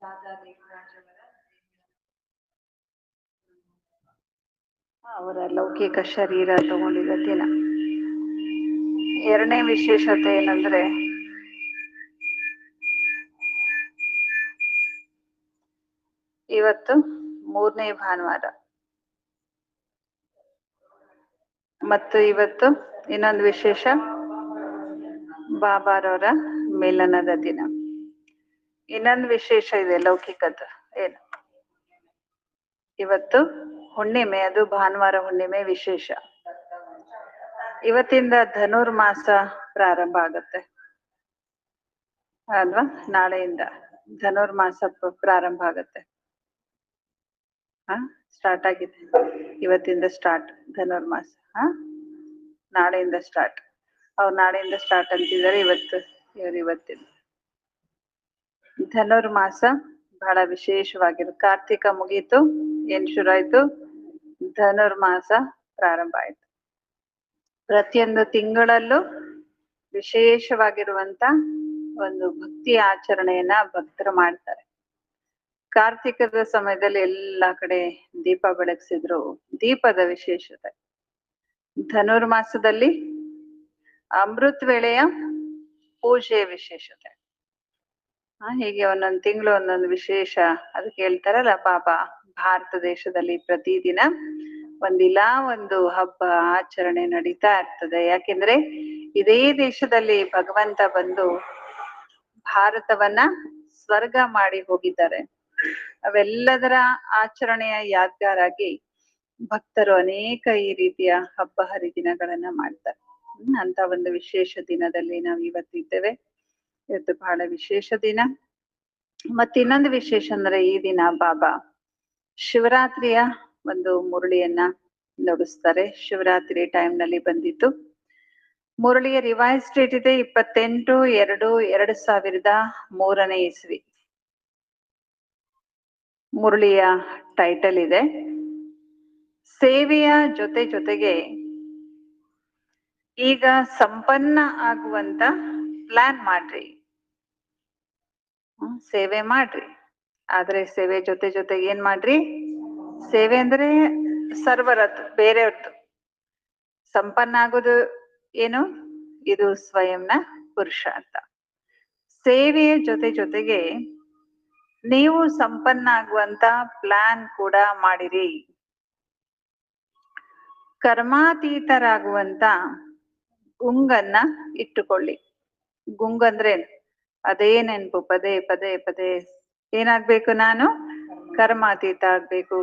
ದಾದಾ ದೇವರಾಜ್ ಅವರ ಲೌಕಿಕ ಶರೀರ ತಗೊಂಡಿದ್ದ ದಿನ. ಎರಡನೇ ವಿಶೇಷತೆ ಏನಂದ್ರೆ, ಇವತ್ತು ಮೂರನೇ ಭಾನುವಾರ ಮತ್ತು ಇವತ್ತು ಇನ್ನೊಂದು ವಿಶೇಷ, ಬಾಬಾರವರ ಮಿಲನದ ದಿನ. ಇನ್ನೊಂದು ವಿಶೇಷ ಇದೆ ಲೌಕಿಕದ್ದು. ಏನು? ಇವತ್ತು ಹುಣ್ಣಿಮೆ, ಅದು ಭಾನುವಾರ ಹುಣ್ಣಿಮೆ ವಿಶೇಷ. ಇವತ್ತಿಂದ ಧನುರ್ಮಾಸ ಪ್ರಾರಂಭ ಆಗುತ್ತೆ ಅಲ್ವಾ? ನಾಳೆಯಿಂದ ಧನುರ್ಮಾಸ ಪ್ರಾರಂಭ ಆಗುತ್ತೆ. ಸ್ಟಾರ್ಟ್ ಆಗಿದೆ, ಇವತ್ತಿಂದ ಸ್ಟಾರ್ಟ್ ಧನುರ್ಮಾಸ. ನಾಳೆಯಿಂದ ಸ್ಟಾರ್ಟ್. ಅವ್ರು ನಾಳೆಯಿಂದ ಸ್ಟಾರ್ಟ್ ಅಂತಿದ್ದಾರೆ, ಇವರು ಇವತ್ತಿಂದ. ಧನುರ್ಮಾಸ ಬಹಳ ವಿಶೇಷವಾಗಿರುತ್ತೆ. ಕಾರ್ತಿಕ ಮುಗೀತು, ಏನ್ ಶುರು ಆಯ್ತು? ಧನುರ್ಮಾಸ ಪ್ರಾರಂಭ ಆಯ್ತು. ಪ್ರತಿಯೊಂದು ತಿಂಗಳಲ್ಲೂ ವಿಶೇಷವಾಗಿರುವಂತ ಒಂದು ಭಕ್ತಿ ಆಚರಣೆಯನ್ನ ಭಕ್ತರು ಮಾಡ್ತಾರೆ. ಕಾರ್ತಿಕದ ಸಮಯದಲ್ಲಿ ಎಲ್ಲಾ ಕಡೆ ದೀಪ ಬೆಳಗಿಸಿದ್ರು, ದೀಪದ ವಿಶೇಷತೆ. ಧನುರ್ಮಾಸದಲ್ಲಿ ಅಮೃತ್ ವೇಳೆಯ ಪೂಜೆಯ ವಿಶೇಷತೆ. ಹೀಗೆ ಒಂದೊಂದು ತಿಂಗಳು ಒಂದೊಂದು ವಿಶೇಷ. ಅದಕ್ಕೆ ಹೇಳ್ತಾರಲ್ಲ, ಬಾಬಾ ಭಾರತ ದೇಶದಲ್ಲಿ ಪ್ರತಿದಿನ ಒಂದಿಲ್ಲ ಒಂದು ಹಬ್ಬ ಆಚರಣೆ ನಡೀತಾ ಇರ್ತದೆ. ಯಾಕೆಂದ್ರೆ ಇದೇ ದೇಶದಲ್ಲಿ ಭಗವಂತ ಬಂದು ಭಾರತವನ್ನ ಸ್ವರ್ಗ ಮಾಡಿ ಹೋಗಿದ್ದಾರೆ. ಅವೆಲ್ಲದರ ಆಚರಣೆಯ ಯಾದ್ಗಾರಾಗಿ ಭಕ್ತರು ಅನೇಕ ಈ ರೀತಿಯ ಹಬ್ಬ ಹರಿದಿನಗಳನ್ನ ಮಾಡ್ತಾರೆ. ಅಂತ ಒಂದು ವಿಶೇಷ ದಿನದಲ್ಲಿ ನಾವು ಇವತ್ತಿದ್ದೇವೆ. ಇವತ್ತು ಬಹಳ ವಿಶೇಷ ದಿನ. ಮತ್ತಿನ್ನೊಂದು ವಿಶೇಷ ಅಂದ್ರೆ, ಈ ದಿನ ಬಾಬಾ ಶಿವರಾತ್ರಿಯ ಒಂದು ಮುರಳಿಯನ್ನ ನುಡಿಸ್ತಾರೆ. ಶಿವರಾತ್ರಿ ಟೈಮ್ ನಲ್ಲಿ ಬಂದಿತ್ತು. ಮುರಳಿಯ ರಿವೈಸ್ ಡೇಟ್ ಇದೆ 28/2/2003 ಇಸ್ವಿ. ಮುರಳಿಯ ಟೈಟಲ್ ಇದೆ, ಸೇವೆಯ ಜೊತೆಗೆ ಈಗ ಸಂಪನ್ನ ಆಗುವಂತ ಪ್ಲಾನ್ ಮಾಡ್ರಿ. ಸೇವೆ ಮಾಡ್ರಿ, ಆದ್ರೆ ಸೇವೆ ಜೊತೆಗೆ ಏನ್ ಮಾಡ್ರಿ? ಸೇವೆ ಅಂದ್ರೆ ಸರ್ವರದ್ದು, ಬೇರೆಯವ್ರದ್ದು. ಸಂಪನ್ನ ಆಗೋದು ಏನು? ಇದು ಸ್ವಯಂನ ಪುರುಷಾರ್ಥ. ಸೇವೆಯ ಜೊತೆಗೆ ನೀವು ಸಂಪನ್ನ ಆಗುವಂತ ಪ್ಲಾನ್ ಕೂಡ ಮಾಡಿರಿ. ಕರ್ಮಾತೀತರಾಗುವಂತ ಗುಂಗನ್ನ ಇಟ್ಟುಕೊಳ್ಳಿ. ಗುಂಗಂದ್ರೆ ಅದೇ ನೆನ್ಪು, ಪದೇ ಏನಾಗ್ಬೇಕು? ನಾನು ಕರ್ಮಾತೀತ ಆಗ್ಬೇಕು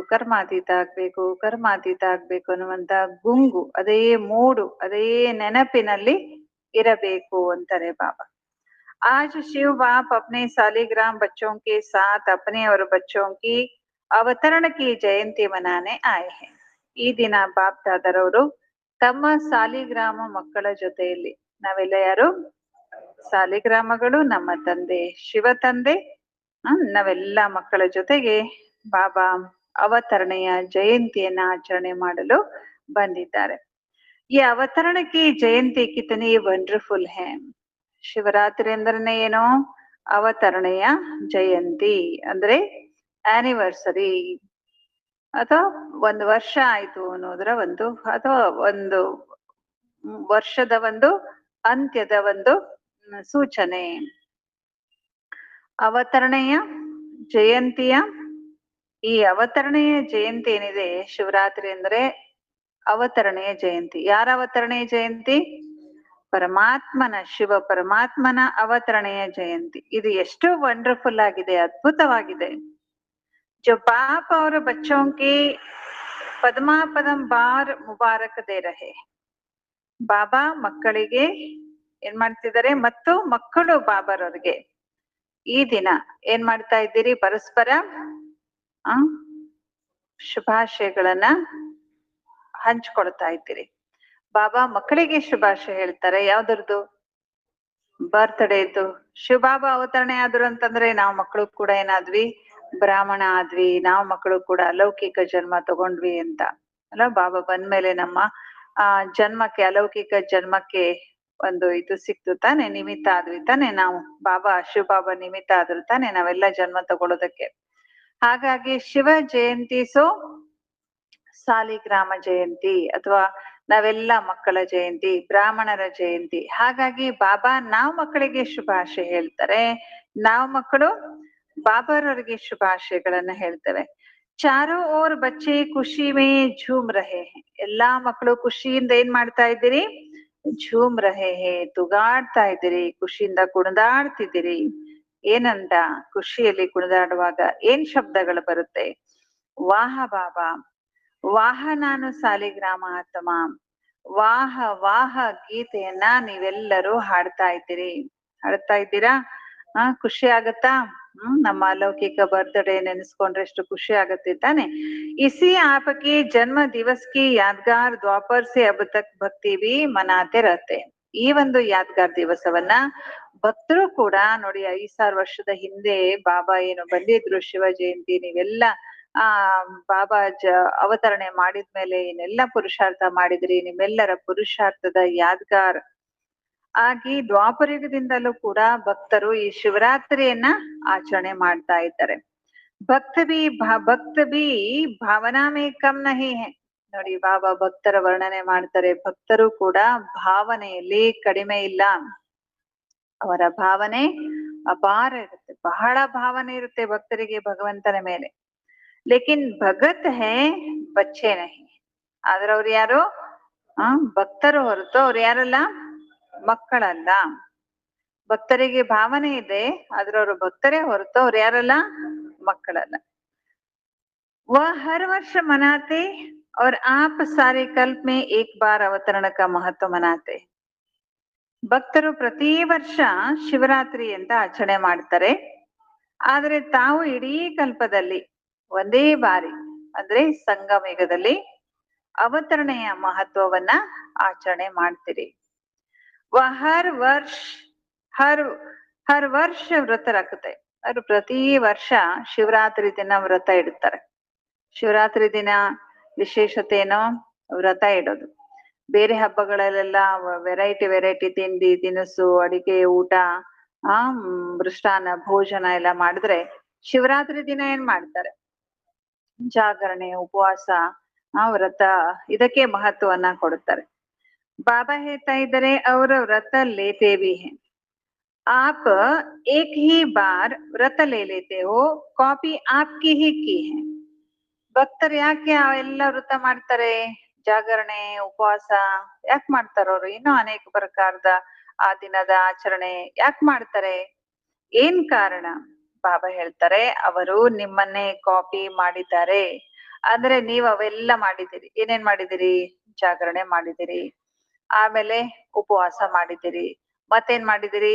ಅನ್ನುವಂತ ಗುಂಗು, ಅದೇ ಮೂಡು, ಅದೇ ನೆನಪಿನಲ್ಲಿ ಇರಬೇಕು ಅಂತಾರೆ ಬಾಬಾ. आज शिव बाप अपने सालिग्राम बच्चों के साथ अपने और बच्चों की अवतरण की जयंती मनाने आए हैं. ಈ ದಿನ ಬಾಪ್ ದಾದರವರು ತಮ್ಮ ಸಾಲಿಗ್ರಾಮ ಮಕ್ಕಳ ಜೊತೆಯಲ್ಲಿ, ನಾವೆಲ್ಲ ಯಾರು? ಸಾಲಿಗ್ರಾಮಗಳು, ನಮ್ಮ ತಂದೆ ಶಿವ ತಂದೆ, ನಾವೆಲ್ಲ ಮಕ್ಕಳ ಜೊತೆಗೆ ಬಾಬಾ ಅವತರಣೆಯ ಜಯಂತಿಯನ್ನ ಆಚರಣೆ ಮಾಡಲು ಬಂದಿದ್ದಾರೆ. ಈ ಅವತರಣಕ್ಕೆ ಜಯಂತಿ ಕಿತನಿ ವಂಡರ್ಫುಲ್ ಹೇ. ಶಿವರಾತ್ರಿ ಅಂದ್ರನೇ ಏನು? ಅವತರಣೆಯ ಜಯಂತಿ ಅಂದ್ರೆ ಆನಿವರ್ಸರಿ, ಅಥವಾ ಒಂದು ವರ್ಷ ಆಯ್ತು ಅನ್ನೋದ್ರ ಒಂದು, ಅಥವಾ ಒಂದು ವರ್ಷದ ಒಂದು ಅಂತ್ಯದ ಒಂದು ಸೂಚನೆ. ಅವತರಣೆಯ ಜಯಂತಿಯ ಈ ಅವತರಣೆಯ ಜಯಂತಿ ಏನಿದೆ, ಶಿವರಾತ್ರಿ ಅಂದ್ರೆ ಅವತರಣೆಯ ಜಯಂತಿ. ಯಾರ ಅವತರಣೆಯ ಜಯಂತಿ? ಪರಮಾತ್ಮನ, ಶಿವ ಪರಮಾತ್ಮನ ಅವತರಣೆಯ ಜಯಂತಿ. ಇದು ಎಷ್ಟು ವಂಡರ್ಫುಲ್ ಆಗಿದೆ, ಅದ್ಭುತವಾಗಿದೆ. जो बाप और बच्चों की पद्मा पदम बार मुबारक दे रहे. ಬಾಬಾ ಮಕ್ಕಳಿಗೆ ಏನ್ ಮಾಡ್ತಿದ್ದಾರೆ, ಮತ್ತು ಮಕ್ಕಳು ಬಾಬಾರವ್ರಿಗೆ ಈ ದಿನ ಏನ್ ಮಾಡ್ತಾ ಇದ್ದೀರಿ? ಪರಸ್ಪರ ಶುಭಾಶಯಗಳನ್ನ ಹಂಚ್ಕೊಳ್ತಾ ಇದ್ದೀರಿ. ಬಾಬಾ ಮಕ್ಕಳಿಗೆ ಶುಭಾಶಯ ಹೇಳ್ತಾರೆ. ಯಾವ್ದ್ರದ್ದು? ಬರ್ತ್ಡೇ ಇದ್ದು. ಶಿವಬಾಬಾ ಅವತರಣೆ ಆದ್ರು ಅಂತಂದ್ರೆ ನಾವು ಮಕ್ಕಳು ಕೂಡ ಏನಾದ್ವಿ? ಬ್ರಾಹ್ಮಣ ಆದ್ವಿ. ನಾವು ಮಕ್ಕಳು ಕೂಡ ಅಲೌಕಿಕ ಜನ್ಮ ತಗೊಂಡ್ವಿ ಅಂತ ಅಲ್ಲ. ಬಾಬಾ ಬಂದ್ಮೇಲೆ ನಮ್ಮ ಜನ್ಮಕ್ಕೆ, ಅಲೌಕಿಕ ಜನ್ಮಕ್ಕೆ ಒಂದು ಇದು ಸಿಕ್ತು ತಾನೆ, ನಿಮಿತ್ತ ಆದ್ವಿ ತಾನೆ ನಾವು. ಬಾಬಾ ಶಿವಬಾಬಾ ನಿಮಿತ್ತ ಆದ್ರು ತಾನೆ ನಾವೆಲ್ಲ ಜನ್ಮ ತಗೊಳ್ಳೋದಕ್ಕೆ. ಹಾಗಾಗಿ ಶಿವ ಜಯಂತಿ ಸಾಲಿಗ್ರಾಮ ಜಯಂತಿ ಅಥವಾ ನಾವೆಲ್ಲ ಮಕ್ಕಳ ಜಯಂತಿ, ಬ್ರಾಹ್ಮಣರ ಜಯಂತಿ. ಹಾಗಾಗಿ ಬಾಬಾ ನಾವು ಮಕ್ಕಳಿಗೆ ಶುಭಾಶಯ ಹೇಳ್ತಾರೆ, ನಾವು ಮಕ್ಕಳು ಬಾಬಾರವರಿಗೆ ಶುಭಾಶಯಗಳನ್ನ ಹೇಳ್ತೇವೆ. ಚಾರೋ ಓರ್ ಬಚ್ಚೆ ಖುಷಿ ಮೇ ಝೂಮ್ ರಹೆ ಹೇ. ಎಲ್ಲಾ ಮಕ್ಕಳು ಖುಷಿಯಿಂದ ಏನ್ ಮಾಡ್ತಾ ಇದ್ದೀರಿ? ಝೂಮ್ ರಹೆ ಹೇ, ತುಗಾಡ್ತಾ ಇದ್ದೀರಿ, ಖುಷಿಯಿಂದ ಕುಣಿದಾಡ್ತಿದ್ದೀರಿ. ಏನಂತ? ಖುಷಿಯಲ್ಲಿ ಕುಣಿದಾಡುವಾಗ ಏನ್ ಶಬ್ದಗಳು ಬರುತ್ತೆ? ವಾಹ ಬಾಬಾ, ವಾಹ ನಾನು ಸಾಲಿಗ್ರಾಮ ಆತ್ಮ, ವಾಹ ವಾಹ ಗೀತೆಯನ್ನ ನೀವೆಲ್ಲರೂ ಹಾಡ್ತಾ ಇದ್ದೀರಿ. ಹಾಡ್ತಾ ಇದ್ದೀರಾ? ಖುಷಿ ಆಗತ್ತಾ? ನಮ್ಮ ಅಲೌಕಿಕ ಬರ್ತ್ಡೇ ನೆನೆಸ್ಕೊಂಡ್ರೆ ಎಷ್ಟು ಖುಷಿ ಆಗತ್ತೆ ತಾನೆ. ಇಸಿ ಆಪಕ್ಕೆ ಜನ್ಮ ದಿವಸ್ ಕಿ ಯಾದ್ಗಾರ್ ದ್ವಾಪರ್ ಸೆ ಅಬ್ ತಕ್ ಭಕ್ತಿ ಭಿ ಮನಾತೆ ರಹತೆ. ಈ ಒಂದು ಯಾದ್ಗಾರ್ ದಿವಸವನ್ನ ಭಕ್ತರು ಕೂಡ ನೋಡಿ, 5,000 ವರ್ಷದ ಹಿಂದೆ ಬಾಬಾ ಏನು ಬಂದಿದ್ರು ಶಿವ ಜಯಂತಿ, ನೀವೆಲ್ಲ ಬಾಬಾ ಅವತರಣೆ ಮಾಡಿದ್ಮೇಲೆ ಏನೆಲ್ಲ ಪುರುಷಾರ್ಥ ಮಾಡಿದ್ರಿ, ನಿಮ್ಮೆಲ್ಲರ ಪುರುಷಾರ್ಥದ ಯಾದ್ಗಾರ್ ಆಗಿ ದ್ವಾಪರಯುಗದಿಂದಲೂ ಕೂಡ ಭಕ್ತರು ಈ ಶಿವರಾತ್ರಿಯನ್ನ ಆಚರಣೆ ಮಾಡ್ತಾ ಇದ್ದಾರೆ. ಭಕ್ತ ಬಿ ಭಾವನಾ ಮೇ ಕಮ್ ನಹಿ ಹೈ. ನೋಡಿ, ಬಾಬಾ ಭಕ್ತರ ವರ್ಣನೆ ಮಾಡ್ತಾರೆ, ಭಕ್ತರು ಕೂಡ ಭಾವನೆಯಲ್ಲಿ ಕಡಿಮೆ ಇಲ್ಲ. ಅವರ ಭಾವನೆ ಅಪಾರ ಇರುತ್ತೆ, ಬಹಳ ಭಾವನೆ ಇರುತ್ತೆ ಭಕ್ತರಿಗೆ ಭಗವಂತನ ಮೇಲೆ. ಲೇಕಿನ್ ಭಗತ್ ಹೇ ಬಚ್ಚೆ ನಹಿ. ಆದ್ರೆ ಅವ್ರು ಯಾರು? ಭಕ್ತರು ಹೊರತು ಅವ್ರು ಯಾರಲ್ಲ? ಮಕ್ಕಳಲ್ಲ. ಭಕ್ತರಿಗೆ ಭಾವನೆ ಇದೆ, ಆದ್ರೆ ಅವರು ಭಕ್ತರೇ ಹೊರತು ಅವ್ರು ಯಾರಲ್ಲ? ಮಕ್ಕಳಲ್ಲ. वह हर वर्ष मनाते और आप सारे कल्प में एक बार अवतरण का महत्व मनाते. ಭಕ್ತರು ಪ್ರತಿ ವರ್ಷ ಶಿವರಾತ್ರಿ ಅಂತ ಆಚರಣೆ ಮಾಡ್ತಾರೆ, ಆದ್ರೆ ತಾವು ಇಡೀ ಕಲ್ಪದಲ್ಲಿ ಒಂದೇ ಬಾರಿ ಅಂದ್ರೆ ಸಂಗಮ ಯುಗದಲ್ಲಿ ಅವತರಣೆಯ ಮಹತ್ವವನ್ನ ಆಚರಣೆ ಮಾಡ್ತೀರಿ. ಹರ್ ವರ್ಷ ವ್ರತ ರಖತೆ. ಅವರು ಪ್ರತಿ ವರ್ಷ ಶಿವರಾತ್ರಿ ದಿನ ವ್ರತ ಇಡ್ತಾರೆ. ಶಿವರಾತ್ರಿ ದಿನ ವಿಶೇಷತೆ ಏನೋ ವ್ರತ ಇಡೋದು. ಬೇರೆ ಹಬ್ಬಗಳಲ್ಲೆಲ್ಲ ವೆರೈಟಿ ತಿಂಡಿ ತಿನಿಸು, ಅಡಿಗೆ, ಊಟ, ಮೃಷ್ಟಾನ್ನ ಭೋಜನ ಎಲ್ಲ ಮಾಡಿದ್ರೆ, ಶಿವರಾತ್ರಿ ದಿನ ಏನ್ ಮಾಡ್ತಾರೆ? ಜಾಗರಣೆ, ಉಪವಾಸ, ವ್ರತ, ಇದಕ್ಕೆ ಮಹತ್ವವನ್ನ ಕೊಡುತ್ತಾರೆ. ಬಾಬಾ ಹೇಳ್ತಾ ಇದ್ದಾರೆ, ಅವರ ವ್ರತ ಲೇತೆ ಭಿ ಹೈ. आप एक ही बार व्रत ले लेते हो, कॉपी आपकी ही की है. ಭಕ್ತರು ಯಾಕೆ ಅವೆಲ್ಲ ವ್ರತ ಮಾಡ್ತಾರೆ? ಜಾಗರಣೆ, ಉಪವಾಸ ಯಾಕೆ ಮಾಡ್ತಾರ? ಅವ್ರು ಇನ್ನೂ ಅನೇಕ ಪ್ರಕಾರದ ಆ ದಿನದ ಆಚರಣೆ ಯಾಕೆ ಮಾಡ್ತಾರೆ? ಏನ್ ಕಾರಣ? ಬಾಬಾ ಹೇಳ್ತಾರೆ, ಅವರು ನಿಮ್ಮನ್ನೇ ಕಾಪಿ ಮಾಡಿದ್ದಾರೆ. ಅಂದ್ರೆ ನೀವ್ ಅವೆಲ್ಲ ಮಾಡಿದಿರಿ. ಏನೇನ್ ಮಾಡಿದಿರಿ? ಜಾಗರಣೆ ಮಾಡಿದಿರಿ, ಆಮೇಲೆ ಉಪವಾಸ ಮಾಡಿದಿರಿ, ಮತ್ತೇನ್ ಮಾಡಿದಿರಿ?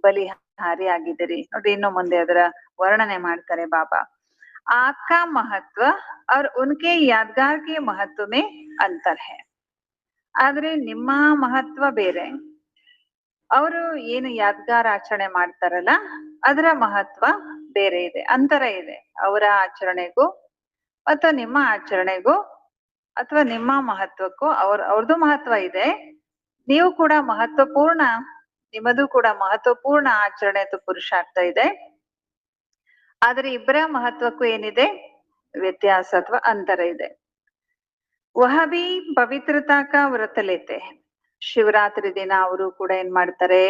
ಬಲಿಹಾರಿ ಆಗಿದ್ದೀರಿ. ನೋಡಿ, ಇನ್ನು ಮುಂದೆ ಅದರ ವರ್ಣನೆ ಮಾಡ್ತಾರೆ ಬಾಬಾ. आपका महत्व और उनके यादगार के महत्व में अंतर है. ಆದ್ರೆ ನಿಮ್ಮ ಮಹತ್ವ ಬೇರೆ, ಅವರು ಏನು ಯಾದ್ಗಾರ ಆಚರಣೆ ಮಾಡ್ತಾರಲ್ಲ ಅದರ ಮಹತ್ವ ಬೇರೆ ಇದೆ, ಅಂತರ ಇದೆ. ಅವರ ಆಚರಣೆಗೂ ಮತ್ತು ನಿಮ್ಮ ಆಚರಣೆಗೂ ಅಥವಾ ನಿಮ್ಮ ಮಹತ್ವಕ್ಕೂ ಅವ್ರದ್ದು ಮಹತ್ವ ಇದೆ. ನೀವು ಕೂಡ ಮಹತ್ವಪೂರ್ಣ, ನಿಮ್ಮದು ಕೂಡ ಮಹತ್ವಪೂರ್ಣ ಆಚರಣೆ ಅಥವಾ ಪುರುಷಾರ್ಥ ಇದೆ. ಆದ್ರೆ ಇಬ್ಬರ ಮಹತ್ವಕ್ಕೂ ಏನಿದೆ? ವ್ಯತ್ಯಾಸ ಅಥವಾ ಅಂತರ ಇದೆ. ವಹ ಭಿ ಪವಿತ್ರತಾ ಕಾ ವ್ರತ ಲೇತೆ. ಶಿವರಾತ್ರಿ ದಿನ ಅವರು ಕೂಡ ಏನ್ ಮಾಡ್ತಾರೆ?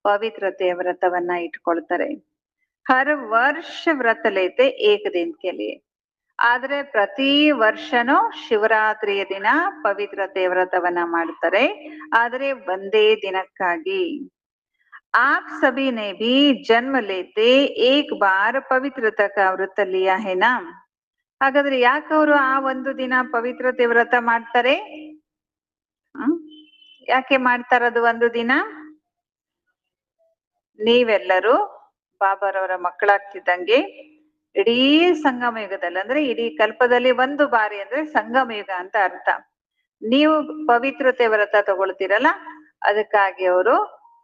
ಪವಿತ್ರತೆಯ ವ್ರತವನ್ನ ಇಟ್ಕೊಳ್ತಾರೆ. ಹರ್ ವರ್ಷ ವ್ರತ ಲೇತೆ ಏಕ ದಿನ ಕೆ ಲಿಯೆ. ಆದ್ರೆ ಪ್ರತಿ ವರ್ಷನೂ ಶಿವರಾತ್ರಿಯ ದಿನ ಪವಿತ್ರತೆಯ ವ್ರತವನ್ನ ಮಾಡ್ತಾರೆ, ಆದ್ರೆ ಒಂದೇ ದಿನಕ್ಕಾಗಿ. आप सभी ने भी जन्म लेते एक बार पवित्रता का व्रत लिया है ना. ಹಾಗಾದ್ರೆ ಯಾಕೆ ಅವರು ಆ ಒಂದು ದಿನ ಪವಿತ್ರತೆ ವ್ರತ ಮಾಡ್ತಾರೆ? ಯಾಕೆ ಮಾಡ್ತಾರದು ಒಂದು ದಿನ? ನೀವೆಲ್ಲರೂ ಬಾಬಾರವರ ಮಕ್ಕಳಾಗ್ತಿದ್ದಂಗೆ ಇಡೀ ಸಂಗಮ ಯುಗದಲ್ಲಿ, ಅಂದ್ರೆ ಇಡೀ ಕಲ್ಪದಲ್ಲಿ ಒಂದು ಬಾರಿ ಅಂದ್ರೆ ಸಂಗಮ ಯುಗ ಅಂತ ಅರ್ಥ, ನೀವು ಪವಿತ್ರತೆ ವ್ರತ ತಗೊಳ್ತೀರಲ್ಲ, ಅದಕ್ಕಾಗಿ ಅವರು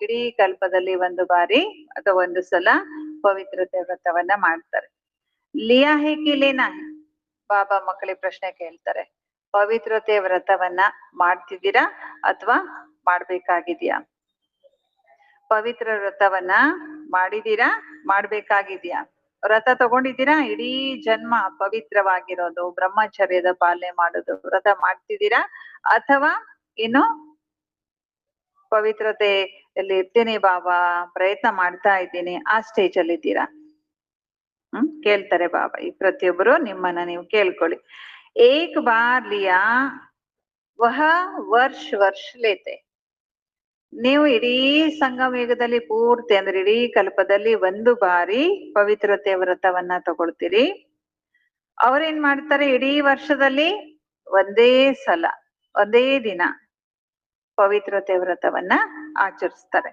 ಇಡೀ ಕಲ್ಪದಲ್ಲಿ ಒಂದು ಬಾರಿ ಅಥವಾ ಒಂದು ಸಲ ಪವಿತ್ರತೆ ವ್ರತವನ್ನ ಮಾಡ್ತಾರೆ. ಲಿಯಾ ಹೇ ಕಿ ಲೇನಾ ಹೇ. ಬಾಬಾ ಮಕ್ಕಳಿಗೆ ಪ್ರಶ್ನೆ ಕೇಳ್ತಾರೆ, ಪವಿತ್ರತೆ ವ್ರತವನ್ನ ಮಾಡ್ತಿದ್ದೀರಾ ಅಥವಾ ಮಾಡ್ಬೇಕಾಗಿದ್ಯಾ? ಪವಿತ್ರ ವ್ರತವನ್ನ ಮಾಡಿದೀರಾ, ಮಾಡ್ಬೇಕಾಗಿದ್ಯಾ? ವ್ರತ ತಗೊಂಡಿದ್ದೀರಾ? ಇಡೀ ಜನ್ಮ ಪವಿತ್ರವಾಗಿರೋದು, ಬ್ರಹ್ಮಚರ್ಯದ ಪಾಲನೆ ಮಾಡೋದು, ವ್ರತ ಮಾಡ್ತಿದ್ದೀರಾ? ಅಥವಾ ಇನ್ನು ಪವಿತ್ರತೆಯಲ್ಲಿ ಇರ್ತೀನಿ ಬಾಬಾ, ಪ್ರಯತ್ನ ಮಾಡ್ತಾ ಇದ್ದೀನಿ, ಆ ಸ್ಟೇಜ್ ಅಲ್ಲಿ ಇದ್ದೀರಾ? ಕೇಳ್ತಾರೆ ಬಾಬಾ. ಈ ಪ್ರತಿಯೊಬ್ಬರು ನಿಮ್ಮನ್ನ ನೀವು ಕೇಳ್ಕೊಳ್ಳಿ. ಏಕ್ ಬಾರ್ ಲಿಯಾ ವಹ ವರ್ಷ ವರ್ಷ ಲೇತೆ. ನೀವು ಇಡೀ ಸಂಗಮ ಯುಗದಲ್ಲಿ ಪೂರ್ತಿ ಅಂದ್ರೆ ಇಡೀ ಕಲ್ಪದಲ್ಲಿ ಒಂದು ಬಾರಿ ಪವಿತ್ರತೆ ವ್ರತವನ್ನ ತಗೊಳ್ತೀರಿ. ಅವ್ರೇನ್ ಮಾಡ್ತಾರೆ, ಇಡೀ ವರ್ಷದಲ್ಲಿ ಒಂದೇ ಸಲ ಒಂದೇ ದಿನ ಪವಿತ್ರತೆ ವ್ರತವನ್ನ ಆಚರಿಸ್ತಾರೆ.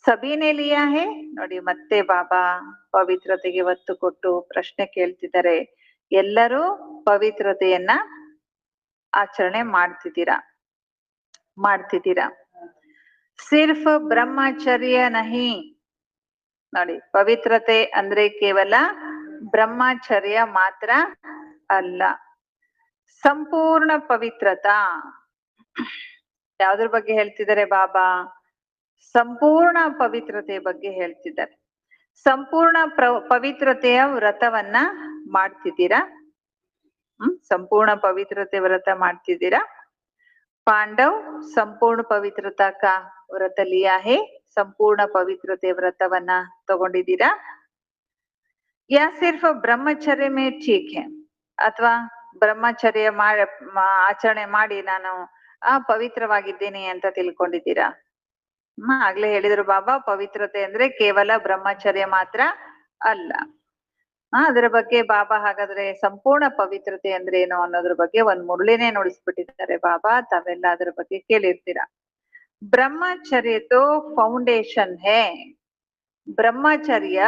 ಸಬೀನೆ ಲಿಯಾ ಹೇ. ನೋಡಿ ಮತ್ತೆ ಬಾಬಾ ಪವಿತ್ರತೆಗೆ ಒತ್ತು ಕೊಟ್ಟು ಪ್ರಶ್ನೆ ಕೇಳ್ತಿದ್ದಾರೆ. ಎಲ್ಲರೂ ಪವಿತ್ರತೆಯನ್ನ ಆಚರಣೆ ಮಾಡ್ತಿದ್ದೀರಾ? ಸಿರ್ಫ್ ಬ್ರಹ್ಮಚರ್ಯ ನಹಿ. ನೋಡಿ, ಪವಿತ್ರತೆ ಅಂದ್ರೆ ಕೇವಲ ಬ್ರಹ್ಮಚರ್ಯ ಮಾತ್ರ ಅಲ್ಲ, ಸಂಪೂರ್ಣ ಪವಿತ್ರತಾ. ಯಾವ್ದ್ರ ಬಗ್ಗೆ ಹೇಳ್ತಿದ್ದಾರೆ ಬಾಬಾ? ಸಂಪೂರ್ಣ ಪವಿತ್ರತೆಯ ಬಗ್ಗೆ ಹೇಳ್ತಿದ್ದಾರೆ. ಸಂಪೂರ್ಣ ಪವಿತ್ರತೆಯ ವ್ರತವನ್ನ ಮಾಡ್ತಿದ್ದೀರಾ? ಸಂಪೂರ್ಣ ಪವಿತ್ರತೆ ವ್ರತ ಮಾಡ್ತಿದ್ದೀರಾ? ಪಾಂಡವ್ ಸಂಪೂರ್ಣ ಪವಿತ್ರತಾ ಕಾ ವ್ರತ ಲಿಯಾ ಹೇ. ಸಂಪೂರ್ಣ ಪವಿತ್ರತೆ ವ್ರತವನ್ನ ತಗೊಂಡಿದ್ದೀರಾ? ಯಾ ಸಿರ್ಫ್ ಬ್ರಹ್ಮಚರ್ಯ ಮೇ ಠೀಕ್ ಹೇ. ಅಥವಾ ಬ್ರಹ್ಮಚರ್ಯ ಆಚರಣೆ ಮಾಡಿ ನಾನು ಪವಿತ್ರವಾಗಿದ್ದೀನಿ ಅಂತ ತಿಳ್ಕೊಂಡಿದ್ದೀರಾ? ಆಗ್ಲೇ ಹೇಳಿದ್ರು ಬಾಬಾ, ಪವಿತ್ರತೆ ಅಂದ್ರೆ ಕೇವಲ ಬ್ರಹ್ಮಚರ್ಯ ಮಾತ್ರ ಅಲ್ಲ. ಅದರ ಬಗ್ಗೆ ಬಾಬಾ ಹಾಗಾದ್ರೆ ಸಂಪೂರ್ಣ ಪವಿತ್ರತೆ ಅಂದ್ರೆ ಏನು ಅನ್ನೋದ್ರ ಬಗ್ಗೆ ಒಂದ್ ಮುರುಳಿನೇ ನುಡಿಸ್ಬಿಟ್ಟಿದ್ದಾರೆ ಬಾಬಾ. ತಾವೆಲ್ಲ ಅದ್ರ ಬಗ್ಗೆ ಕೇಳಿರ್ತೀರಾ. ಬ್ರಹ್ಮಚರ್ಯ ತೋ ಫೌಂಡೇಶನ್ ಹೇ. ಬ್ರಹ್ಮಚರ್ಯ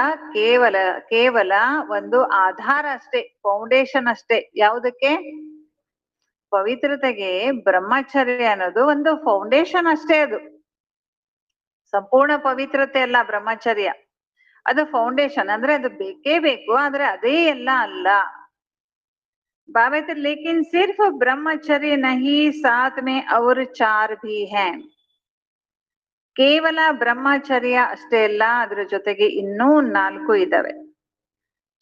ಕೇವಲ ಒಂದು ಆಧಾರ ಅಷ್ಟೇ, ಫೌಂಡೇಶನ್ ಅಷ್ಟೇ. ಯಾವುದಕ್ಕೆ? ಪವಿತ್ರತೆಗೆ ಬ್ರಹ್ಮಚರ್ಯ ಅನ್ನೋದು ಒಂದು ಫೌಂಡೇಶನ್ ಅಷ್ಟೇ. ಅದು ಸಂಪೂರ್ಣ ಪವಿತ್ರತೆ ಅಲ್ಲ ಬ್ರಹ್ಮಚರ್ಯ, ಅದು ಫೌಂಡೇಶನ್. ಅಂದ್ರೆ ಅದು ಬೇಕೇ ಬೇಕು, ಆದ್ರೆ ಅದೇ ಎಲ್ಲ ಅಲ್ಲ. ಬಾಬಾ ಲೇಕಿನ್ ಸಿರ್ಫ್ ಬ್ರಹ್ಮಚರ್ಯ ನಹಿ, ಸಾಥ್ ಮೇ ಔರ್ ಚಾರ್ ಭಿ ಹೈ. ಕೇವಲ ಬ್ರಹ್ಮಚರ್ಯ ಅಷ್ಟೇ ಅಲ್ಲ, ಅದ್ರ ಜೊತೆಗೆ ಇನ್ನೂ 4 ಇದಾವೆ.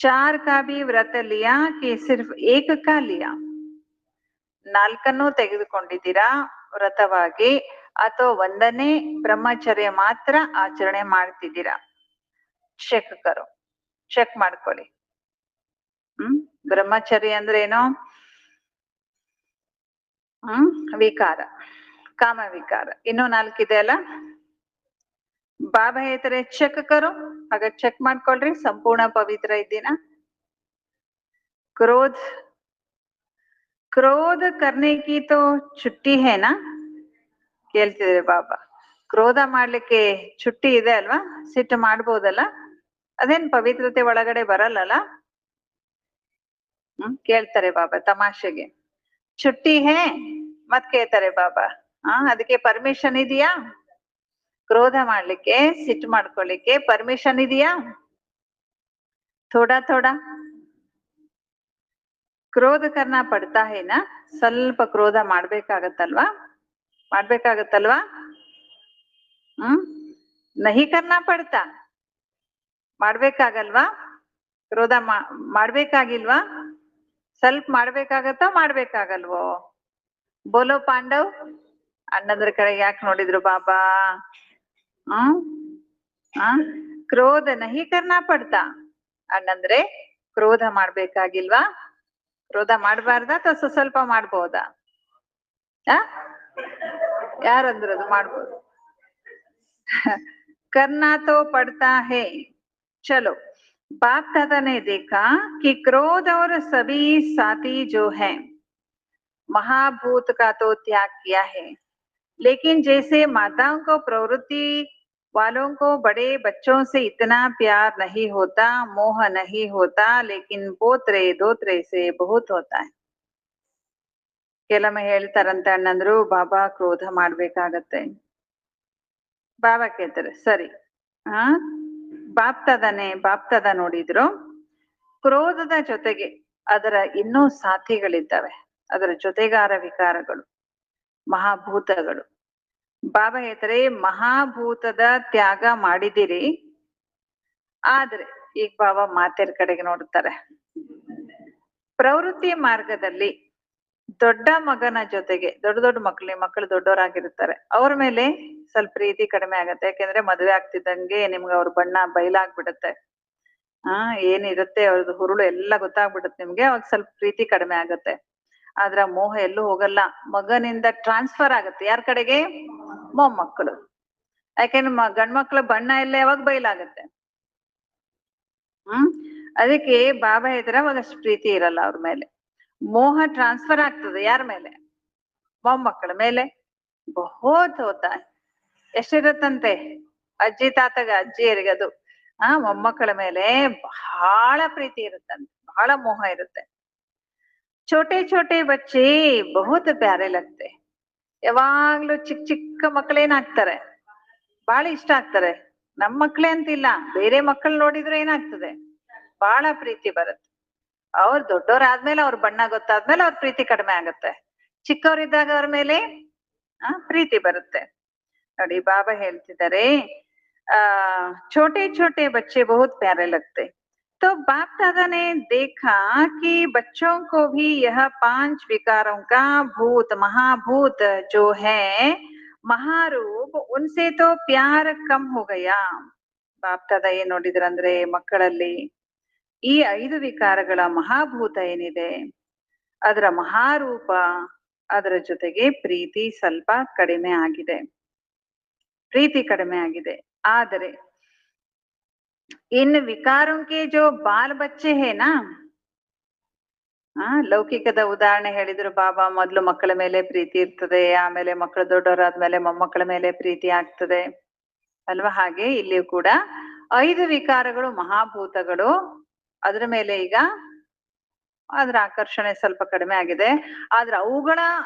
ಚಾರ್ ಕಾ ಭಿ ವ್ರತ ಲಿಯಾ ಕಿ ಸಿರ್ಫ್ ಏಕ ಕಾ ಲಿಯಾ. 4 ತೆಗೆದುಕೊಂಡಿದ್ದೀರಾ ವ್ರತವಾಗಿ, ಅಥವಾ ಒಂದನೇ ಬ್ರಹ್ಮಚರ್ಯ ಮಾತ್ರ ಆಚರಣೆ ಮಾಡ್ತಿದ್ದೀರಾ? ಚೆಕ್ ಮಾಡ್ಕೊಳ್ಳಿ. ಬ್ರಹ್ಮಚರ್ಯ ಅಂದ್ರೆ ಏನು? ವಿಕಾರ, ಕಾಮ ವಿಕಾರ. ಇನ್ನೂ 4 ಇದೆ ಅಲ್ಲ. ಬಾಬಾ ಹೇಳ್ತಾರೆ ಚೆಕ್ ಕರೋ. ಹಾಗ ಚೆಕ್ ಮಾಡ್ಕೊಳ್ರಿ, ಸಂಪೂರ್ಣ ಪವಿತ್ರ ಇದ್ದೀನಾ? ಕ್ರೋಧ ಕರ್ನೆ ಕಿ ತೋ ಚುಟ್ಟಿ ಹೇನಾ. ಕೇಳ್ತಿದ್ರೆ ಬಾಬಾ, ಕ್ರೋಧ ಮಾಡ್ಲಿಕ್ಕೆ ಚುಟ್ಟಿ ಇದೆ ಅಲ್ವಾ? ಸಿಟ್ಟು ಮಾಡ್ಬೋದಲ್ಲ, ಅದೇನ್ ಪವಿತ್ರತೆ ಒಳಗಡೆ ಬರಲ್ಲಲ್ಲ? ಕೇಳ್ತಾರೆ ಬಾಬಾ ತಮಾಷೆಗೆ. ಚುಟ್ಟಿ ಹೇ ಮತ್ ಕೇಳ್ತಾರೆ ಬಾಬಾ, ಅದಕ್ಕೆ ಪರ್ಮಿಷನ್ ಇದೆಯಾ? ಕ್ರೋಧ ಮಾಡ್ಲಿಕ್ಕೆ, ಸಿಟ್ಟು ಮಾಡ್ಕೊಳ್ಳಿಕ್ಕೆ ಪರ್ಮಿಷನ್ ಇದೆಯಾ? ಥೋಡಾ ಕ್ರೋಧ ಕರ್ನ ಪಡ್ತಾ ಹೇನಾ. ಸ್ವಲ್ಪ ಕ್ರೋಧ ಮಾಡ್ಬೇಕಾಗತ್ತಲ್ವಾ? ನಹಿ ಕರ್ನ ಪಡ್ತಾ. ಮಾಡ್ಬೇಕಾಗಲ್ವಾ? ಕ್ರೋಧ ಮಾಡ್ಬೇಕಾಗಿಲ್ವಾ? ಸ್ವಲ್ಪ ಮಾಡ್ಬೇಕಾಗತ್ತಾ, ಮಾಡ್ಬೇಕಾಗಲ್ವೋ? ಬೋಲೋ ಪಾಂಡವ್. ಅಣ್ಣದ್ರ ಕಡೆ ಯಾಕೆ ನೋಡಿದ್ರು ಬಾಬಾ? ಕ್ರೋಧ ನಹಿ ಕರ್ನ ಪಡ್ತಾ. ಅಣ್ಣಂದ್ರೆ ಕ್ರೋಧ ಮಾಡ್ಬೇಕಾಗಿಲ್ವಾ? ಕ್ರೋಧ ಮಾಡ್ಬಾರ್ದಾ ಅಥವಾ ಸ್ವಲ್ಪ ಮಾಡ್ಬೋದಾ? ಯಾರಂದ್ರದು ಮಾಡ್ಬೋದು? करना तो पड़ता है। चलो, बाप दादा ने देखा कि क्रोध और सभी साथी जो है, महाभूत का तो त्याग किया है, लेकिन जैसे माताओं को प्रवृत्ति वालों को बड़े बच्चों से इतना प्यार नहीं होता, मोह नहीं होता, लेकिन पोत्रे दोत्रे से बहुत होता है. ಕೆಲವೊಮ್ಮೆ ಹೇಳ್ತಾರಂತೆ ಅಣ್ಣಂದ್ರು, ಬಾಬಾ ಕ್ರೋಧ ಮಾಡ್ಬೇಕಾಗತ್ತೆ. ಬಾಬಾ ಕೇಳ್ತಾರೆ ಸರಿ, ಬಾಪ್ತದ ನೋಡಿದ್ರು. ಕ್ರೋಧದ ಜೊತೆಗೆ ಅದರ ಇನ್ನೂ ಸಾಥಿಗಳಿದ್ದಾವೆ, ಅದರ ಜೊತೆಗಾರ ವಿಕಾರಗಳು, ಮಹಾಭೂತಗಳು. ಬಾಬಾ ಹೇಳ್ತಾರೆ ಮಹಾಭೂತದ ತ್ಯಾಗ ಮಾಡಿದಿರಿ, ಆದ್ರೆ ಈಗ ಬಾಬಾ ಮಾತೆರ ಕಡೆಗೆ ನೋಡ್ತಾರೆ. ಪ್ರವೃತ್ತಿ ಮಾರ್ಗದಲ್ಲಿ ದೊಡ್ಡ ಮಗನ ಜೊತೆಗೆ ದೊಡ್ಡ ಮಕ್ಕಳು ದೊಡ್ಡವರಾಗಿರ್ತಾರೆ, ಅವ್ರ ಮೇಲೆ ಸ್ವಲ್ಪ ಪ್ರೀತಿ ಕಡಿಮೆ ಆಗತ್ತೆ. ಯಾಕೆಂದ್ರೆ ಮದ್ವೆ ಆಗ್ತಿದ್ದಂಗೆ ನಿಮ್ಗೆ ಅವ್ರ ಬಣ್ಣ ಬಯಲಾಗ್ಬಿಡತ್ತೆ. ಏನಿರುತ್ತೆ ಅವ್ರದ್ದು ಹುರುಳು ಎಲ್ಲ ಗೊತ್ತಾಗ್ಬಿಡುತ್ತೆ ನಿಮ್ಗೆ, ಅವಾಗ ಸ್ವಲ್ಪ ಪ್ರೀತಿ ಕಡಿಮೆ ಆಗತ್ತೆ. ಆದ್ರ ಮೋಹ ಎಲ್ಲೂ ಹೋಗಲ್ಲ, ಮಗನಿಂದ ಟ್ರಾನ್ಸ್ಫರ್ ಆಗತ್ತೆ ಯಾರ ಕಡೆಗೆ? ಮೊಮ್ಮಕ್ಕಳು. ಯಾಕೆಂದ್ರೆ ಗಂಡ್ಮಕ್ಳ ಬಣ್ಣ ಎಲ್ಲ ಯಾವಾಗ ಬಯಲಾಗತ್ತೆ. ಅದಕ್ಕೆ ಬಾಬಾ ಇದ್ರೆ ಅವಾಗ ಅಷ್ಟು ಪ್ರೀತಿ ಇರಲ್ಲ ಅವ್ರ ಮೇಲೆ. ಮೋಹ ಟ್ರಾನ್ಸ್ಫರ್ ಆಗ್ತದೆ ಯಾರ ಮೇಲೆ? ಮೊಮ್ಮಕ್ಕಳ ಮೇಲೆ. ಬಹುತ್ ಹೋತಾ ಎಷ್ಟಿರತ್ತಂತೆ ಅಜ್ಜಿ ತಾತಗ ಅಜ್ಜಿಯರಿಗೆ ಅದು ಮೊಮ್ಮಕ್ಕಳ ಮೇಲೆ ಬಹಳ ಪ್ರೀತಿ ಇರುತ್ತಂತೆ, ಬಹಳ ಮೋಹ ಇರುತ್ತೆ. ಛೋಟೆ ಛೋಟೆ ಬಚ್ಚೆ ಬಹುತ್ ಪ್ಯಾರೆ ಲಗ್ತೆ. ಯಾವಾಗ್ಲೂ ಚಿಕ್ಕ ಮಕ್ಕಳೇನಾಗ್ತಾರೆ? ಬಹಳ ಇಷ್ಟ ಆಗ್ತಾರೆ. ನಮ್ ಮಕ್ಳೇ ಅಂತಿಲ್ಲ, ಬೇರೆ ಮಕ್ಕಳು ನೋಡಿದ್ರೆ ಏನಾಗ್ತದೆ? ಬಹಳ ಪ್ರೀತಿ ಬರುತ್ತೆ. ಅವ್ರು ದೊಡ್ಡವರಾದ್ಮೇಲೆ ಅವ್ರ ಬಣ್ಣ ಗೊತ್ತಾದ್ಮೇಲೆ ಅವ್ರ ಪ್ರೀತಿ ಕಡಿಮೆ ಆಗತ್ತೆ. ಚಿಕ್ಕವರಿದ್ದಾಗ ಅವ್ರ ಮೇಲೆ ಪ್ರೀತಿ ಬರುತ್ತೆ. ನೋಡಿ ಬಾಬಾ ಹೇಳ್ತಿದ್ದಾರೆ छोटे छोटे बच्चे बहुत प्यारे लगते। तो बाप दादा ने देखा कि बच्चों को भी यह 5 विकारों का भूत महाभूत जो है महारूप, उनसे तो प्यार कम हो गया। ಬಾಪ್ ದಾದಾ ಏನ್ ನೋಡಿದ್ರಂದ್ರೆ ಮಕ್ಕಳಲ್ಲಿ ಈ 5 ವಿಕಾರಗಳ ಮಹಾಭೂತ ಏನಿದೆ ಅದರ ಮಹಾರೂಪ, ಅದರ ಜೊತೆಗೆ ಪ್ರೀತಿ ಸ್ವಲ್ಪ ಕಡಿಮೆ ಆಗಿದೆ, ಪ್ರೀತಿ ಕಡಿಮೆ ಆಗಿದೆ. ಆದರೆ ಇನ್ ವಿಕಾರಕ್ಕೆ ಜೋ ಬಾಲ್ ಬಚ್ಚೆ ಹೇನಾ, ಲೌಕಿಕದ ಉದಾಹರಣೆ ಹೇಳಿದ್ರು ಬಾಬಾ. ಮೊದ್ಲು ಮಕ್ಕಳ ಮೇಲೆ ಪ್ರೀತಿ ಇರ್ತದೆ, ಆಮೇಲೆ ಮಕ್ಕಳು ದೊಡ್ಡವರಾದ್ಮೇಲೆ ಮೊಮ್ಮಕ್ಕಳ ಮೇಲೆ ಪ್ರೀತಿ ಆಗ್ತದೆ ಅಲ್ವಾ? ಹಾಗೆ ಇಲ್ಲಿಯೂ ಕೂಡ 5 ವಿಕಾರಗಳು ಮಹಾಭೂತಗಳು, ಅದ್ರ ಮೇಲೆ ಈಗ ಅದ್ರ ಆಕರ್ಷಣೆ ಸ್ವಲ್ಪ ಕಡಿಮೆ ಆಗಿದೆ. ಆದ್ರೆ ಅವುಗಳ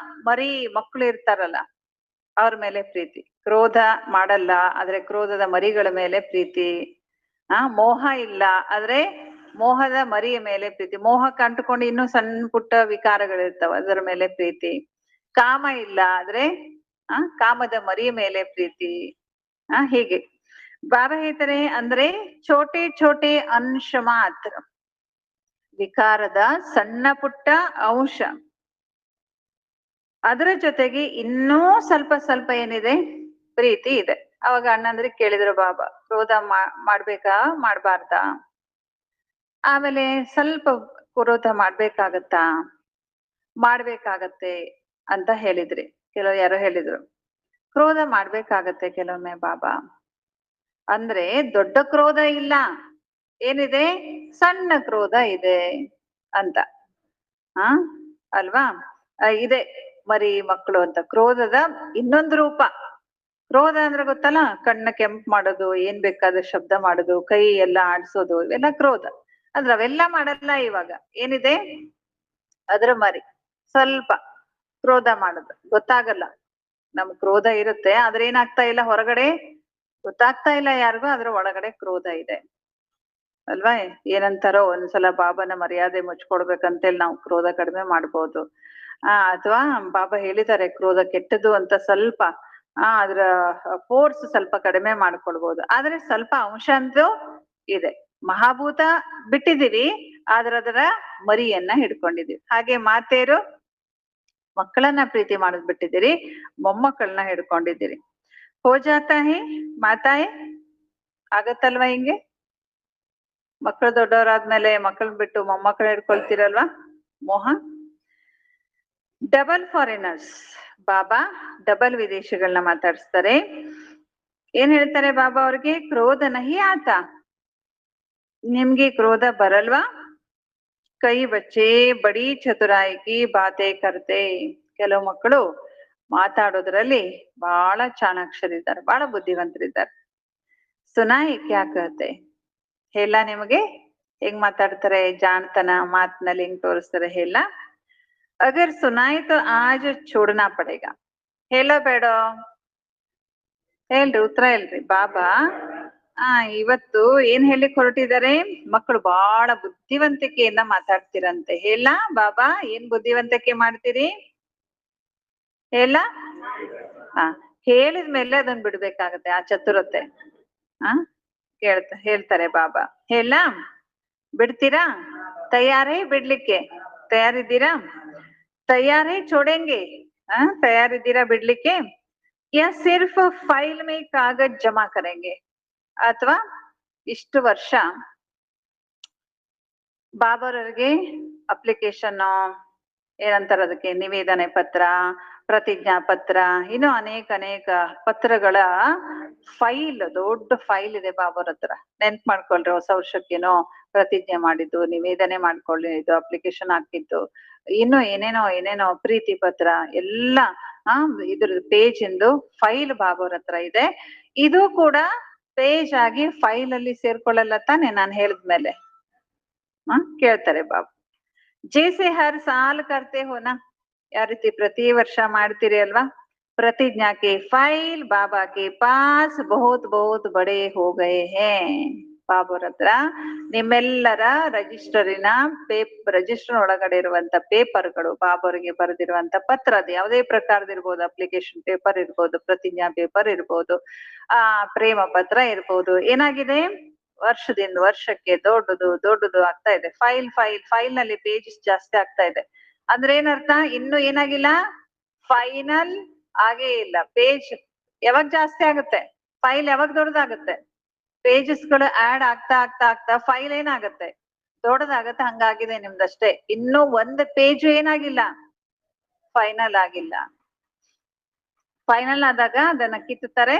ಮರಿ ಮಕ್ಕಳು ಇರ್ತಾರಲ್ಲ ಅವ್ರ ಮೇಲೆ ಪ್ರೀತಿ. ಕ್ರೋಧ ಮಾಡಲ್ಲ, ಆದ್ರೆ ಕ್ರೋಧದ ಮರಿಗಳ ಮೇಲೆ ಪ್ರೀತಿ. ಮೋಹ ಇಲ್ಲ, ಆದ್ರೆ ಮೋಹದ ಮರಿಯ ಮೇಲೆ ಪ್ರೀತಿ. ಮೋಹಕ್ಕೆ ಅಂಟುಕೊಂಡು ಇನ್ನೂ ಸಣ್ಣ ಪುಟ್ಟ ವಿಕಾರಗಳಿರ್ತಾವ, ಅದರ ಮೇಲೆ ಪ್ರೀತಿ. ಕಾಮ ಇಲ್ಲ, ಆದ್ರೆ ಕಾಮದ ಮರಿಯ ಮೇಲೆ ಪ್ರೀತಿ. ಹೀಗೆ ಬಾಬಾ ಹೇಳ್ತಾರೆ ಅಂದ್ರೆ ಛೋಟೆ ಛೋಟೆ ಅಂಶ ಮಾತ್ರ, ವಿಕಾರದ ಸಣ್ಣ ಪುಟ್ಟ ಅಂಶ, ಅದರ ಜೊತೆಗೆ ಇನ್ನೂ ಸ್ವಲ್ಪ ಸ್ವಲ್ಪ ಏನಿದೆ? ಪ್ರೀತಿ ಇದೆ. ಅವಾಗ ಅಣ್ಣಂದ್ರಿಗೆ ಕೇಳಿದ್ರು ಬಾಬಾ, ಕ್ರೋಧ ಮಾಡ್ಬೇಕಾ ಮಾಡ್ಬಾರ್ದಾ? ಆಮೇಲೆ ಸ್ವಲ್ಪ ಕ್ರೋಧ ಮಾಡ್ಬೇಕಾಗತ್ತಾ? ಮಾಡ್ಬೇಕಾಗತ್ತೆ ಅಂತ ಹೇಳಿದ್ರಿ. ಯಾರೋ ಹೇಳಿದ್ರು ಕ್ರೋಧ ಮಾಡ್ಬೇಕಾಗತ್ತೆ ಕೆಲವೊಮ್ಮೆ ಬಾಬಾ. ಅಂದ್ರೆ ದೊಡ್ಡ ಕ್ರೋಧ ಇಲ್ಲ, ಏನಿದೆ? ಸಣ್ಣ ಕ್ರೋಧ ಇದೆ ಅಂತ. ಅಲ್ವಾ? ಇದೆ ಮರಿ ಮಕ್ಕಳು ಅಂತ. ಕ್ರೋಧದ ಇನ್ನೊಂದು ರೂಪ. ಕ್ರೋಧ ಅಂದ್ರೆ ಗೊತ್ತಲ್ಲ, ಕಣ್ಣ ಕೆಂಪು ಮಾಡೋದು, ಏನ್ ಬೇಕಾದ ಶಬ್ದ ಮಾಡೋದು, ಕೈ ಎಲ್ಲ ಆಡ್ಸೋದು, ಇವೆಲ್ಲ ಕ್ರೋಧ. ಆದ್ರೆ ಅವೆಲ್ಲ ಮಾಡಲ್ಲ ಇವಾಗ. ಏನಿದೆ? ಅದ್ರ ಮರಿ ಸ್ವಲ್ಪ ಕ್ರೋಧ ಮಾಡೋದು ಗೊತ್ತಾಗಲ್ಲ. ನಮ್ ಕ್ರೋಧ ಇರುತ್ತೆ, ಆದ್ರೆ ಏನಾಗ್ತಾ ಇಲ್ಲ, ಹೊರಗಡೆ ಗೊತ್ತಾಗ್ತಾ ಇಲ್ಲ ಯಾರಿಗೂ, ಅದ್ರ ಒಳಗಡೆ ಕ್ರೋಧ ಇದೆ ಅಲ್ವಾ? ಏನಂತಾರೋ ಒಂದ್ಸಲ ಬಾಬಾನ ಮರ್ಯಾದೆ ಮುಚ್ಕೊಡ್ಬೇಕಂತೇಳಿ ನಾವು ಕ್ರೋಧ ಕಡಿಮೆ ಮಾಡ್ಬೋದು. ಅಥವಾ ಬಾಬಾ ಹೇಳಿದ್ದಾರೆ ಕ್ರೋಧ ಕೆಟ್ಟದು ಅಂತ, ಸ್ವಲ್ಪ ಅದ್ರ ಫೋರ್ಸ್ ಸ್ವಲ್ಪ ಕಡಿಮೆ ಮಾಡ್ಕೊಳ್ಬಹುದು. ಆದ್ರೆ ಸ್ವಲ್ಪ ಅಂಶ ಅಂತೂ ಇದೆ. ಮಹಾಭೂತ ಬಿಟ್ಟಿದೀವಿ, ಆದ್ರೆ ಅದರ ಮರಿಯನ್ನ ಹಿಡ್ಕೊಂಡಿದೀವಿ. ಹಾಗೆ ಮಾತೇರು ಮಕ್ಕಳನ್ನ ಪ್ರೀತಿ ಮಾಡೋದ್ ಬಿಟ್ಟಿದ್ದೀರಿ, ಮೊಮ್ಮಕ್ಕಳನ್ನ ಹಿಡ್ಕೊಂಡಿದ್ದೀರಿ. ಹೋ ಜಾತಾ ಹೇ ಮಾತಾಯೇ, ಆಗತ್ತಲ್ವಾ ಹಿಂಗೆ? ಮಕ್ಕಳು ದೊಡ್ಡವರಾದ್ಮೇಲೆ ಮಕ್ಕಳ್ ಬಿಟ್ಟು ಮೊಮ್ಮಕ್ಕಳು ಹಿಡ್ಕೊಳ್ತೀರಲ್ವಾ? ಮೋಹ. ಡಬಲ್ ಫಾರಿನರ್ಸ್, ಬಾಬಾ ಡಬಲ್ ವಿದೇಶಿಗಳನ್ನ ಮಾತಾಡಿಸ್ತಾರೆ. ಏನ್ ಹೇಳ್ತಾರೆ ಬಾಬಾ ಅವ್ರಿಗೆ? ಕ್ರೋಧ ನಹಿ ಆತ, ನಿಮ್ಗೆ ಕ್ರೋಧ ಬರಲ್ವಾ? ಕೈ ಬಚ್ಚೆ ಬಡಿ ಚತುರಾಯಿಕಿ ಬಾತೆ ಕರ್ತೆ. ಕೆಲವು ಮಕ್ಕಳು ಮಾತಾಡೋದ್ರಲ್ಲಿ ಬಹಳ ಚಾಣಾಕ್ಷರಿದ್ದಾರೆ, ಬಹಳ ಬುದ್ಧಿವಂತರಿದ್ದಾರೆ. ಸುನಾಯಿ ಕ್ಯಾ ಕಹತೆ, ಹೇಳ ನಿಮಗೆ ಹೆಂಗ್ ಮಾತಾಡ್ತಾರೆ, ಜಾಣ್ತನ ಮಾತಿನಲ್ಲಿ ಹೆಂಗ್ ತೋರಿಸ್ತಾರೆ ಹೇಳ. ಅಗರ್ ಸುನಾಯಿ ತೋ ಆಜ್ ಛೋಡ್ನಾ ಪಡೇಗಾ, ಹೇಳೋ ಬೇಡ? ಹೇಳ್ರಿ, ಉತ್ತರ ಹೇಳ್ರಿ. ಬಾಬಾ ಇವತ್ತು ಏನ್ ಹೇಳಿಕ್ ಹೊರಟಿದ್ದಾರೆ? ಮಕ್ಕಳು ಬಹಳ ಬುದ್ಧಿವಂತಿಕೆಯಿಂದ ಮಾತಾಡ್ತಿರಂತೆ. ಹೇಳ ಬಾಬಾ, ಏನ್ ಬುದ್ಧಿವಂತಿಕೆ ಮಾಡ್ತೀರಿ? ಹೇಳ ಹೇಳಿದ್ಮೇಲೆ ಅದನ್ನ ಬಿಡ್ಬೇಕಾಗತ್ತೆ ಆ ಚತುರತೆ. ಆ ಹೇಳ್ತಾರೆ ಬಾಬಾ. ಹೇಳ ಬಿಡ್ತೀರಾ? ತಯಾರೇ ಬಿಡ್ಲಿಕ್ಕೆ? ತಯಾರಿದ್ದೀರಾ? ತಯಾರೇ छोड़ेंगे? ತಯಾರಿದ್ದೀರಾ ಬಿಡ್ಲಿಕ್ಕೆ? ಯಾ ಸಿರ್ಫ್ ಫೈಲ್ ಮೇ ಕಾಗಜ್ ಜಮಾ ಕರೆಂಗೆ? ಅಥವಾ ಇಷ್ಟು ವರ್ಷ ಬಾಬರವ್ರಿಗೆ ಅಪ್ಲಿಕೇಶನ್ ಏನಂತಾರ ಅದಕ್ಕೆ, ನಿವೇದನೆ ಪತ್ರ, ಪ್ರತಿಜ್ಞಾ ಪತ್ರ, ಇನ್ನು ಅನೇಕ ಪತ್ರಗಳ ಫೈಲ್, ದೊಡ್ಡ ಫೈಲ್ ಇದೆ ಬಾಬರ್ ಹತ್ರ. ನೆನ್ಪ್ ಮಾಡ್ಕೊಳ್ರಿ, ಹೊಸ ವರ್ಷಕ್ಕೇನೋ ಪ್ರತಿಜ್ಞೆ ಮಾಡಿದ್ದು, ನಿವೇದನೆ ಮಾಡ್ಕೊಳ್ಳಿದ್ದು, ಅಪ್ಲಿಕೇಶನ್ ಹಾಕಿದ್ದು, ಇನ್ನು ಏನೇನೋ ಪ್ರೀತಿ ಪತ್ರ ಎಲ್ಲ ಇದ್ರ ಪೇಜ್ ಇಂದು ಫೈಲ್ ಬಾಬರ್ ಹತ್ರ ಇದೆ. ಇದು ಕೂಡ ಪೇಜ್ ಆಗಿ ಫೈಲ್ ಅಲ್ಲಿ ಸೇರ್ಕೊಳ್ಳಲ್ಲ ತಾನೆ ನಾನ್ ಹೇಳಿದ್ಮೇಲೆ? ಕೇಳ್ತಾರೆ ಬಾಬಾ. ಜೈಸೆ ಹರ್ ಸಾಲ್ ಕರ್ತೆ ಹೋನಾ, ಯಾವ ರೀತಿ ಪ್ರತಿ ವರ್ಷ ಮಾಡ್ತೀರಿ ಅಲ್ವಾ? प्रतिज्ञा के फाइल बाबा के पास बहुत बहुत बड़े हो गए हैं. ಬಾಬರ್ ಹತ್ರ ನಿಮ್ಮೆಲ್ಲರ ರಿಜಿಸ್ಟರಿನ ರಿಜಿಸ್ಟರ್ ಒಳಗಡೆ ಇರುವಂತ ಪೇಪರ್ಗಳು, ಬಾಬರಿಗೆ ಬರೆದಿರುವಂತ ಪತ್ರ, ಅದು ಯಾವುದೇ ಪ್ರಕಾರದಿರ್ಬೋದು, ಅಪ್ಲಿಕೇಶನ್ ಪೇಪರ್ ಇರ್ಬೋದು, ಪ್ರತಿಜ್ಞಾ ಪೇಪರ್ ಇರ್ಬೋದು, ಪ್ರೇಮ ಪತ್ರ ಇರ್ಬೋದು, ಏನಾಗಿದೆ ವರ್ಷದಿಂದ ವರ್ಷಕ್ಕೆ ದೊಡ್ಡದು ಆಗ್ತಾ ಇದೆ. ಫೈಲ್ ನಲ್ಲಿ ಪೇಜಸ್ ಜಾಸ್ತಿ ಆಗ್ತಾ ಇದೆ. ಅಂದ್ರೆ ಏನರ್ಥ? ಇನ್ನು ಏನಾಗಿಲ್ಲ, ಫೈನಲ್ ಆಗೇ ಇಲ್ಲ. ಪೇಜ್ ಯಾವಾಗ ಜಾಸ್ತಿ ಆಗುತ್ತೆ? ಫೈಲ್ ಯಾವಾಗ ದೊಡ್ಡದಾಗುತ್ತೆ? ಪೇಜಸ್ ಗಳು ಆಡ್ ಆಗ್ತಾ ಫೈಲ್ ಏನಾಗತ್ತೆ? ದೊಡ್ಡದಾಗತ್ತೆ. ಹಂಗಾಗಿದೆ ನಿಮ್ದಷ್ಟೇ. ಇನ್ನು ಒಂದು ಪೇಜ್ ಏನಾಗಿಲ್ಲ, ಫೈನಲ್ ಆಗಿಲ್ಲ. ಫೈನಲ್ ಆದಾಗ ಅದನ್ನ ಕಿತ್ತುತ್ತಾರೆ.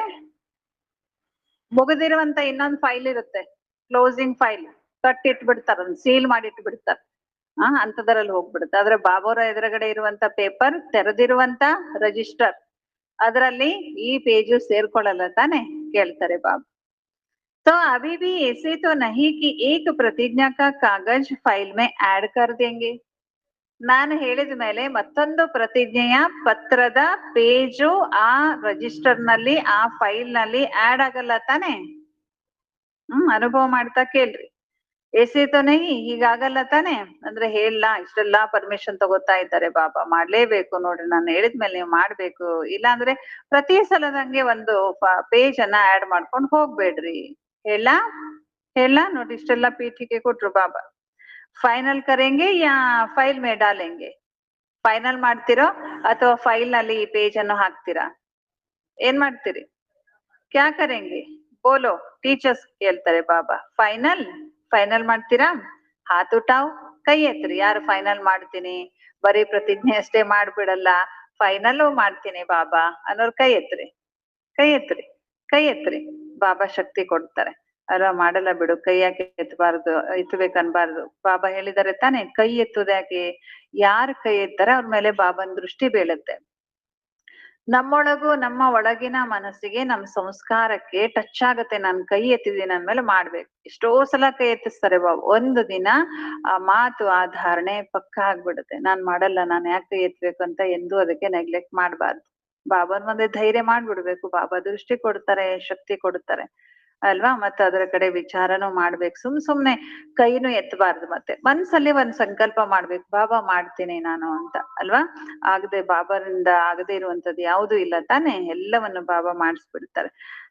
ಮುಗಿದಿರುವಂತ ಇನ್ನೊಂದು ಫೈಲ್ ಇರುತ್ತೆ, ಕ್ಲೋಸಿಂಗ್ ಫೈಲ್, ಕಟ್ಟಿಟ್ಬಿಡ್ತಾರ, ಸೀಲ್ ಮಾಡಿ ಇಟ್ಬಿಡ್ತಾರೆ. ಅಂತದ್ರಲ್ಲಿ ಹೋಗ್ಬಿಡುತ್ತೆ. ಆದ್ರೆ ಬಾಬೋರ ಎದುರುಗಡೆ ಇರುವಂತ ಪೇಪರ್, ತೆರೆದಿರುವಂತ ರಿಜಿಸ್ಟರ್, ಅದರಲ್ಲಿ ಈ ಪೇಜು ಸೇರ್ಕೊಳ್ಳಲ್ಲ ತಾನೆ? ಕೇಳ್ತಾರೆ ಬಾಬಾ. तो अभी भी ऐसे तो नहीं कि एक प्रतिज्ञा का कागज फाइल में ऐड कर देंगे. ನಾನು ಹೇಳಿದ ಮೇಲೆ ಮತ್ತೊಂದು ಪ್ರತಿಜ್ಞೆಯ ಪತ್ರದ ಪೇಜು ಆ ರಿಜಿಸ್ಟರ್ ನಲ್ಲಿ, ಆ ಫೈಲ್ ನಲ್ಲಿ ಆಡ್ ಆಗಲ್ಲ ತಾನೆ? ಅನುಭವ ಮಾಡ್ತಾ ಕೇಳ್ರಿ. ಎಸೆತನೇ ಹೀಗಾಗಲ್ಲ ತಾನೆ? ಅಂದ್ರೆ ಹೇಳಲ್ಲ, ಇಷ್ಟೆಲ್ಲಾ ಪರ್ಮಿಷನ್ ತಗೋತಾ ಇದ್ದಾರೆ ಬಾಬಾ, ಮಾಡ್ಲೇಬೇಕು ನೋಡ್ರಿ, ನಾನು ಹೇಳಿದ್ಮೇಲೆ ನೀವು ಮಾಡ್ಬೇಕು, ಇಲ್ಲಾಂದ್ರೆ ಪ್ರತಿ ಸಲದಂಗೆ ಒಂದು ಪೇಜ್ ಅನ್ನ ಆಡ್ ಮಾಡ್ಕೊಂಡು ಹೋಗ್ಬೇಡ್ರಿ. ಹೇಳ ನೋಡಿ, ಇಷ್ಟೆಲ್ಲಾ ಪೀಠಿಕೆ ಕೊಟ್ರು ಬಾಬಾ. ಫೈನಲ್ ಕರೆಂಗೆ ಯಾ ಫೈಲ್ ಮೇ ಡಾಲೆಂಗೆ? ಫೈನಲ್ ಮಾಡ್ತಿರೋ ಅಥವಾ ಫೈಲ್ ನಲ್ಲಿ ಈ ಪೇಜ್ ಅನ್ನು ಹಾಕ್ತೀರಾ? ಏನ್ ಮಾಡ್ತೀರಿ? ಕ್ಯಾ ಕರೆಂಗೆ ಬೋಲೋ, ಟೀಚರ್ಸ್ ಕೇಳ್ತಾರೆ ಬಾಬಾ. ಫೈನಲ್ ಮಾಡ್ತೀರಾ? ಹಾತ್ ಉಟಾವ್, ಕೈ ಎತ್ರಿ. ಯಾರು ಫೈನಲ್ ಮಾಡ್ತೀನಿ, ಬರೀ ಪ್ರತಿಜ್ಞೆ ಅಷ್ಟೇ ಮಾಡ್ಬಿಡಲ್ಲ, ಫೈನಲ್ ಮಾಡ್ತೀನಿ ಬಾಬಾ ಅನ್ನೋರು ಕೈ ಎತ್ರಿ. ಬಾಬಾ ಶಕ್ತಿ ಕೊಡ್ತಾರೆ. ಅಲ್ವಾ? ಮಾಡಲ್ಲ ಬಿಡು, ಕೈ ಯಾಕೆ ಎತ್ತಬಾರ್ದು, ಎತ್ತಬೇಕನ್ಬಾರ್ದು. ಬಾಬಾ ಹೇಳಿದಾರೆ ತಾನೆ, ಕೈ ಎತ್ತುವುದ್ಯಾಕೆ? ಯಾರು ಕೈ ಎತ್ತಾರೆ ಅವ್ರ ಮೇಲೆ ಬಾಬನ್ ದೃಷ್ಟಿ ಬೀಳುತ್ತೆ. ನಮ್ಮೊಳಗು, ನಮ್ಮ ಒಳಗಿನ ಮನಸ್ಸಿಗೆ, ನಮ್ಮ ಸಂಸ್ಕಾರಕ್ಕೆ ಟಚ್ ಆಗತ್ತೆ. ನಾನು ಕೈ ಎತ್ತಿದ್ದೀನಿ ಅಂದ್ಮೇಲೆ ಮಾಡ್ಬೇಕು. ಎಷ್ಟೋ ಸಲ ಕೈ ಎತ್ತಿಸ್ತಾರೆ ಬಾಬಾ. ಒಂದು ದಿನ ಆ ಮಾತು, ಆ ಧಾರಣೆ ಪಕ್ಕ ಆಗ್ಬಿಡುತ್ತೆ. ನಾನ್ ಮಾಡಲ್ಲ, ನಾನು ಯಾಕೆ ಕೈ ಎತ್ತಬೇಕು ಅಂತ ಎಂದೂ ಅದಕ್ಕೆ ನೆಗ್ಲೆಕ್ಟ್ ಮಾಡ್ಬಾರ್ದು. ಬಾಬಾನ್ ಮುಂದೆ ಧೈರ್ಯ ಮಾಡ್ಬಿಡ್ಬೇಕು. ಬಾಬಾ ದೃಷ್ಟಿ ಕೊಡ್ತಾರೆ, ಶಕ್ತಿ ಕೊಡ್ತಾರೆ ಅಲ್ವಾ? ಮತ್ತೆ ಅದರ ಕಡೆ ವಿಚಾರನೂ ಮಾಡ್ಬೇಕು. ಸುಮ್ನೆ ಕೈನು ಎತ್ತಬಾರ್ದು. ಮತ್ತೆ ಮನ್ಸಲ್ಲಿ ಒಂದ್ ಸಂಕಲ್ಪ ಮಾಡ್ಬೇಕು, ಬಾಬಾ ಮಾಡ್ತೀನಿ ನಾನು ಅಂತ, ಅಲ್ವಾ? ಬಾಬಾರಿಂದ ಆಗದೆ ಇರುವಂತದ್ದು ಯಾವುದು ಇಲ್ಲ ತಾನೆ? ಎಲ್ಲವನ್ನು ಬಾಬಾ ಮಾಡಿಸ್ಬಿಡ್ತಾರೆ.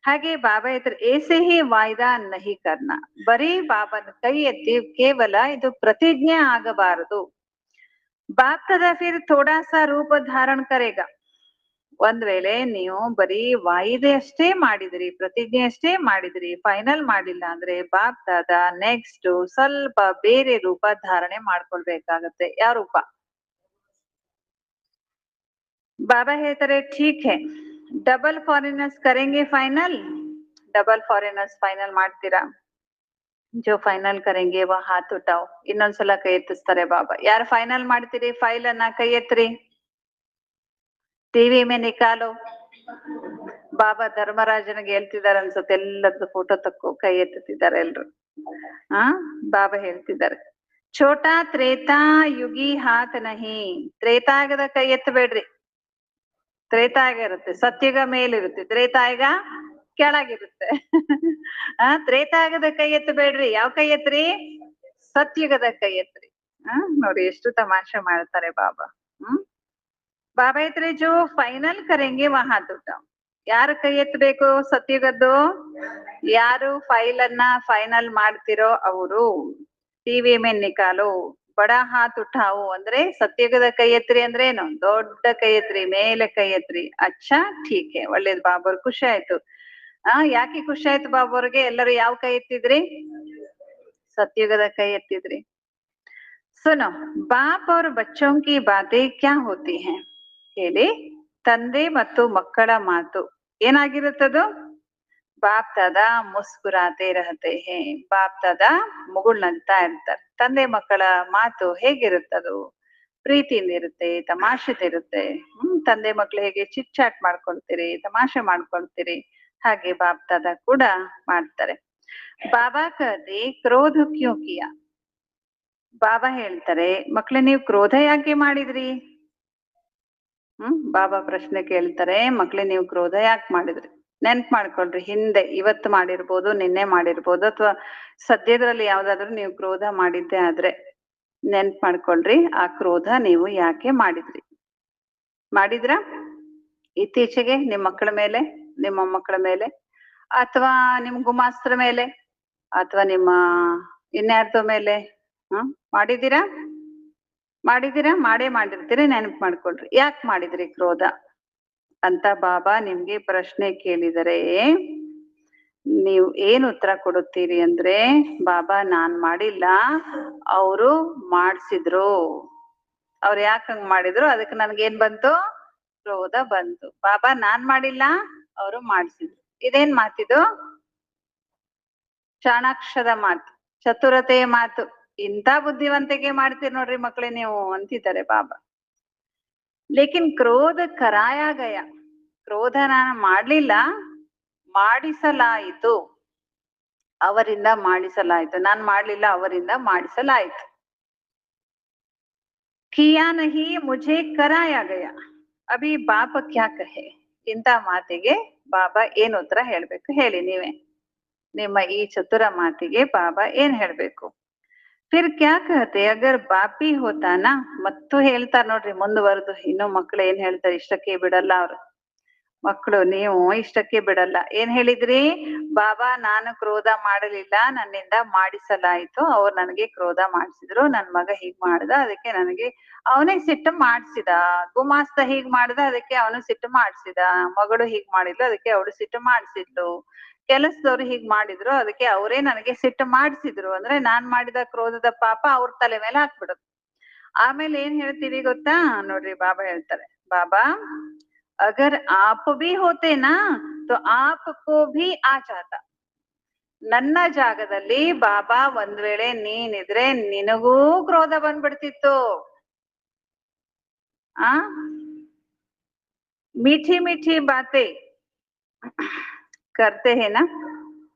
ಹಾಗೆ ಬಾಬಾ ಹತ್ರ ಏಸೆ ಹಿ ವಾಯ್ದಾ ನಹಿ ಕರ್ನ, ಬರೀ ಬಾಬಾನ ಕೈ ಎತ್ತಿ ಕೇವಲ ಇದು ಪ್ರತಿಜ್ಞೆ ಆಗಬಾರದು. ಬಾಪ್ತದ ಫಿರ್ ಥೋಡಾ ಸಾ ರೂಪ ಧಾರಣ ಕರೆಗ. ಒಂದ್ ವೇಳೆ ನೀವು ಬರೀ ವಾಯಿದೆ ಅಷ್ಟೇ ಮಾಡಿದ್ರಿ, ಪ್ರತಿಜ್ಞೆ ಅಷ್ಟೇ ಮಾಡಿದ್ರಿ, ಫೈನಲ್ ಮಾಡಿಲ್ಲ ಅಂದ್ರೆ ಬಾಪ್ತಾದ ನೆಕ್ಸ್ಟ್ ಸ್ವಲ್ಪ ಬೇರೆ ರೂಪ ಧಾರಣೆ ಮಾಡ್ಕೊಳ್ಬೇಕಾಗತ್ತೆ. ಯಾವ ರೂಪ? ಬಾಬಾ ಹೇಳ್ತಾರೆ, ಠೀಕ್ ಹೇ, ಡಬಲ್ ಫಾರಿನರ್ಸ್ ಕರೆಂಗೆ ಫೈನಲ್. ಡಬಲ್ ಫಾರಿನರ್ಸ್ ಫೈನಲ್ ಮಾಡ್ತೀರಾ? ಜೋ ಫೈನಲ್ ಕರೆಂಗೆ ವಾ ಹಾತ್ ಉಟಾವ್. ಇನ್ನೊಂದ್ಸಲ ಕೈ ಎತ್ತಿಸ್ತಾರೆ ಬಾಬಾ. ಯಾರು ಫೈನಲ್ ಮಾಡ್ತೀರಿ ಫೈಲ್ ಅನ್ನ? ಕೈ ಎತ್ರಿ. ಟಿವಿ ಮೇ ನಿಕಾಲೋ. ಬಾಬಾ ಧರ್ಮರಾಜನಿಗೆ ಹೇಳ್ತಿದ್ದಾರೆ ಅನ್ಸುತ್ತೆ, ಎಲ್ಲರದ್ದು ಫೋಟೋ ತಕ್ಕೋ, ಕೈ ಎತ್ತುತ್ತಿದ್ದಾರೆ ಎಲ್ರು. ಬಾಬಾ ಹೇಳ್ತಿದ್ದಾರೆ, ಛೋಟಾ ತ್ರೇತಾ ಯುಗಿ ಹಾತ್ ನಹಿ. ತ್ರೇತಾಯುಗದ ಕೈ ಎತ್ತಬೇಡ್ರಿ. ತ್ರೇತಾಯುಗ ಇರುತ್ತೆ, ಸತ್ಯುಗ ಮೇಲಿರುತ್ತೆ, ತ್ರೇತಾಯುಗ ಕೆಳಗಿರುತ್ತೆ. ತ್ರೇತಾಯುಗದ ಕೈ ಎತ್ತಬೇಡ್ರಿ. ಯಾವ ಕೈ ಎತ್ರಿ? ಸತ್ಯುಗದ ಕೈ ಎತ್ರಿ. ನೋಡಿ ಎಷ್ಟು ತಮಾಷೆ ಮಾಡ್ತಾರೆ ಬಾಬಾ. ಬಾಬಾ ಇದ್ರೆ ಜೋ ಫೈನಲ್ ಕರೆಂಗೆ ವಹಾ ಹಾತ್ ಉಠಾವ್. ಯಾರ ಕೈ ಎತ್ತಬೇಕು ಸತ್ಯುಗದ್ದು? ಯಾರು ಫೈಲ್ ಅನ್ನ ಫೈನಲ್ ಮಾಡ್ತಿರೋ ಅವರು. ಟಿವಿ ಮೇನ್ ನಿಕಾಲು ಬಡ ಹಾತ್ ಉಠಾವು ಅಂದ್ರೆ ಸತ್ಯುಗದ ಕೈ ಎತ್ರಿ ಅಂದ್ರೆ ಏನು? ದೊಡ್ಡ ಕೈ ಎತ್ರಿ, ಮೇಲೆ ಕೈ ಎತ್ರಿ. ಅಚ್ಚಾ ಠೀಕೆ, ಒಳ್ಳೇದು ಬಾಬರ್, ಖುಷಿ ಆಯ್ತು. ಯಾಕೆ ಖುಷಿ ಆಯ್ತು ಬಾಬರ್ಗೆ? ಎಲ್ಲರೂ ಯಾವ ಕೈ ಎತ್ತಿದ್ರಿ? सत्युगद कई एत्तिद्री. सुनो, बाप और बच्चों की बातें क्या होती हैं ಹೇಳಿ. ತಂದೆ ಮತ್ತು ಮಕ್ಕಳ ಮಾತು ಏನಾಗಿರುತ್ತದು? ಬಾಪ್ ದಾದಾ ಮುಸ್ಕುರಾತೆ ರಹತೆ ಹೇ. ಬಾಪ್ ದಾದಾ ಮುಗುಳ್ ನಗ್ತಾ ಇರ್ತಾರೆ. ತಂದೆ ಮಕ್ಕಳ ಮಾತು ಹೇಗಿರುತ್ತದು? ಪ್ರೀತಿಯಿಂದ ಇರುತ್ತೆ, ತಮಾಷೆದಿರುತ್ತೆ. ತಂದೆ ಮಕ್ಳು ಹೇಗೆ ಚಿಟ್ ಚಾಟ್ ಮಾಡ್ಕೊಳ್ತೀರಿ, ತಮಾಷೆ ಮಾಡ್ಕೊಳ್ತೀರಿ, ಹಾಗೆ ಬಾಪ್ ದಾದಾ ಕೂಡ ಮಾಡ್ತಾರೆ. ಬಾಬಾ ಕತೆ ಕ್ರೋಧ ಕ್ಯೂ ಕಿಯಾ. ಬಾಬಾ ಹೇಳ್ತಾರೆ, ಮಕ್ಳೇ ನೀವು ಕ್ರೋಧ ಯಾಕೆ ಮಾಡಿದ್ರಿ? ಬಾಬಾ ಪ್ರಶ್ನೆ ಕೇಳ್ತಾರೆ, ಮಕ್ಳೇ ನೀವು ಕ್ರೋಧ ಯಾಕೆ ಮಾಡಿದ್ರಿ? ನೆನ್ಪ್ ಮಾಡ್ಕೊಳ್ರಿ, ಹಿಂದೆ ಇವತ್ತು ಮಾಡಿರ್ಬೋದು, ನಿನ್ನೆ ಮಾಡಿರ್ಬೋದು, ಅಥವಾ ಸದ್ಯದ್ರಲ್ಲಿ ಯಾವ್ದಾದ್ರು ನೀವು ಕ್ರೋಧ ಮಾಡಿದ್ದೆ ಆದ್ರೆ ನೆನ್ಪ್ ಮಾಡ್ಕೊಳ್ರಿ, ಆ ಕ್ರೋಧ ನೀವು ಯಾಕೆ ಮಾಡಿದ್ರಿ? ಮಾಡಿದ್ರ ಇತ್ತೀಚೆಗೆ ನಿಮ್ ಮಕ್ಕಳ ಮೇಲೆ, ನಿಮ್ಮ ಮಕ್ಕಳ ಮೇಲೆ, ಅಥವಾ ನಿಮ್ ಗುಮಾಸ್ತ್ರ ಮೇಲೆ, ಅಥವಾ ನಿಮ್ಮ ಇನ್ಯಾರ್ದೋ ಮೇಲೆ ಮಾಡಿದ್ದೀರಾ? ಮಾಡಿದ್ದೀರಾ? ಮಾಡೇ ಮಾಡಿರ್ತೀರಿ, ನೆನಪು ಮಾಡ್ಕೊಳ್ರಿ. ಯಾಕೆ ಮಾಡಿದ್ರಿ ಕ್ರೋಧ ಅಂತ ಬಾಬಾ ನಿಮ್ಗೆ ಪ್ರಶ್ನೆ ಕೇಳಿದರೆ ನೀವು ಏನ್ ಉತ್ತರ ಕೊಡುತ್ತೀರಿ ಅಂದ್ರೆ, ಬಾಬಾ ನಾನ್ ಮಾಡಿಲ್ಲ, ಅವರು ಮಾಡ್ಸಿದ್ರು. ಅವ್ರು ಯಾಕೆ ಹಂಗ್ ಮಾಡಿದ್ರು, ಅದಕ್ಕೆ ನನ್ಗೇನ್ ಬಂತು? ಕ್ರೋಧ ಬಂತು. ಬಾಬಾ ನಾನ್ ಮಾಡಿಲ್ಲ, ಅವರು ಮಾಡ್ಸಿದ್ರು. ಇದೇನ್ ಮಾತಿದು? ಚಾಣಾಕ್ಷದ ಮಾತು, ಚತುರತೆಯ ಮಾತು. ಇಂಥ ಬುದ್ಧಿವಂತಿಕೆ ಮಾಡ್ತೀರಿ ನೋಡ್ರಿ ಮಕ್ಳೇ ನೀವು ಅಂತಿದ್ದಾರೆ ಬಾಬಾ. ಲೇಕಿನ್ ಕ್ರೋಧ ಕರಾಯ ಗಯ. ಕ್ರೋಧ ನಾನು ಮಾಡ್ಲಿಲ್ಲ, ಮಾಡಿಸಲಾಯಿತು. ಅವರಿಂದ ಮಾಡಿಸಲಾಯಿತು. ನಾನ್ ಮಾಡ್ಲಿಲ್ಲ, ಅವರಿಂದ ಮಾಡಿಸಲಾಯಿತು. ಕಿಯಾ ನಹಿ ಮುझे कराया गया. ಅಭಿ ಬಾಪ ಕ್ಯಾ ಕಹೆ? ಇಂಥ ಮಾತಿಗೆ ಬಾಬಾ ಏನ್ ಉತ್ತರ ಹೇಳ್ಬೇಕು ಹೇಳಿ ನೀವೇ. ನಿಮ್ಮ ಈ ಚತುರ ಮಾತಿಗೆ ಬಾಬಾ ಏನ್ ಹೇಳ್ಬೇಕು? ಫಿರ್ ಕ್ಯಾ ಕಹತೆ ಅಗರ್ ಬಾಪಿ ಹೋತಾನ. ಮತ್ತು ಹೇಳ್ತಾರ ನೋಡ್ರಿ ಮುಂದುವರೆದು. ಇನ್ನು ಮಕ್ಳು ಏನ್ ಹೇಳ್ತಾರೆ, ಇಷ್ಟಕ್ಕೆ ಬಿಡಲ್ಲ ಅವ್ರು ಮಕ್ಕಳು. ನೀವು ಇಷ್ಟಕ್ಕೆ ಬಿಡಲ್ಲ. ಏನ್ ಹೇಳಿದ್ರಿ? ಬಾಬಾ ನಾನು ಕ್ರೋಧ ಮಾಡಲಿಲ್ಲ, ನನ್ನಿಂದ ಮಾಡಿಸಲಾಯಿತು. ಅವ್ರು ನನಗೆ ಕ್ರೋಧ ಮಾಡಿಸಿದ್ರು. ನನ್ ಮಗ ಹೀಗ್ ಮಾಡ್ದ, ಅದಕ್ಕೆ ನನಗೆ ಅವನೇ ಸಿಟ್ಟು ಮಾಡ್ಸಿದ. ಗುಮಾಸ್ತ ಹೀಗ್ ಮಾಡ್ದ, ಅದಕ್ಕೆ ಅವನು ಸಿಟ್ಟು ಮಾಡ್ಸಿದ. ಮಗಳು ಹೀಗ್ ಮಾಡಿದ್ಲು, ಅದಕ್ಕೆ ಅವಳು ಸಿಟ್ಟು ಮಾಡ್ಸಿದ್ಲು. ಕೆಲಸದವ್ರು ಹೀಗ್ ಮಾಡಿದ್ರು, ಅದಕ್ಕೆ ಅವರೇ ನನಗೆ ಸಿಟ್ಟು ಮಾಡ್ಸಿದ್ರು. ಅಂದ್ರೆ ನಾನ್ ಮಾಡಿದ ಕ್ರೋಧದ ಪಾಪ ಅವ್ರ ತಲೆ ಮೇಲೆ ಹಾಕ್ಬಿಡುದು. ಆಮೇಲೆ ಏನ್ ಹೇಳ್ತೀವಿ ಗೊತ್ತಾ? ನೋಡ್ರಿ ಬಾಬಾ ಹೇಳ್ತಾರೆ, ಬಾಬಾ ಅಗರ್ ಆಪ್ ಭಿ ಹೋತೆ ನಾ ತೋ ಆಪ್ ಕೋ ಭಿ ಆ ಜಾತ. ನನ್ನ ಜಾಗದಲ್ಲಿ ಬಾಬಾ ಒಂದ್ ವೇಳೆ ನೀನಿದ್ರೆ ನಿನಗೂ ಕ್ರೋಧ ಬಂದ್ಬಿಡ್ತಿತ್ತು. ಆ ಮೀಠಿ ಮೀಠಿ ಬಾತೆ ಕರ್ತೆ ಹೇನಾ.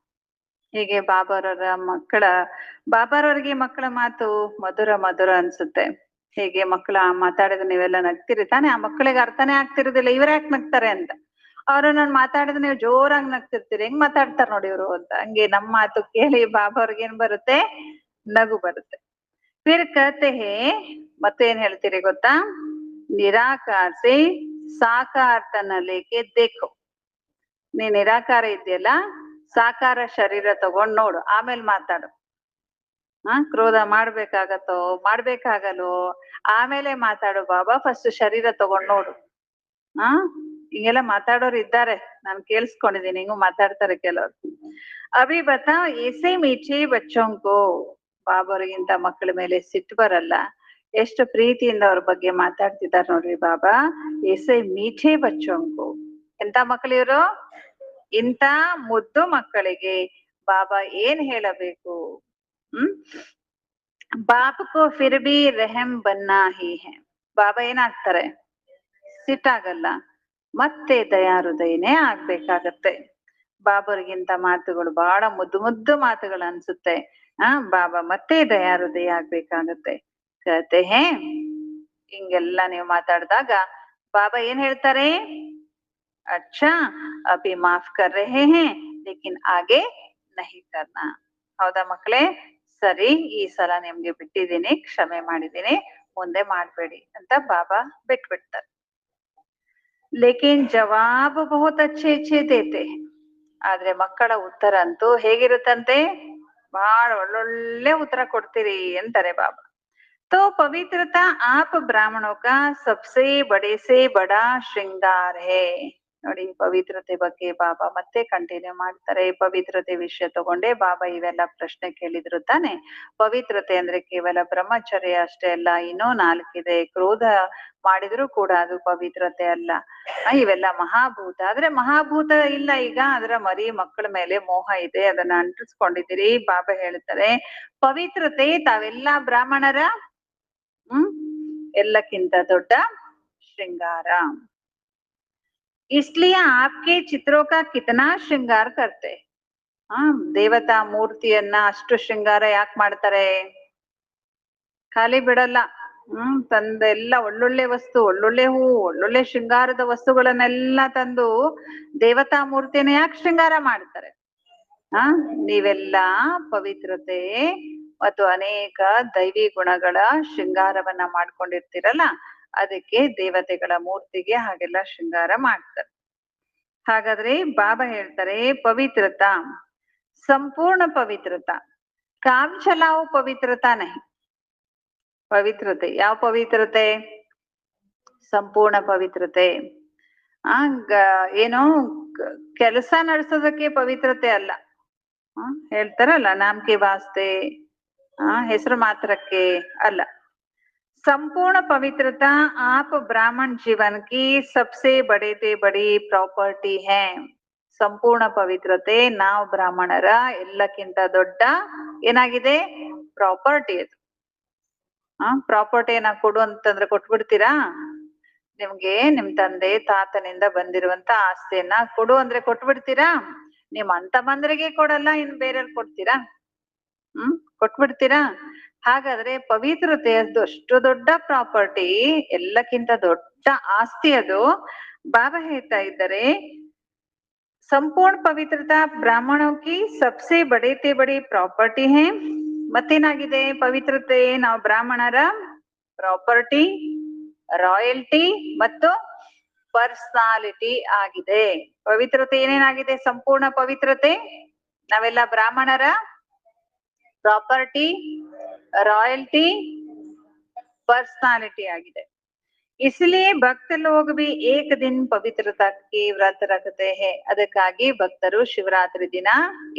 ಹೀಗೆ ಬಾಬಾರವರ ಬಾಬಾರವ್ರಿಗೆ ಮಕ್ಕಳ ಮಾತು ಮಧುರ ಮಧುರ ಅನ್ಸುತ್ತೆ. ಹೇಗೆ ಮಕ್ಕಳ ಮಾತಾಡಿದ ನೀವೆಲ್ಲ ನಗ್ತಿರಿ ತಾನೆ? ಆ ಮಕ್ಕಳಿಗೆ ಅರ್ಥನೇ ಆಗ್ತಿರೋದಿಲ್ಲ, ಇವ್ರ ಯಾಕೆ ನಗ್ತಾರೆ ಅಂತ. ಅವ್ರು ನಾನು ಮಾತಾಡಿದ ನೀವು ಜೋರಾಗಿ ನಗ್ತಿರ್ತೀರಿ, ಹೆಂಗ್ ಮಾತಾಡ್ತಾರ ನೋಡಿ ಇವ್ರು ಅಂತ. ಹಂಗೆ ನಮ್ಮ ಮಾತು ಕೇಳಿ ಬಾಬಾ ಅವ್ರಿಗೆ ಏನ್ ಬರುತ್ತೆ? ನಗು ಬರುತ್ತೆ. ಫಿರ್ ಕತೆ ಹೇ, ಮತ್ತೆ ಏನ್ ಹೇಳ್ತೀರಿ ಗೊತ್ತಾ? ನಿರಾಕಾರ ಸೆ ಸಾಕಾರ ತನ ಲೇಕೆ ದೇಖೋ. ನೀ ನಿರಾಕಾರ ಇದೆಯಲ್ಲ, ಸಾಕಾರ ಶರೀರ ತಗೊಂಡ್ ನೋಡು, ಆಮೇಲೆ ಮಾತಾಡು. ಕ್ರೋಧ ಮಾಡ್ಬೇಕಾಗಲ್ಲೋ, ಆಮೇಲೆ ಮಾತಾಡು ಬಾಬಾ, ಫಸ್ಟ್ ಶರೀರ ತಗೊಂಡ್ ನೋಡು. ಹಿಂಗೆಲ್ಲ ಮಾತಾಡೋರು ಇದ್ದಾರೆ, ನಾನು ಕೇಳಿಸ್ಕೊಂಡಿದೀನಿ, ಹಿಂಗೂ ಮಾತಾಡ್ತಾರೆ ಕೆಲವ್ರು. ಅಭಿ ಬತಾ ಏಸೇ ಮೀಠೆ ಬಚ್ಚೋಂಕೋ. ಬಾಬಾರಿಗಿಂತ ಮಕ್ಕಳ ಮೇಲೆ ಸಿಟ್ಟು ಬರಲ್ಲ, ಎಷ್ಟು ಪ್ರೀತಿಯಿಂದ ಅವ್ರ ಬಗ್ಗೆ ಮಾತಾಡ್ತಿದ್ದಾರೆ ನೋಡ್ರಿ ಬಾಬಾ. ಏಸೇ ಮೀಠೆ ಬಚ್ಚೋಂಕೋ. ಎಂತ ಮಕ್ಕಳಿವ್ರು? ಇಂಥ ಮುದ್ದು ಮಕ್ಕಳಿಗೆ ಬಾಬಾ ಏನ್ ಹೇಳಬೇಕು? ಬಾಪ್ ಕೋ ಫಿರ್ ಬಿ ರೆಹಮ್ ಬನ್ನಾ ಹಿ ಹೈ. ಬಾಬಾ ಏನಾಗ್ತಾರೆ? ಸಿಟ್ಟಾಗಲ್ಲ, ಮತ್ತೆ ದಯಾ ಹೃದಯನೇ ಆಗ್ಬೇಕಾಗತ್ತೆ. ಬಾಬರಿಗಿಂತ ಮಾತುಗಳು ಬಹಳ ಮುದ್ದು ಮುದ್ದು ಮಾತುಗಳು ಅನ್ಸುತ್ತೆ. ಬಾಬಾ ಮತ್ತೆ ದಯಾ ಹೃದಯ ಆಗ್ಬೇಕಾಗತ್ತೆ. ಕತೆ ಹೇ, ಹಿಂಗೆಲ್ಲ ನೀವು ಮಾತಾಡಿದಾಗ ಬಾಬಾ ಏನ್ ಹೇಳ್ತಾರೆ? ಅಚ್ಚಾ ಅಭಿ ಮಾಫ್ ಕರ್ ರಹೆ ಹೇ ಲೇಕಿನ್ ಆಗೆ ನಹಿ ಕರ್ನಾ. ಹೌದಾ ಮಕ್ಕಳೇ? ಸರಿ, ಈ ಸಲ ನಿಮ್ಗೆ ಬಿಟ್ಟಿದ್ದೀನಿ, ಕ್ಷಮೆ ಮಾಡಿದ್ದೀನಿ, ಮುಂದೆ ಮಾಡ್ಬೇಡಿ ಅಂತ ಬಾಬಾ ಬಿಟ್ಬಿಡ್ತಾರೆ. लेकिन जवाब बहुत अच्छे अच्छे देते हैं. ಆದ್ರೆ ಮಕ್ಕಳ ಉತ್ತರ ಅಂತೂ ಹೇಗಿರುತ್ತಂತೆ, ಬಹಳ ಒಳ್ಳೊಳ್ಳೆ ಉತ್ತರ ಕೊಡ್ತೀರಿ ಅಂತಾರೆ ಬಾಬಾ. तो पवित्रता आप ब्राह्मणों का सबसे बड़े से बड़ा श्रृंगार है. ನೋಡಿ ಪವಿತ್ರತೆ ಬಗ್ಗೆ ಬಾಬಾ ಮತ್ತೆ ಕಂಟಿನ್ಯೂ ಮಾಡ್ತಾರೆ. ಪವಿತ್ರತೆ ವಿಷಯ ತಗೊಂಡೆ ಬಾಬಾ ಇವೆಲ್ಲ ಪ್ರಶ್ನೆ ಕೇಳಿದ್ರು ತಾನೆ. ಪವಿತ್ರತೆ ಅಂದ್ರೆ ಕೇವಲ ಬ್ರಹ್ಮಚರ್ಯ ಅಷ್ಟೇ ಅಲ್ಲ, ಇನ್ನೂ ನಾಲ್ಕಿದೆ. ಕ್ರೋಧ ಮಾಡಿದ್ರು ಕೂಡ ಅದು ಪವಿತ್ರತೆ ಅಲ್ಲ. ಇವೆಲ್ಲ ಮಹಾಭೂತ. ಆದ್ರೆ ಮಹಾಭೂತ ಇಲ್ಲ ಈಗ, ಅದರ ಮರಿ ಮಕ್ಕಳ ಮೇಲೆ ಮೋಹ ಇದೆ, ಅದನ್ನ ಅಂಟಿಸ್ಕೊಂಡಿದ್ದೀರಿ. ಬಾಬಾ ಹೇಳ್ತಾರೆ ಪವಿತ್ರತೆ ತಾವೆಲ್ಲ ಬ್ರಾಹ್ಮಣರ ಎಲ್ಲಕ್ಕಿಂತ ದೊಡ್ಡ श्रृंगार. इसलिए आपके चित्रों का कितना श्रृंगार करते. ದೇವತಾ ಮೂರ್ತಿಯನ್ನ ಅಷ್ಟು ಶೃಂಗಾರ ಯಾಕೆ ಮಾಡ್ತಾರೆ, ಖಾಲಿ ಬಿಡಲ್ಲ. ತಂದೆಲ್ಲ ಒಳ್ಳೊಳ್ಳೆ ವಸ್ತು, ಒಳ್ಳೊಳ್ಳೆ ಹೂವು, ಒಳ್ಳೊಳ್ಳೆ ಶೃಂಗಾರದ ವಸ್ತುಗಳನ್ನೆಲ್ಲ ತಂದು ದೇವತಾ ಮೂರ್ತಿನ ಯಾಕೆ ಶೃಂಗಾರ ಮಾಡ್ತಾರೆ. ನೀವೆಲ್ಲ ಪವಿತ್ರತೆ ಮತ್ತು ಅನೇಕ ದೈವಿ ಗುಣಗಳ ಶೃಂಗಾರವನ್ನ ಮಾಡ್ಕೊಂಡಿರ್ತೀರಲ್ಲ, ಅದಕ್ಕೆ ದೇವತೆಗಳ ಮೂರ್ತಿಗೆ ಹಾಗೆಲ್ಲ ಶೃಂಗಾರ ಮಾಡ್ತಾರೆ. ಹಾಗಾದ್ರೆ ಬಾಬಾ ಹೇಳ್ತಾರೆ ಪವಿತ್ರತಾ ಸಂಪೂರ್ಣ ಪವಿತ್ರತಾ, ಕಾಮ್ ಚಲಾವು ಪವಿತ್ರತಾ ನಹಿ. ಪವಿತ್ರತೆ ಯಾವ ಪವಿತ್ರತೆ, ಸಂಪೂರ್ಣ ಪವಿತ್ರತೆ. ಏನೋ ಕೆಲಸ ನಡೆಸೋದಕ್ಕೆ ಪವಿತ್ರತೆ ಅಲ್ಲ. ಹೇಳ್ತಾರಲ್ಲ ನಾಮಕೆ ವಾಸ್ತೆ, ಹೆಸರು ಮಾತ್ರಕ್ಕೆ ಅಲ್ಲ. ಸಂಪೂರ್ಣ ಪವಿತ್ರತಾ आप ब्राह्मण जीवन की सबसे बड़े से बड़ी प्रॉपर्टी है. ಸಂಪೂರ್ಣ ಪವಿತ್ರತೆ ನಾವು ಬ್ರಾಹ್ಮಣರ ಎಲ್ಲಕ್ಕಿಂತ ದೊಡ್ಡ ಏನಾಗಿದೆ, ಪ್ರಾಪರ್ಟಿ ಅದು. ಪ್ರಾಪರ್ಟಿ ಕೊಡು ಅಂತಂದ್ರೆ ಕೊಟ್ಬಿಡ್ತೀರಾ? ನಿಮ್ಗೆ ನಿಮ್ ತಂದೆ ತಾತನಿಂದ ಬಂದಿರುವಂತ ಆಸ್ತಿಯನ್ನ ಕೊಡು ಅಂದ್ರೆ ಕೊಟ್ಬಿಡ್ತೀರಾ? ನಿಮ್ ಅಂತ ಮಂದ್ರಿಗೆ ಕೊಡಲ್ಲ, ಇನ್ ಬೇರೆಯವ್ರಿಗೆ ಕೊಡ್ತೀರಾ? ಕೊಟ್ಬಿಡ್ತೀರಾ? ಹಾಗಾದ್ರೆ ಪವಿತ್ರತೆ ಅದು ಅಷ್ಟು ದೊಡ್ಡ ಪ್ರಾಪರ್ಟಿ, ಎಲ್ಲಕ್ಕಿಂತ ದೊಡ್ಡ ಆಸ್ತಿ ಅದು. ಬಾಬಾ ಹೇಳ್ತಾ ಇದ್ದಾರೆ ಸಂಪೂರ್ಣ ಪವಿತ್ರತಾ ಬ್ರಾಹ್ಮಣೋ ಕಿ ಸಬ್ಸೆ ಬಡೆ ತೆ ಬಡಿ ಪ್ರಾಪರ್ಟಿ ಹೇ. ಮತ್ತೇನಾಗಿದೆ ಪವಿತ್ರತೆ, ನಾವು ಬ್ರಾಹ್ಮಣರ ಪ್ರಾಪರ್ಟಿ, ರಾಯಲ್ಟಿ ಮತ್ತು ಪರ್ಸನಾಲಿಟಿ ಆಗಿದೆ. ಪವಿತ್ರತೆ ಏನೇನಾಗಿದೆ, ಸಂಪೂರ್ಣ ಪವಿತ್ರತೆ ನಾವೆಲ್ಲ ಬ್ರಾಹ್ಮಣರ ಪ್ರಾಪರ್ಟಿ, ರಾಯಲ್ಟಿ, पर्सनालिटी आಗಿದೆ. इसलिए भक्त लोग भी एक दिन पवित्रता के व्रत रखते हैं. ಅದಕ್ಕಾಗಿ ಭಕ್ತರು ಶಿವರಾತ್ರಿ ದಿನ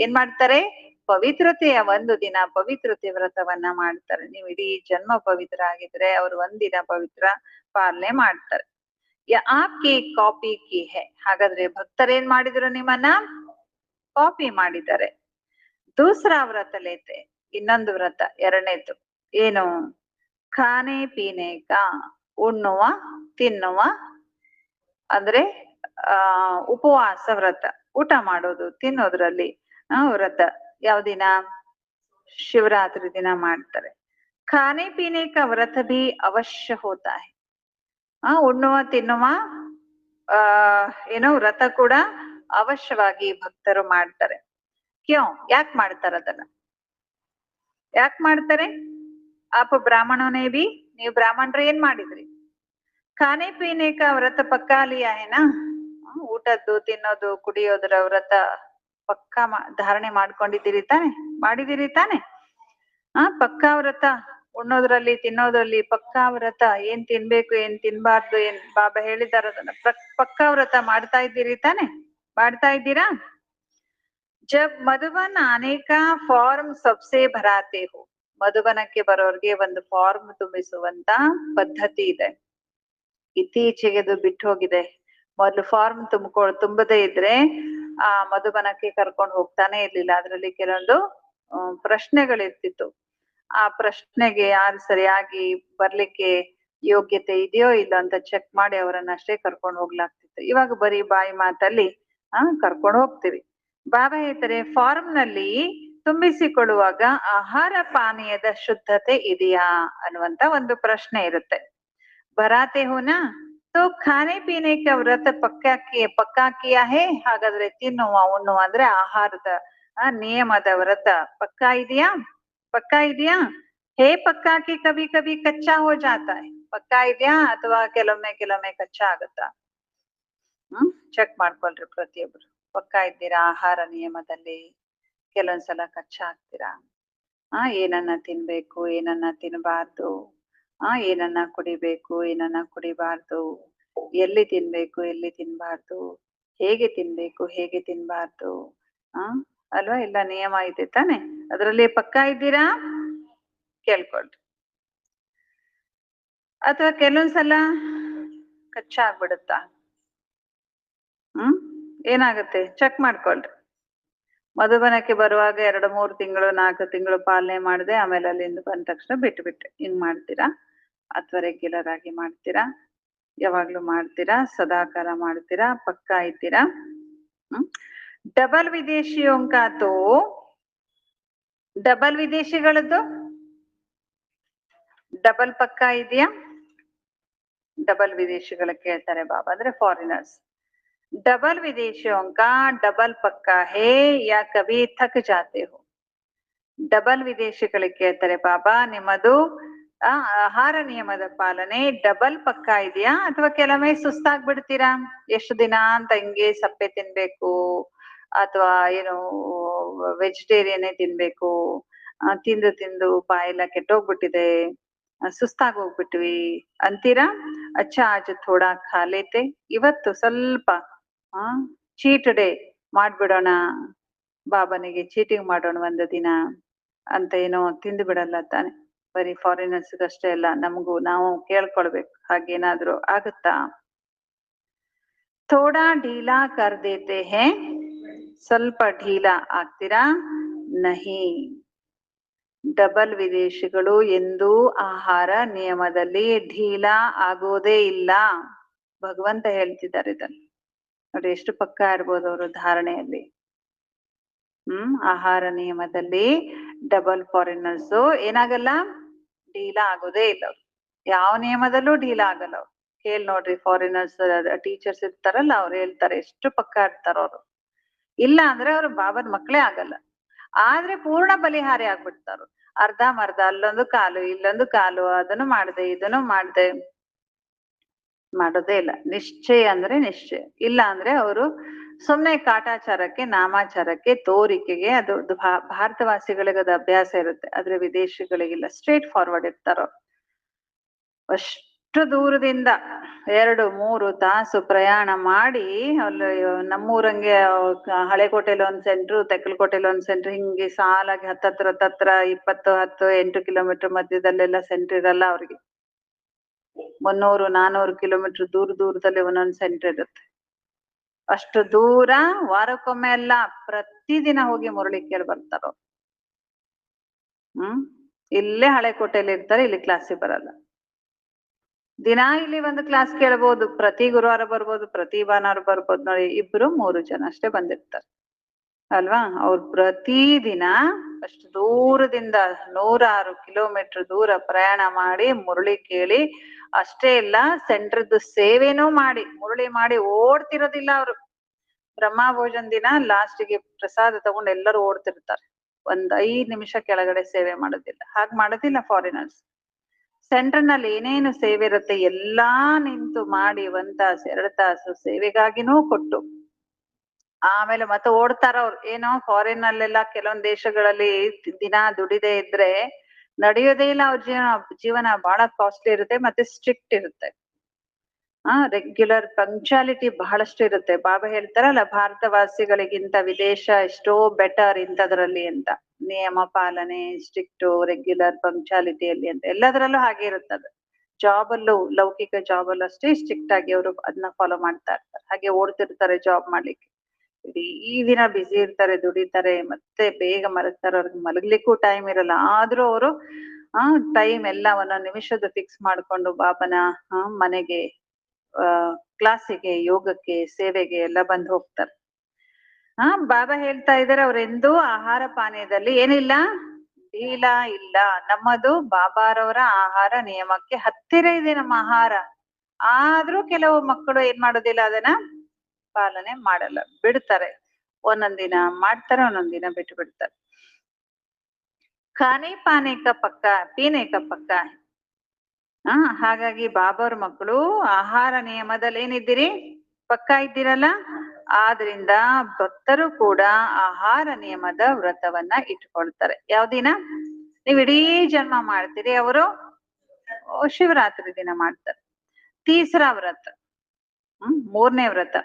ಏನ್ ಮಾಡ್ತಾರೆ, ಪವಿತ್ರತೆಯ ಒಂದು ದಿನ ಪವಿತ್ರತೆ ವ್ರತವನ್ನ ಮಾಡ್ತಾರೆ. ನೀವು ಇಡೀ ಜನ್ಮ ಪವಿತ್ರ ಆಗಿದ್ರೆ ಅವ್ರು ಒಂದಿನ ಪವಿತ್ರ ಪಾಲನೆ ಮಾಡ್ತಾರೆ. ಆಪ್ಗೆ ಕಾಪಿ ಕಿ ಹೈ. ಹಾಗಾದ್ರೆ ಭಕ್ತರೇನ್ ಮಾಡಿದ್ರು, ನಿಮ್ಮನ್ನ ಕಾಪಿ ಮಾಡಿದ್ದಾರೆ. ದೂಸರಾ ವ್ರತ ಲೇತೆ, ಇನ್ನೊಂದು ವ್ರತ ಎರಡನೇದು ಏನು, ಖಾನೆ ಪೀನೆ ಕಾ, ಉಣ್ಣುವ ತಿನ್ನುವ ಅಂದ್ರೆ ಉಪವಾಸ ವ್ರತ, ಊಟ ಮಾಡೋದು ತಿನ್ನೋದ್ರಲ್ಲಿ ವ್ರತ. ಯಾವ ದಿನ, ಶಿವರಾತ್ರಿ ದಿನ ಮಾಡ್ತಾರೆ. ಖಾನೆ ಪೀನೆ ಕಾ ವ್ರತ ಭಿ ಅವಶ್ಯ ಹೋತಾ ಹೈ. ಉಣ್ಣುವ ತಿನ್ನುವ ಏನೋ ವ್ರತ ಕೂಡ ಅವಶ್ಯವಾಗಿ ಭಕ್ತರು ಮಾಡ್ತಾರೆ. ಕ್ಯೋ, ಯಾಕೆ ಮಾಡ್ತಾರ ಅದನ್ನ, ಯಾಕೆ ಮಾಡ್ತಾರೆ? ಆಪ ಬ್ರಾಹ್ಮಣನೇ ಬಿ, ನೀವು ಬ್ರಾಹ್ಮಣರು ಏನ್ ಮಾಡಿದ್ರಿ, ಖಾನೆ ಪೀನೆ ಕಾ ವ್ರತ ಪಕ್ಕಾ ಲಿಯಾ ಹೈ ನಾ. ಊಟದ್ದು ತಿನ್ನೋದು ಕುಡಿಯೋದ್ರ ವ್ರತ ಪಕ್ಕಾ ಧಾರಣೆ ಮಾಡ್ಕೊಂಡಿದ್ದೀರಿ ತಾನೆ, ಮಾಡಿದಿರಿ ತಾನೆ. ಪಕ್ಕಾ ವ್ರತ, ಉಣ್ಣೋದ್ರಲ್ಲಿ ತಿನ್ನೋದ್ರಲ್ಲಿ ಪಕ್ಕಾ ವ್ರತ. ಏನ್ ತಿನ್ಬೇಕು ಏನ್ ತಿನ್ಬಾರ್ದು, ಏನ್ ಬಾಬಾ ಹೇಳಿದಾರ ಅದನ್ನ ಪಕ್ಕಾ ವ್ರತ ಮಾಡ್ತಾ ಇದ್ದೀರಿ ತಾನೆ, ಮಾಡ್ತಾ ಇದ್ದೀರಾ? ಜಬ್ ಮಧುಬನ್ ಆನೆ ಕಾ ಫಾರ್ಮ್ ಸಬ್ಸೆ ಭರಾತೆ ಹೋ. ಮಧುಬನಕ್ಕೆ ಬರೋರ್ಗೆ ಒಂದು ಫಾರ್ಮ್ ತುಂಬಿಸುವಂತ ಪದ್ಧತಿ ಇದೆ. ಇತ್ತೀಚೆಗೆದು ಬಿಟ್ಟು ಹೋಗಿದೆ. ಮೊದ್ಲು ಫಾರ್ಮ್ ತುಂಬದೇ ಇದ್ರೆ ಆ ಮಧುಬನಕ್ಕೆ ಕರ್ಕೊಂಡು ಹೋಗ್ತಾನೆ ಇರ್ಲಿಲ್ಲ. ಅದ್ರಲ್ಲಿ ಕೆಲವೊಂದು ಪ್ರಶ್ನೆಗಳಿರ್ತಿತ್ತು. ಆ ಪ್ರಶ್ನೆಗೆ ಯಾರು ಸರಿಯಾಗಿ ಬರ್ಲಿಕ್ಕೆ ಯೋಗ್ಯತೆ ಇದೆಯೋ ಇಲ್ಲ ಅಂತ ಚೆಕ್ ಮಾಡಿ ಅವರನ್ನ ಅಷ್ಟೇ ಕರ್ಕೊಂಡು ಹೋಗ್ಲಾಗ್ತಿತ್ತು. ಇವಾಗ ಬರೀ ಬಾಯಿ ಮಾತಲ್ಲಿ ಕರ್ಕೊಂಡು ಹೋಗ್ತೀವಿ. ಬಾಬಾ ಹೇಳ್ತಾರೆ ಫಾರ್ಮ್ ನಲ್ಲಿ ತುಂಬಿಸಿಕೊಳ್ಳುವಾಗ ಆಹಾರ ಪಾನೀಯದ ಶುದ್ಧತೆ ಇದೆಯಾ ಅನ್ನುವಂತ ಒಂದು ಪ್ರಶ್ನೆ ಇರುತ್ತೆ. ಭರಾತೆ ಹೋನಾ ತೋ ಖಾನೆ ಪೀನೆ ಕ ವ್ರತ ಪಕ್ಕಾ ಕಿಯಾ ಹೇ. ಹಾಗಾದ್ರೆ ತಿನ್ನುವ ಉಣ್ಣುವ ಅಂದ್ರೆ ಆಹಾರದ ನಿಯಮದ ವ್ರತ ಪಕ್ಕಾ ಇದೆಯಾ, ಪಕ್ಕಾ ಇದೆಯಾ? ಹೇ ಪಕ್ಕಾ ಕಿ ಕಭಿ ಕಭಿ ಕಚ್ಚಾ ಹೋ ಜಾತಾ ಹೈ. ಪಕ್ಕಾ ಇದೆಯಾ ಅಥವಾ ಕೆಲವೊಮ್ಮೆ ಕಚ್ಚಾ ಆಗುತ್ತಾ? ಚೆಕ್ ಮಾಡ್ಕೊಳ್ರಿ ಪ್ರತಿಯೊಬ್ರು. ಪಕ್ಕಾ ಇದ್ದೀರಾ ಆಹಾರ ನಿಯಮದಲ್ಲಿ? ಕೆಲವೊಂದ್ಸಲ ಕಚ್ಚಾ ಆಗ್ತೀರಾ? ಏನನ್ನ ತಿನ್ಬೇಕು, ಏನನ್ನ ತಿನ್ನಬಾರ್ದು, ಏನನ್ನ ಕುಡಿಬೇಕು, ಏನನ್ನ ಕುಡಿಬಾರ್ದು, ಎಲ್ಲಿ ತಿನ್ಬೇಕು, ಎಲ್ಲಿ ತಿನ್ಬಾರ್ದು, ಹೇಗೆ ತಿನ್ಬೇಕು, ಹೇಗೆ ತಿನ್ಬಾರ್ದು, ಆ ಅಲ್ವಾ? ಎಲ್ಲ ನಿಯಮ ಇದೆ ತಾನೆ? ಅದರಲ್ಲಿ ಪಕ್ಕಾ ಇದ್ದೀರಾ? ಕೇಳ್ಕೊಳ್ರಿ. ಅಥವಾ ಕೆಲವೊಂದ್ಸಲ ಕಚ್ಚಾ ಆಗ್ಬಿಡುತ್ತಾ? ಏನಾಗುತ್ತೆ? ಚೆಕ್ ಮಾಡ್ಕೊಳ್ರಿ. ಮಧುಬನಕ್ಕೆ ಬರುವಾಗ 2-3 ತಿಂಗಳು 4 ತಿಂಗಳು ಪಾಲನೆ ಮಾಡಿದೆ, ಆಮೇಲೆ ಅಲ್ಲಿಂದ ಬಂದ ತಕ್ಷಣ ಬಿಟ್ಟೆ. ಹಿಂಗ್ ಮಾಡ್ತೀರಾ? ಅಥವಾ ರೆಗ್ಯುಲರ್ ಆಗಿ ಮಾಡ್ತೀರಾ? ಯಾವಾಗ್ಲೂ ಮಾಡ್ತೀರಾ? ಸದಾಕಾಲ ಮಾಡ್ತೀರಾ? ಪಕ್ಕಾ ಇದ್ದೀರಾ? ಡಬಲ್ ವಿದೇಶಿಯೋಂಕಾತು ಡಬಲ್ ವಿದೇಶಿಗಳದ್ದು ಡಬಲ್ ಪಕ್ಕಾ ಇದೆಯಾ? ಡಬಲ್ ವಿದೇಶಿಗಳ ಕೇಳ್ತಾರೆ ಬಾಬಾ, ಅಂದ್ರೆ ಫಾರಿನರ್ಸ್. डबल विदेशियों का डबल पक्का है या कभी थक जाते हो? ಡಬಲ್ ವಿದೇಶಿಗಳಿಗೆ ಕೇಳ್ತಾರೆ ಬಾಬಾ, ನಿಮ್ಮದು ಆಹಾರ ನಿಯಮದ ಪಾಲನೆ ಡಬಲ್ ಪಕ್ಕಾ ಇದೆಯಾ, ಅಥವಾ ಕೆಲವೊಮ್ಮೆ ಸುಸ್ತಾಗ್ಬಿಡ್ತೀರಾ? ಎಷ್ಟು ದಿನ ಅಂತ ಹಿಂಗೆ ಸಪ್ಪೆ ತಿನ್ಬೇಕು, ಅಥವಾ ಏನು ವೆಜಿಟೇರಿಯನ್ನೇ ತಿನ್ಬೇಕು, ತಿಂದು ತಿಂದು ಬಾಯೆಲ್ಲ ಕೆಟ್ಟೋಗ್ಬಿಟ್ಟಿದೆ, ಸುಸ್ತಾಗಿ ಹೋಗ್ಬಿಟ್ವಿ ಅಂತೀರಾ? ಅಚ್ಚಾ ಆಜ್ ಥೋಡಾ ಖಾ ಲೇತೆ, ಇವತ್ತು ಸ್ವಲ್ಪ ಚೀಟ್ ಡೇ ಮಾಡ್ಬಿಡೋಣ, ಬಾಬನಿಗೆ ಚೀಟಿಂಗ್ ಮಾಡೋಣ ಒಂದು ದಿನ ಅಂತ ಏನೋ ತಿಂದು ಬಿಡಲ್ಲ ತಾನೆ? ಬರೀ ಫಾರಿನರ್ಸ್ಗಷ್ಟೇ ಅಲ್ಲ, ನಮಗೂ ನಾವು ಕೇಳ್ಕೊಳ್ಬೇಕು, ಹಾಗೇನಾದ್ರೂ ಆಗುತ್ತಾ? ಥೋಡಾ ಢೀಲಾ ಕರ್ ದೇತೆ ಹೇ, ಸ್ವಲ್ಪ ಢೀಲಾ ಆಗ್ತೀರಾ? ನಹಿ. ಡಬಲ್ ವಿದೇಶಿಗಳು ಎಂದೂ ಆಹಾರ ನಿಯಮದಲ್ಲಿ ಢೀಲಾ ಆಗೋದೇ ಇಲ್ಲ. ಭಗವಂತ ಹೇಳ್ತಿದ್ದಾರೆ ಇದನ್ನು ನೋಡಿ, ಎಷ್ಟು ಪಕ್ಕಾ ಇರ್ಬೋದು ಅವರು ಧಾರಣೆಯಲ್ಲಿ. ಆಹಾರ ನಿಯಮದಲ್ಲಿ ಡಬಲ್ ಫಾರಿನರ್ಸ್ ಏನಾಗಲ್ಲ, ಢೀಲಾ ಆಗೋದೇ ಇಲ್ಲ ಅವ್ರು. ಯಾವ ನಿಯಮದಲ್ಲೂ ಢೀಲಾ ಆಗಲ್ಲ ಅವ್ರು. ಕೇಳ್ ನೋಡ್ರಿ, ಫಾರಿನರ್ಸ್ ಟೀಚರ್ಸ್ ಇರ್ತಾರಲ್ಲ, ಅವ್ರು ಹೇಳ್ತಾರೆ ಎಷ್ಟು ಪಕ್ಕಾ ಇರ್ತಾರ ಅವ್ರು. ಇಲ್ಲ ಅಂದ್ರೆ ಅವ್ರು ಬಾಬಾದ್ ಮಕ್ಕಳೇ ಆಗಲ್ಲ. ಆದ್ರೆ ಪೂರ್ಣ ಬಲಿಹಾರಿ ಆಗ್ಬಿಡ್ತಾರು. ಅರ್ಧ ಮರ್ಧ, ಅಲ್ಲೊಂದು ಕಾಲು ಇಲ್ಲೊಂದು ಕಾಲು, ಅದನ್ನು ಮಾಡ್ದೆ ಇದನ್ನು ಮಾಡ್ದೆ, ಮಾಡೋದೇ ಇಲ್ಲ. ನಿಶ್ಚಯ ಅಂದ್ರೆ ನಿಶ್ಚಯ. ಇಲ್ಲ ಅಂದ್ರೆ ಅವರು ಸುಮ್ನೆ ಕಾಟಾಚಾರಕ್ಕೆ, ನಾಮಾಚಾರಕ್ಕೆ, ತೋರಿಕೆಗೆ, ಅದು ಭಾರತವಾಸಿಗಳಿಗೆ ಅದು ಅಭ್ಯಾಸ ಇರುತ್ತೆ, ಆದ್ರೆ ವಿದೇಶಿಗಳಿಗಿಲ್ಲ. ಸ್ಟ್ರೇಟ್ ಫಾರ್ವರ್ಡ್ ಇರ್ತಾರ. ಅಷ್ಟು ದೂರದಿಂದ 2-3 ತಾಸು ಪ್ರಯಾಣ ಮಾಡಿ ಅಲ್ಲಿ ನಮ್ಮೂರಂಗೆ ಹಳೆಕೋಟೆಲಿ ಒಂದ್ ಸೆಂಟ್ರು, ತೆಕ್ಕಲಕೋಟೆಲಿ ಒಂದ್ ಸೆಂಟ್ರ್, ಹಿಂಗೆ ಸಾಲಾಗಿ ಹತ್ತತ್ರ 20-10-8 ಕಿಲೋಮೀಟರ್ ಮಧ್ಯದಲ್ಲೆಲ್ಲ ಸೆಂಟ್ರ್ ಇರಲ್ಲ ಅವ್ರಿಗೆ. 300-400 ಕಿಲೋಮೀಟರ್ ದೂರದಲ್ಲಿ ಒಂದೊಂದ್ ಸೆಂಟರ್ ಇರುತ್ತೆ. ಅಷ್ಟು ದೂರ ವಾರಕ್ಕೊಮ್ಮೆ ಅಲ್ಲ, ಪ್ರತಿದಿನ ಹೋಗಿ ಮುರಳಿ ಕೇಳಿ ಬರ್ತಾರ. ಇಲ್ಲೇ ಹಳೆಕೋಟೆಯಲ್ಲಿ ಇರ್ತಾರೆ, ಇಲ್ಲಿ ಕ್ಲಾಸಿಗೆ ಬರಲ್ಲ. ದಿನ ಇಲ್ಲಿ ಒಂದು ಕ್ಲಾಸ್ ಕೇಳ್ಬೋದು, ಪ್ರತಿ ಗುರುವಾರ ಬರ್ಬೋದು, ಪ್ರತಿ ಭಾನುವಾರ ಬರ್ಬೋದು. ನೋಡಿ, 2-3 ಜನ ಅಷ್ಟೇ ಬಂದಿರ್ತಾರೆ ಅಲ್ವಾ? ಅವ್ರು ಪ್ರತಿದಿನ ಅಷ್ಟು ದೂರದಿಂದ 106 ಕಿಲೋಮೀಟರ್ ದೂರ ಪ್ರಯಾಣ ಮಾಡಿ ಮುರಳಿ ಕೇಳಿ, ಅಷ್ಟೇ ಇಲ್ಲ ಸೆಂಟ್ರದ್ದು ಸೇವೆನೂ ಮಾಡಿ, ಮುರಳಿ ಮಾಡಿ ಓಡ್ತಿರೋದಿಲ್ಲ ಅವರು. ಬ್ರಹ್ಮ ಭೋಜನ ದಿನ ಲಾಸ್ಟಿಗೆ ಪ್ರಸಾದ ತಗೊಂಡು ಎಲ್ಲರೂ ಓಡ್ತಿರ್ತಾರೆ. 5 ನಿಮಿಷ ಕೆಳಗಡೆ ಸೇವೆ ಮಾಡೋದಿಲ್ಲ. ಹಾಗೆ ಮಾಡೋದಿಲ್ಲ ಫಾರಿನರ್ಸ್. ಸೆಂಟರ್ ನಲ್ಲಿ ಏನೇನು ಸೇವೆ ಇರುತ್ತೆ ಎಲ್ಲಾ ನಿಂತು ಮಾಡಿ 1 ತಾಸು 2 ತಾಸು ಸೇವೆಗಾಗಿನೂ ಕೊಟ್ಟು ಆಮೇಲೆ ಮತ್ತೆ ಓಡ್ತಾರ ಅವ್ರು. ಏನೋ ಫಾರಿನ್ ಅಲ್ಲೆಲ್ಲ ಕೆಲವೊಂದ್ ದೇಶಗಳಲ್ಲಿ ದಿನ ದುಡಿದೇ ಇದ್ರೆ ನಡೆಯೋದೇ ಇಲ್ಲ ಅವ್ರ ಜೀವನ ಬಹಳ ಕಾಸ್ಟ್ಲಿ ಇರುತ್ತೆ, ಮತ್ತೆ ಸ್ಟ್ರಿಕ್ಟ್ ಇರುತ್ತೆ. ರೆಗ್ಯುಲರ್ ಪಂಕ್ಚುಯಾಲಿಟಿ ಬಹಳಷ್ಟು ಇರುತ್ತೆ. ಬಾಬಾ ಹೇಳ್ತಾರಲ್ಲ, ಭಾರತವಾಸಿಗಳಿಗಿಂತ ವಿದೇಶ ಎಷ್ಟೋ ಬೆಟರ್ ಇಂಥದ್ರಲ್ಲಿ ಅಂತ. ನಿಯಮ ಪಾಲನೆ, ಸ್ಟ್ರಿಕ್ಟ್, ರೆಗ್ಯುಲರ್ ಪಂಕ್ಚುಯಾಲಿಟಿಯಲ್ಲಿ ಅಂತ ಎಲ್ಲದರಲ್ಲೂ ಹಾಗೆ ಇರುತ್ತದು. ಜಾಬ್ ಅಲ್ಲೂ, ಲೌಕಿಕ ಜಾಬ್ ಅಲ್ಲೂ ಅಷ್ಟೇ ಸ್ಟ್ರಿಕ್ಟ್ ಆಗಿ ಅವರು ಅದನ್ನ ಫಾಲೋ ಮಾಡ್ತಾ ಇರ್ತಾರೆ. ಹಾಗೆ ಓಡ್ತಿರ್ತಾರೆ ಜಾಬ್ ಮಾಡ್ಲಿಕ್ಕೆ. ಈ ದಿನ ಬ್ಯುಸಿ ಇರ್ತಾರೆ, ದುಡಿತಾರೆ, ಮತ್ತೆ ಬೇಗ ಮಲಗ್ತಾರೆ. ಅವ್ರಿಗೆ ಮಲಗ್ಲಿಕ್ಕೂ ಟೈಮ್ ಇರಲ್ಲ. ಆದ್ರೂ ಅವರು ಟೈಮ್ ಎಲ್ಲ ಒಂದೊಂದು ನಿಮಿಷದ ಫಿಕ್ಸ್ ಮಾಡ್ಕೊಂಡು ಬಾಬನ ಮನೆಗೆ, ಕ್ಲಾಸಿಗೆ, ಯೋಗಕ್ಕೆ, ಸೇವೆಗೆ ಎಲ್ಲ ಬಂದು ಹೋಗ್ತಾರೆ. ಬಾಬಾ ಹೇಳ್ತಾ ಇದಾರೆ, ಅವ್ರೆಂದೂ ಆಹಾರ ಪಾನೀಯದಲ್ಲಿ ಏನಿಲ್ಲ, ಢೀಲಾ ಇಲ್ಲ. ನಮ್ಮದು ಬಾಬಾರವರ ಆಹಾರ ನಿಯಮಕ್ಕೆ ಹತ್ತಿರ ಇದೆ ನಮ್ಮ ಆಹಾರ. ಆದ್ರೂ ಕೆಲವು ಮಕ್ಕಳು ಏನ್ ಮಾಡೋದಿಲ್ಲ, ಅದನ್ನ ಪಾಲನೆ ಮಾಡಲ್ಲ, ಬಿಡ್ತಾರೆ. ಒಂದೊಂದಿನ ಮಾಡ್ತಾರೆ, ಒಂದೊಂದಿನ ಬಿಟ್ಟು ಬಿಡ್ತಾರೆ. ಖಾನೆ ಪಾನೆ ಕ ಪಕ್ಕ, ಪೀನೆ ಕ ಪಕ್ಕ. ಹಾಗಾಗಿ ಬಾಬಾವ್ರ ಮಕ್ಕಳು ಆಹಾರ ನಿಯಮದಲ್ಲಿ ಏನಿದ್ದೀರಿ? ಪಕ್ಕಾ ಇದ್ದೀರಲ್ಲ? ಆದ್ರಿಂದ ಭಕ್ತರು ಕೂಡ ಆಹಾರ ನಿಯಮದ ವ್ರತವನ್ನ ಇಟ್ಕೊಳ್ತಾರೆ. ಯಾವ ದಿನ? ನೀವ್ ಇಡೀ ಜನ್ಮ ಮಾಡ್ತೀರಿ, ಅವರು ಶಿವರಾತ್ರಿ ದಿನ ಮಾಡ್ತಾರೆ. ತೀಸರಾ ವ್ರತ, ಮೂರನೇ ವ್ರತ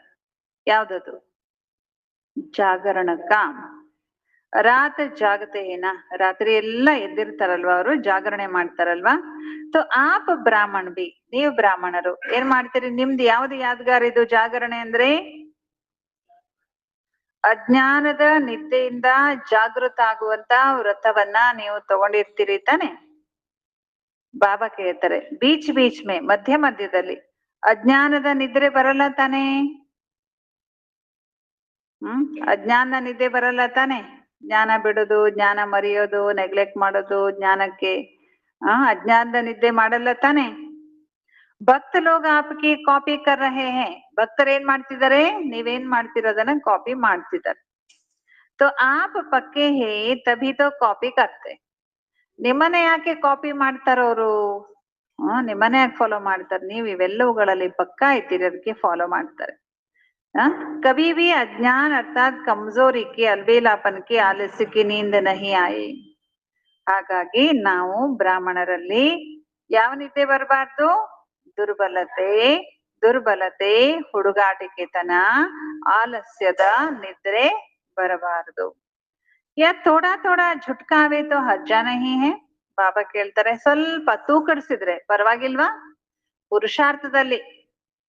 ಯಾವ್ದದು? ಜಾಗರಣಕ್ಕ. ರಾತ್ ಜಾಗತೆ ಏನ, ರಾತ್ರಿ ಎಲ್ಲ ಎದ್ದಿರ್ತಾರಲ್ವಾ, ಅವರು ಜಾಗರಣೆ ಮಾಡ್ತಾರಲ್ವಾ. तो आप ಬ್ರಾಹ್ಮಣ ಬಿ, ನೀವು ಬ್ರಾಹ್ಮಣರು ಏನ್ ಮಾಡ್ತೀರಿ? ನಿಮ್ದು ಯಾವ್ದು ಯಾದಗಾರ ಇದು ಜಾಗರಣೆ ಅಂದ್ರೆ? ಅಜ್ಞಾನದ ನಿದ್ದೆಯಿಂದ ಜಾಗೃತ ಆಗುವಂತ ವ್ರತವನ್ನ ನೀವು ತಗೊಂಡಿರ್ತೀರಿ ತಾನೆ. ಬಾಬಾ ಕೇಳ್ತಾರೆ ಬೀಚ್ ಬೀಚ್ ಮೇ, ಮಧ್ಯ ಮಧ್ಯದಲ್ಲಿ ಅಜ್ಞಾನದ ನಿದ್ರೆ ಬರಲ್ಲ ತಾನೆ? ಅಜ್ಞಾನ ನಿದ್ದೆ ಬರಲ್ಲ ತಾನೆ? ಜ್ಞಾನ ಬಿಡೋದು, ಜ್ಞಾನ ಮರೆಯೋದು, ನೆಗ್ಲೆಕ್ಟ್ ಮಾಡೋದು ಜ್ಞಾನಕ್ಕೆ. ಅಜ್ಞಾನದ ನಿದ್ದೆ ಮಾಡಲ್ಲ ತಾನೆ? ಭಕ್ತ ಲೋಗ ಆಪ್ಕಿ ಕಾಪಿ ಕರ್ ರಹೆ ಹೇ. ಭಕ್ತರು ಏನ್ ಮಾಡ್ತಿದ್ದಾರೆ? ನೀವೇನ್ ಮಾಡ್ತಿರೋದನ್ನ ಕಾಪಿ ಮಾಡ್ತಿದ್ದಾರೆ. तो आप पक्के है तभी तो ಕಾಪಿ करते. ನಿಮ್ಮನೆ ಯಾಕೆ ಕಾಪಿ ಮಾಡ್ತಾರವ್ರು? ನಿಮ್ಮನೆ ಯಾಕೆ ಫಾಲೋ ಮಾಡ್ತಾರೆ? ನೀವು ಇವೆಲ್ಲವುಗಳಲ್ಲಿ ಪಕ್ಕಾ ಇದ್ದೀರಿ, ಅದಕ್ಕೆ ಫಾಲೋ ಮಾಡ್ತಾರೆ. कभी भी अज्ञान अर्थात कमजोरी की अलबेलापन की आलस्य की नींद नहीं आई. ಹಾಗಾಗಿ ನಾವು ಬ್ರಾಹ್ಮಣರಲ್ಲಿ ಯಾವ ನಿದ್ದೆ ಬರಬಾರ್ದು? ದುರ್ಬಲತೆ, ದುರ್ಬಲತೆ, ಹುಡುಗಾಟಿಕೆತನ, ಆಲಸ್ಯದ ನಿದ್ರೆ ಬರಬಾರದು. ಯಾ ಥೋಡಾ ಥೋಡಾ ಝುಟ್ಕಾವೆ ತೋ ಹಜ್ಜಾ ನಹಿ ಹೇ. ಬಾಬಾ ಕೇಳ್ತಾರೆ ಸ್ವಲ್ಪ ತೂಕಡಿಸಿದ್ರೆ ಪರವಾಗಿಲ್ವಾ? ಪುರುಷಾರ್ಥದಲ್ಲಿ,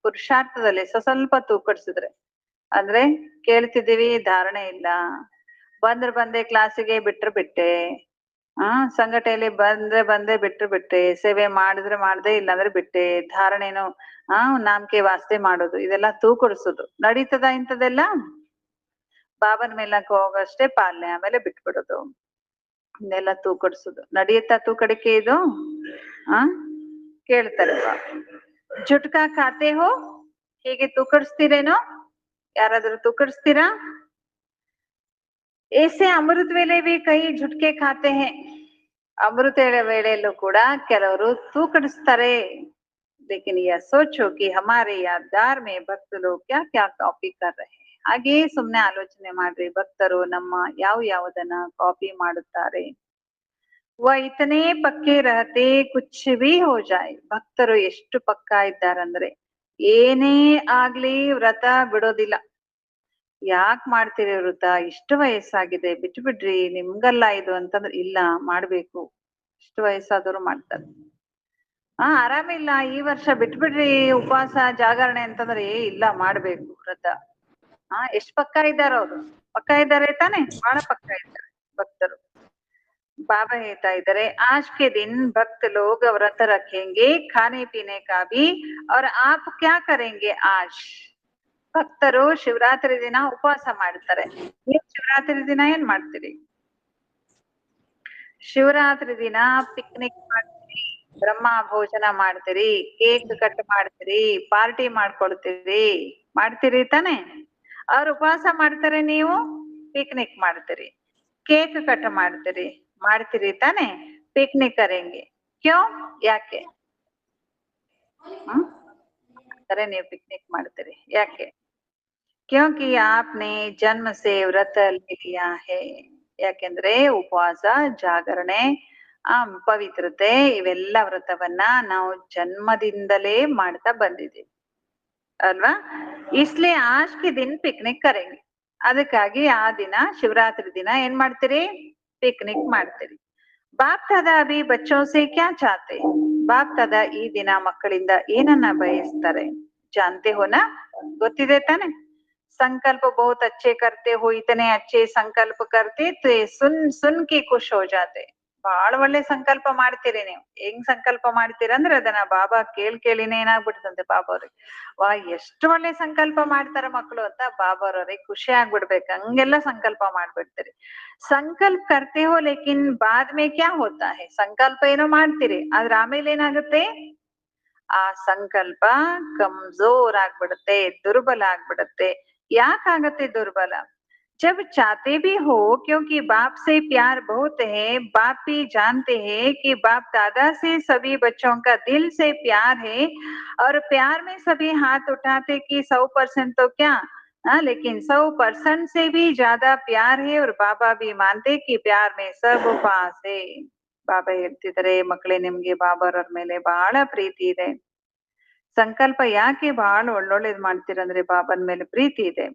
ಪುರುಷಾರ್ಥದಲ್ಲಿ ಸ್ವಲ್ಪ ತೂಕಡಿಸಿದ್ರೆ ಅಂದ್ರೆ ಕೇಳ್ತಿದೀವಿ, ಧಾರಣೆ ಇಲ್ಲ, ಬಂದ್ರೆ ಬಂದೆ, ಕ್ಲಾಸಿಗೆ ಬಿಟ್ರೆ ಬಿಟ್ಟೆ, ಸಂಘಟನೆಯಲ್ಲಿ ಬಂದ್ರೆ ಬಂದೆ, ಬಿಟ್ರೆ ಬಿಟ್ಟೆ, ಸೇವೆ ಮಾಡಿದ್ರೆ ಮಾಡ್ದೆ, ಇಲ್ಲಾಂದ್ರೆ ಬಿಟ್ಟೆ, ಧಾರಣೆನು ನಾಮಕೆ ವಾಸ್ತೆ ಮಾಡೋದು, ಇದೆಲ್ಲ ತೂಕಡಿಸೋದು ನಡೀತದ? ಇಂಥದೆಲ್ಲ ಬಾಬನ ಮೇಲಕ್ಕೆ ಹೋಗಷ್ಟೇ ಪಾಲನೆ, ಆಮೇಲೆ ಬಿಟ್ಬಿಡೋದು, ಇದೆಲ್ಲ ತೂಕಡಿಸೋದು ನಡೆಯುತ್ತಾ? ತೂಕಡಿಕೆ ಇದು ಕೇಳ್ತಾರೆ. ಜುಟ್ಕಾ ಖಾತೆ ಹೋ, ಹೀಗೆ ತೂಕಡಿಸ್ತೀರೇನೋ? ಯಾರಾದ್ರೂ ತೂಕಡಿಸ್ತೀರಾ? ऐसे अमृत ವೇಳೆ भी ಕೈ झुटके खाते हैं. ಅಮೃತ ವೇಳೆಯಲ್ಲೂ ಕೂಡ ಕೆಲವರು ತೂಕಡಿಸ್ತಾರೆ. लेकिन यह सोचो कि हमारे यादगार में भक्त लोग क्या क्या कॉपी कर रहे हैं. ಹಾಗೆಯೇ ಸುಮ್ನೆ ಆಲೋಚನೆ ಮಾಡ್ರಿ, ಭಕ್ತರು ನಮ್ಮ ಯಾವುದನ್ನ ಕಾಪಿ ಮಾಡುತ್ತಾರೆ. ವ ಇತನೇ ಪಕ್ಕೆ ರಹತೆ ಕುಚ್ ಭಿ ಹೋ ಜಾಯ್. ಭಕ್ತರು ಎಷ್ಟು ಪಕ್ಕಾ ಇದ್ದಾರಂದ್ರೆ ಏನೇ ಆಗ್ಲಿ ವ್ರತ ಬಿಡೋದಿಲ್ಲ. ಯಾಕ್ ಮಾಡ್ತೀರಿ ವ್ರತ? ಇಷ್ಟು ವಯಸ್ಸಾಗಿದೆ, ಬಿಟ್ಟು ಬಿಡ್ರಿ, ನಿಮ್ಗಲ್ಲ ಇದು ಅಂತಂದ್ರೆ ಇಲ್ಲ, ಮಾಡ್ಬೇಕು. ಇಷ್ಟು ವಯಸ್ಸಾದವರು ಮಾಡ್ತಾರೆ. ಆರಾಮಿಲ್ಲ, ಈ ವರ್ಷ ಬಿಟ್ಬಿಡ್ರಿ ಉಪವಾಸ ಜಾಗರಣೆ ಅಂತಂದ್ರೆ ಇಲ್ಲ, ಮಾಡ್ಬೇಕು ವ್ರತ. ಎಷ್ಟ್ ಪಕ್ಕಾ ಇದ್ದಾರ ಅವ್ರು? ಪಕ್ಕಾ ಇದ್ದಾರೆ ತಾನೆ? ಬಹಳ ಪಕ್ಕಾ ಇದ್ದಾರೆ ಭಕ್ತರು. ಬಾಬಾ ಹೇಳ್ತಾ ಇದ್ದಾರೆ आज के दिन भक्त लोग व्रत रखेंगे खाने पीने का भी, और आप क्या करेंगे आज? ಭಕ್ತರು ಶಿವರಾತ್ರಿ ದಿನ ಉಪವಾಸ ಮಾಡ್ತಾರೆ. ನೀವು ಶಿವರಾತ್ರಿ ದಿನ ಏನ್ ಮಾಡ್ತೀರಿ? ಶಿವರಾತ್ರಿ ದಿನ ಪಿಕ್ನಿಕ್ ಮಾಡ್ತೀರಿ, ಬ್ರಹ್ಮ ಭೋಜನ ಮಾಡ್ತೀರಿ, ಕೇಕ್ ಕಟ್ ಮಾಡ್ತೀರಿ, ಪಾರ್ಟಿ ಮಾಡ್ಕೊಳ್ತೀರಿ, ಮಾಡ್ತೀರಿ ತಾನೆ? ಅವ್ರು ಉಪವಾಸ ಮಾಡ್ತಾರೆ, ನೀವು ಪಿಕ್ನಿಕ್ ಮಾಡ್ತೀರಿ, ಕೇಕ್ ಕಟ್ ಮಾಡ್ತೀರಿ ತಾನೆ? ಪಿಕ್ನಿಕ್ ಕರೆಂಗೆ ಕ್ಯೋ? ಯಾಕೆ ನೀವು ಪಿಕ್ನಿಕ್ ಮಾಡ್ತೀರಿ? ಯಾಕೆ? क्योंकि आपने जन्म से व्रत ले लिया है. ಯಾಕೆಂದ್ರೆ ಉಪವಾಸ, ಜಾಗರಣೆ, ಪವಿತ್ರತೆ ಇವೆಲ್ಲ ವ್ರತವನ್ನ ನಾವು ಜನ್ಮದಿಂದಲೇ ಮಾಡ್ತಾ ಬಂದಿದ್ದೀವಿ ಅಲ್ವಾ? ಇಸ್ಲಿ ಆಜ್ ಕೆ ದಿನ ಪಿಕ್ನಿಕ್ ಕರೆಂಗೆ. ಅದಕ್ಕಾಗಿ ಆ ದಿನ ಶಿವರಾತ್ರಿ ದಿನ ಏನ್ ಮಾಡ್ತೀರಿ? ಪಿಕ್ನಿಕ್ ಮಾಡ್ತೀರಿ. ಬಾಪ್ ದಾದಾ ಅಭಿ ಬಚ್ಚೋ ಸೆ ಕ್ಯಾ ಚಾಹತೆ. ಬಾಪ್ ದಾದಾ ಈ ದಿನ ಮಕ್ಕಳಿಂದ ಏನನ್ನ ಬಯಸ್ತಾರೆ? ಜಾನ್ತೆ ಹೋನಾ? ಗೊತ್ತಿದೆ ತಾನೆ? संकल्प बहुत अच्छे करते हो, इतने अच्छे संकल्प करते तो सुन सुन के खुश हो जाते. ಬಹಳ ಒಳ್ಳೆ ಸಂಕಲ್ಪ ಮಾಡ್ತೀರಿ ನೀವು. ಹೆಂಗ್ ಸಂಕಲ್ಪ ಮಾಡ್ತೀರ ಅಂದ್ರೆ ಅದನ್ನ ಬಾಬಾ ಕೇಳಿನೇ ಏನಾಗ್ಬಿಡ್ತಂತೆ ಬಾಬಾ ಅವ್ರಿಗೆ, ವಾ ಎಷ್ಟು ಒಳ್ಳೆ ಸಂಕಲ್ಪ ಮಾಡ್ತಾರ ಮಕ್ಕಳು ಅಂತ ಬಾಬಾ ಅವ್ರಿಗೆ ಖುಷಿ ಆಗ್ಬಿಡ್ಬೇಕು. ಹಂಗೆಲ್ಲ ಸಂಕಲ್ಪ ಮಾಡ್ಬಿಡ್ತೀರಿ. ಸಂಕಲ್ಪ ಕರ್ತೆ ಹೋ ಲೇಕಿನ್ ಬಾದ್ ಮೇ ಕ್ಯಾ ಹೋತಾ ಹೈ. ಸಂಕಲ್ಪ ಏನೋ ಮಾಡ್ತೀರಿ, ಆದ್ರೆ ಆಮೇಲೆ ಏನಾಗುತ್ತೆ? ಆ ಸಂಕಲ್ಪ ಕಮ್ಜೋರ್ ಆಗ್ಬಿಡುತ್ತೆ, ದುರ್ಬಲ ಆಗ್ಬಿಡುತ್ತೆ. ಯಾಕಾಗತ್ತೆ ದುರ್ಬಲ? जब चाहते भी हो, क्योंकि बाप से प्यार बहुत है, बाप भी जानते हैं कि बाप दादा से सभी बच्चों का दिल से प्यार है, और प्यार में सभी हाथ उठाते कि 100% तो क्या, लेकिन 100% से भी ज्यादा प्यार है, और बाबा भी मानते कि प्यार में सब पास है. ಬಾಬಾ ಹೇಳ್ತಿದ್ದಾರೆ, ಮಕ್ಕಳೇ ನಿಮ್ಗೆ ಬಾಬಾರವ್ರ ಮೇಲೆ ಬಹಳ ಪ್ರೀತಿ ಇದೆ. ಸಂಕಲ್ಪ ಯಾಕೆ ಬಹಳ ಒಳ್ಳೊಳ್ಳೇದ್ ಮಾಡ್ತೀರಂದ್ರೆ ಬಾಬನ್ ಮೇಲೆ ಪ್ರೀತಿ ಇದೆ.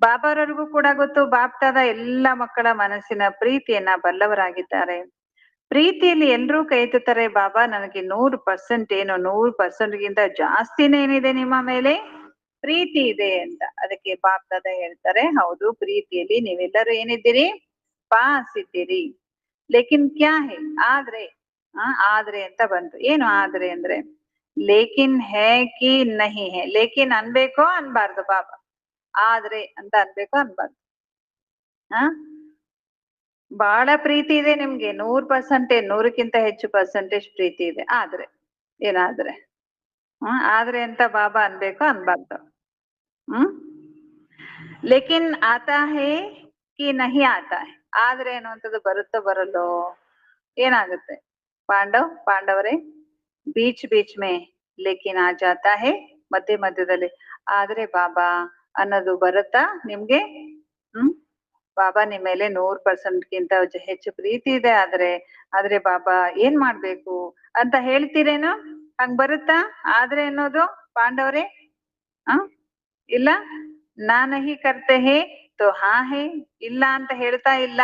ಬಾಬಾರವ್ರಿಗೂ ಕೂಡ ಗೊತ್ತು, ಬಾಪ್ತಾದ ಎಲ್ಲ ಮಕ್ಕಳ ಮನಸ್ಸಿನ ಪ್ರೀತಿಯನ್ನ ಬಲ್ಲವರಾಗಿದ್ದಾರೆ. ಪ್ರೀತಿಯಲ್ಲಿ ಎಲ್ರೂ ಕೈ ಎತ್ತುತ್ತಾರೆ, ಬಾಬಾ ನನಗೆ 100% ಏನು 100%ಗಿಂತ ಜಾಸ್ತಿನೇ ಏನಿದೆ ನಿಮ್ಮ ಮೇಲೆ ಪ್ರೀತಿ ಇದೆ ಅಂತ. ಅದಕ್ಕೆ ಬಾಪ್ತಾದ ಹೇಳ್ತಾರೆ, ಹೌದು, ಪ್ರೀತಿಯಲ್ಲಿ ನೀವೆಲ್ಲರೂ ಏನಿದ್ದೀರಿ, ಪಾಸ್ ಇದ್ದೀರಿ. ಲೇಕಿನ್ ಕ್ಯಾ ಹೇ, ಆದ್ರೆ ಆದ್ರೆ ಅಂತ ಬಂತು. ಏನು ಆದ್ರೆ ಅಂದ್ರೆ, ಲೇಕಿನ್ ಹೇ ಕಿ ನಹಿ ಹೇ. ಲೇಕಿನ್ ಅನ್ಬೇಕೋ ಅನ್ಬಾರ್ದು ಬಾಬಾ, ಆದ್ರೆ ಅಂತ ಅನ್ಬೇಕೋ ಅನ್ಬಾರ್ದು. ಹ ಬಹಳ ಪ್ರೀತಿ ಇದೆ ನಿಮ್ಗೆ, 100%, 100ಕ್ಕಿಂತ ಹೆಚ್ಚು ಪರ್ಸೆಂಟೇಜ್ ಪ್ರೀತಿ ಇದೆ. ಆದ್ರೆ ಏನಾದ್ರೆ ಆದ್ರೆ ಅಂತ ಬಾಬಾ ಅನ್ಬೇಕೋ ಅನ್ಬಾರ್ದು. ಹ್ಮ್ ಲೇಕಿನ್ ಆತಾ ಹೇ ಕಿ ನಹಿ ಆತಾ ಹೇ. ಆದ್ರೆ ಅನ್ನುವಂಥದ್ದು ಬರುತ್ತೋ ಬರಲ್ಲೋ, ಏನಾಗುತ್ತೆ ಪಾಂಡವರೇ, ಬೀಚ್ ಬೀಚ್ ಮೇ ಲೇಕಿನ್ ಆ ಜಾತಾ ಹೇ, ಮಧ್ಯ ಮಧ್ಯದಲ್ಲಿ ಆದ್ರೆ ಬಾಬಾ ಅನ್ನೋದು ಬರುತ್ತಾ ನಿಮ್ಗೆ? ಬಾಬಾ ನಿಮ್ ಮೇಲೆ 100%ಗಿಂತ ಹೆಚ್ಚು ಪ್ರೀತಿ ಇದೆ, ಆದ್ರೆ ಬಾಬಾ ಏನ್ ಮಾಡ್ಬೇಕು ಅಂತ ಹೇಳ್ತೀರೇನೋ, ಹಂಗ್ ಬರುತ್ತಾ ಆದ್ರೆ ಅನ್ನೋದು ಪಾಂಡವರೇ? ಇಲ್ಲ, ನಾನಹಿ ಕರ್ತೆ ಹೇ ತೋ ಹಾ ಹೇ. ಇಲ್ಲ ಅಂತ ಹೇಳ್ತಾ ಇಲ್ಲ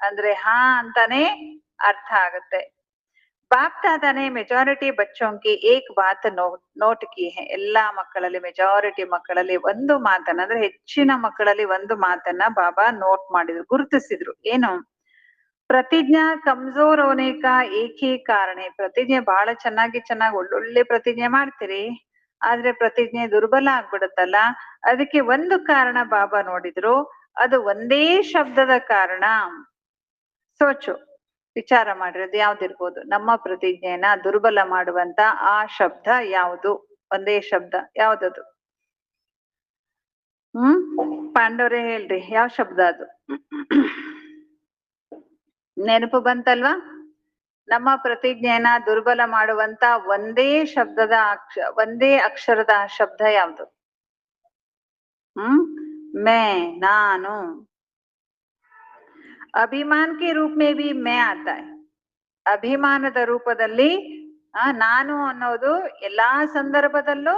ಅಂದ್ರೆ ಹಾ ಅಂತಾನೆ ಅರ್ಥ ಆಗುತ್ತೆ. बाप दादा ने मेजॉरिटी बच्चों की एक बात ನೋಟ್ ಕಿ ಹೇ. ಎಲ್ಲಾ ಮಕ್ಕಳಲ್ಲಿ, ಮೆಜಾರಿಟಿ ಮಕ್ಕಳಲ್ಲಿ ಒಂದು ಮಾತನ್ನ, ಅಂದ್ರೆ ಹೆಚ್ಚಿನ ಮಕ್ಕಳಲ್ಲಿ ಒಂದು ಮಾತನ್ನ ಬಾಬಾ ನೋಟ್ ಮಾಡಿದ್ರು, ಗುರುತಿಸಿದ್ರು. ಏನು? ಪ್ರತಿಜ್ಞಾ ಕಮ್ಜೋರ್ ಹೋನೆ ಕಾ ಏಕ್ ಹಿ ಕಾರಣ. ಪ್ರತಿಜ್ಞೆ ಬಹಳ ಚೆನ್ನಾಗಿ ಒಳ್ಳೊಳ್ಳೆ ಪ್ರತಿಜ್ಞೆ ಮಾಡ್ತೀರಿ, ಆದ್ರೆ ಪ್ರತಿಜ್ಞೆ ದುರ್ಬಲ ಆಗ್ಬಿಡುತ್ತಲ್ಲ, ಅದಕ್ಕೆ ಒಂದು ಕಾರಣ ಬಾಬಾ ನೋಡಿದ್ರು, ಅದು ಒಂದೇ ಶಬ್ದದ ಕಾರಣ. ಸೋಚು, ವಿಚಾರ ಮಾಡಿರೋದು ಯಾವ್ದಿರ್ಬೋದು? ನಮ್ಮ ಪ್ರತಿಜ್ಞೆಯನ್ನ ದುರ್ಬಲ ಮಾಡುವಂತ ಆ ಶಬ್ದ ಯಾವುದು? ಒಂದೇ ಶಬ್ದ ಯಾವ್ದದು? ಪಾಂಡವರೇ ಹೇಳ್ರಿ, ಯಾವ ಶಬ್ದ ಅದು? ನೆನಪು ಬಂತಲ್ವಾ? ನಮ್ಮ ಪ್ರತಿಜ್ಞೆಯನ್ನ ದುರ್ಬಲ ಮಾಡುವಂತ ಒಂದೇ ಅಕ್ಷರದ ಶಬ್ದ ಯಾವುದು? ಮೇ, ನಾನು. ಅಭಿಮಾನ್ ಕೆ ರೂಪ ಮೇ ಭಿ ಮೇ ಆತಾ ಹೈ. ಅಭಿಮಾನದ ರೂಪದಲ್ಲಿ ನಾನು ಅನ್ನೋದು ಎಲ್ಲಾ ಸಂದರ್ಭದಲ್ಲೂ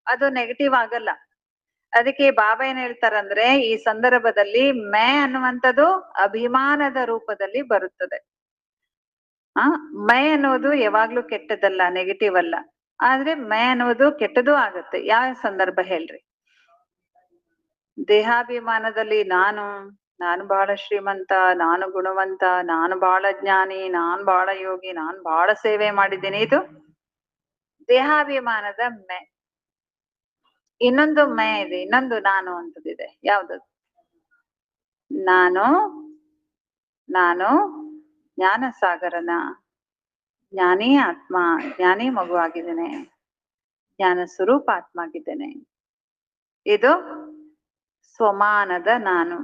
ಅದು ನೆಗೆಟಿವ್ ಆಗಲ್ಲ. ಅದಕ್ಕೆ ಬಾಬಾ ಏನ್ ಹೇಳ್ತಾರಂದ್ರೆ, ಈ ಸಂದರ್ಭದಲ್ಲಿ ಮೇ ಅನ್ನುವಂಥದ್ದು ಅಭಿಮಾನದ ರೂಪದಲ್ಲಿ ಬರುತ್ತದೆ. ಮೇ ಅನ್ನೋದು ಯಾವಾಗ್ಲೂ ಕೆಟ್ಟದಲ್ಲ, ನೆಗೆಟಿವ್ ಅಲ್ಲ. ಆದ್ರೆ ಮೇ ಅನ್ನೋದು ಕೆಟ್ಟದೂ ಆಗುತ್ತೆ. ಯಾವ ಸಂದರ್ಭ ಹೇಳ್ರಿ? ದೇಹಾಭಿಮಾನದಲ್ಲಿ ನಾನು ಬಹಳ ಶ್ರೀಮಂತ, ನಾನು ಗುಣವಂತ, ನಾನು ಬಹಳ ಜ್ಞಾನಿ, ನಾನ್ ಬಹಳ ಯೋಗಿ, ನಾನ್ ಬಹಳ ಸೇವೆ ಮಾಡಿದ್ದೀನಿ, ಇದು ದೇಹಾಭಿಮಾನದ ಮೇ. ಇನ್ನೊಂದು ಮೇ ಇದೆ, ಇನ್ನೊಂದು ನಾನು ಅಂತದಿದೆ. ಯಾವ್ದದು? ನಾನು ಜ್ಞಾನ ಸಾಗರನ ಜ್ಞಾನಿ ಆತ್ಮ, ಜ್ಞಾನಿ ಮಗು ಆಗಿದ್ದೇನೆ, ಜ್ಞಾನ ಸ್ವರೂಪ ಆತ್ಮ ಆಗಿದ್ದೇನೆ. ಇದು ಸ್ವಮಾನದ ನಾನು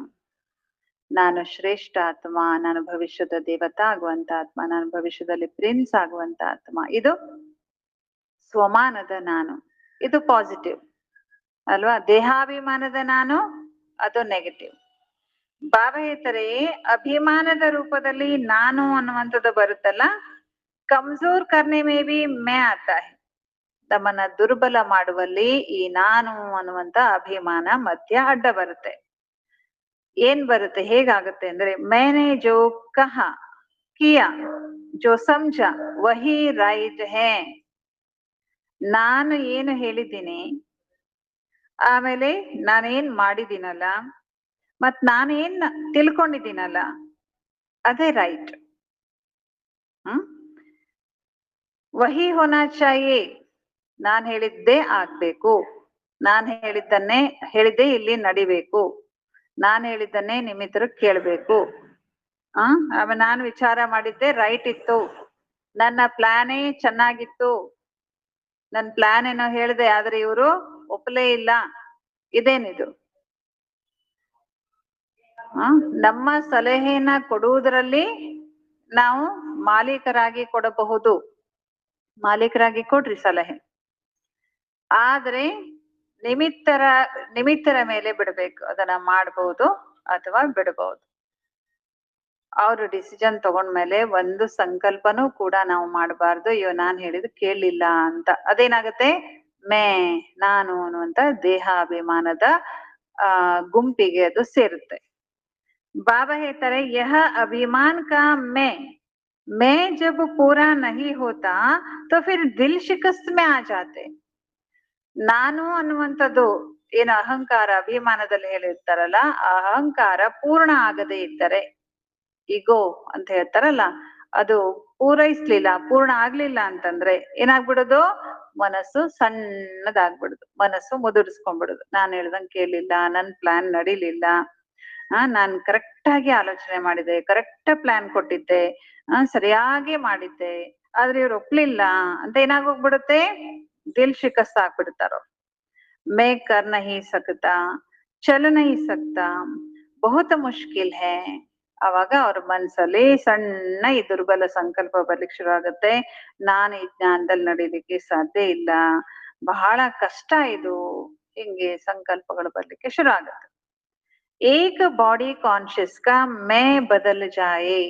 ಶ್ರೇಷ್ಠ ಆತ್ಮ, ನಾನು ಭವಿಷ್ಯದ ದೇವತಾ ಆಗುವಂತ ಆತ್ಮ, ನಾನು ಭವಿಷ್ಯದಲ್ಲಿ ಪ್ರಿನ್ಸ್ ಆಗುವಂತ ಆತ್ಮ. ಇದು ಸ್ವಮಾನದ ನಾನು, ಇದು ಪಾಸಿಟಿವ್ ಅಲ್ವಾ? ದೇಹಾಭಿಮಾನದ ನಾನು ಅದು ನೆಗೆಟಿವ್. ಬಾಬಾ ಹೇಳ್ತಾರೆ, ಅಭಿಮಾನದ ರೂಪದಲ್ಲಿ ನಾನು ಅನ್ನುವಂಥದ್ದು ಬರುತ್ತಲ್ಲ, ಕಮ್ಜೋರ್ ಕರ್ನೆ ಮೇ ಭಿ ಮೇ ಆತಾ ಹೈ. ನಮ್ಮನ್ನ ದುರ್ಬಲ ಮಾಡುವಲ್ಲಿ ಈ ನಾನು ಅನ್ನುವಂತ ಅಭಿಮಾನ ಮಧ್ಯ ಅಡ್ಡ ಬರುತ್ತೆ. ಏನ್ ಬರುತ್ತೆ, ಹೇಗಾಗುತ್ತೆ ಅಂದ್ರೆ, मैंने जो कहा किया जो समझा वही राइट है. ನಾನು ಏನು ಹೇಳಿದ್ದೀನಿ, ಆಮೇಲೆ ನಾನೇನ್ ಮಾಡಿದ್ದೀನಲ್ಲ, ಮತ್ ನಾನೇನ್ ತಿಳ್ಕೊಂಡಿದ್ದೀನಲ್ಲ, ಅದೇ ರೈಟ್. ವಹಿ ಹೋನಾ ಚಾಹಿಯೆ. ನಾನ್ ಹೇಳಿದ್ದೇ ಆಗ್ಬೇಕು, ನಾನ್ ಹೇಳಿದ್ದೇ ಇಲ್ಲಿ ನಡಿಬೇಕು, ನಾನ್ ಹೇಳಿದ್ದನ್ನೇ ನಿಮ್ಮಿದ್ರು ಕೇಳ್ಬೇಕು. ಆಮೇಲೆ ನಾನು ವಿಚಾರ ಮಾಡಿದ್ದೆ ರೈಟ್ ಇತ್ತು, ನನ್ನ ಪ್ಲಾನೇ ಚೆನ್ನಾಗಿತ್ತು, ನನ್ ಪ್ಲಾನ್ ಏನೋ ಹೇಳಿದೆ, ಆದ್ರೆ ಇವರು ಒಪ್ಪಲೇ ಇಲ್ಲ. ಇದೇನಿದು? ಆ, ನಮ್ಮ ಸಲಹೆಯನ್ನ ಕೊಡುವುದರಲ್ಲಿ ನಾವು ಮಾಲೀಕರಾಗಿ ಕೊಡಬಹುದು. ಮಾಲೀಕರಾಗಿ ಕೊಡ್ರಿ ಸಲಹೆ, ಆದ್ರೆ ನಿಮಿತ್ತರ ಮೇಲೆ ಬಿಡ್ಬೇಕು. ಅದನ್ನ ಮಾಡಬಹುದು ಅಥವಾ ಬಿಡಬಹುದು. ಅವ್ರು ಡಿಸಿಷನ್ ತಗೊಂಡ್ಮೇಲೆ ಒಂದು ಸಂಕಲ್ಪನೂ ಕೂಡ ನಾವು ಮಾಡಬಾರ್ದು, ಅಯ್ಯೋ ನಾನ್ ಹೇಳಿದ್ ಕೇಳಲಿಲ್ಲ ಅಂತ. ಅದೇನಾಗತ್ತೆ, ಮೇ ನಾನು ಅನ್ನುವಂತ ದೇಹಾಭಿಮಾನದ ಗುಂಪಿಗೆ ಅದು ಸೇರುತ್ತೆ. ಬಾಬಾ ಹೇಳ್ತಾರೆ, ಯಹ ಅಭಿಮಾನ್ ಕಾ मैं जब पूरा नहीं होता तो फिर दिल शिकस्त में आ जाते. ನಾನು ಅನ್ನುವಂಥದ್ದು ಏನು ಅಹಂಕಾರ ಅಭಿಮಾನದಲ್ಲಿ ಹೇಳಿರ್ತಾರಲ್ಲ, ಆ ಅಹಂಕಾರ ಪೂರ್ಣ ಆಗದೆ ಇದ್ದರೆ, ಈಗೋ ಅಂತ ಹೇಳ್ತಾರಲ್ಲ, ಅದು ಪೂರೈಸ್ಲಿಲ್ಲ, ಪೂರ್ಣ ಆಗ್ಲಿಲ್ಲ ಅಂತಂದ್ರೆ ಏನಾಗ್ಬಿಡುದು, ಮನಸ್ಸು ಸಣ್ಣದಾಗ್ಬಿಡುದು, ಮನಸ್ಸು ಮುದುರಿಸ್ಕೊಂಡ್ಬಿಡುದು. ನಾನ್ ಹೇಳ್ದಂಗ್ ಕೇಳಿಲ್ಲ, ನನ್ ಪ್ಲಾನ್ ನಡಿಲಿಲ್ಲ, ನಾನ್ ಕರೆಕ್ಟ್ ಆಗಿ ಆಲೋಚನೆ ಮಾಡಿದ್ದೆ, ಕರೆಕ್ಟ್ ಪ್ಲಾನ್ ಕೊಟ್ಟಿದ್ದೆ, ಸರಿಯಾಗಿ ಮಾಡಿದ್ದೆ, ಆದ್ರೆ ಇವ್ರು ಒಪ್ಲಿಲ್ಲ ಅಂತ ಏನಾಗೋಗ್ಬಿಡುತ್ತೆ, ದಿಲ್ ಶಿಕಸ್ತ್ ಆಗ್ಬಿಡ್ತಾರೋ. ಮೇ ಕರ್ ನಹಿ ಸಕ್ತಾ, ಚಲ ನಹಿ ಸಕ್ತಾ, ಬಹುತ ಮುಷ್ಕಿಲ್ ಹೇ. ಅವಾಗ ಅವ್ರ ಮನ್ಸಲ್ಲಿ ಸಣ್ಣ ಈ ದುರ್ಬಲ ಸಂಕಲ್ಪ ಬರ್ಲಿಕ್ಕೆ ಶುರು ಆಗುತ್ತೆ. ನಾನು ಈ ಜ್ಞಾನದಲ್ಲಿ ನಡೀಲಿಕ್ಕೆ ಸಾಧ್ಯ ಇಲ್ಲ, ಬಹಳ ಕಷ್ಟ ಇದು, ಹಿಂಗೆ ಸಂಕಲ್ಪಗಳು ಬರ್ಲಿಕ್ಕೆ ಶುರು ಆಗುತ್ತೆ. ಏಕ ಬಾಡಿ ಕಾನ್ಶಿಯಸ್ ಕಾ ಮೇ ಬದಲ್ ಜಾಯೆ.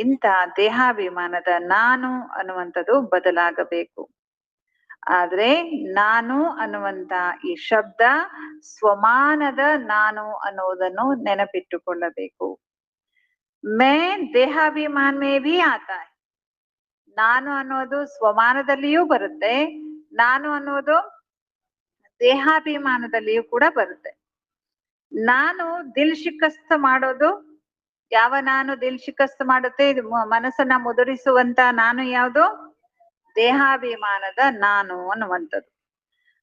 ಇಂಥ ದೇಹಾಭಿಮಾನದ ನಾನು ಅನ್ನುವಂಥದ್ದು ಬದಲಾಗಬೇಕು. ಆದ್ರೆ ನಾನು ಅನ್ನುವಂತ ಈ ಶಬ್ದ ಸ್ವಮಾನದ ನಾನು ಅನ್ನುವುದನ್ನು ನೆನಪಿಟ್ಟುಕೊಳ್ಳಬೇಕು. ಮೇ ದೇಹಾಭಿಮಾನ ಮೇ ಭಿ ಆತ ಹೈ. ನಾನು ಅನ್ನೋದು ಸ್ವಮಾನದಲ್ಲಿಯೂ ಬರುತ್ತೆ, ನಾನು ಅನ್ನೋದು ದೇಹಾಭಿಮಾನದಲ್ಲಿಯೂ ಕೂಡ ಬರುತ್ತೆ. ನಾನು ದಿಲ್ ಶಿಕಸ್ತ್ ಮಾಡೋದು ಯಾವ ನಾನು ದಿಲ್ ಶಿಕಸ್ತ್ ಮಾಡುತ್ತೆ, ಇದು ಮನಸ್ಸನ್ನ ಮುದುರಿಸುವಂತ ನಾನು ಯಾವುದು, ದೇಹಾಭಿಮಾನದ ನಾನು ಅನ್ನುವಂಥದ್ದು.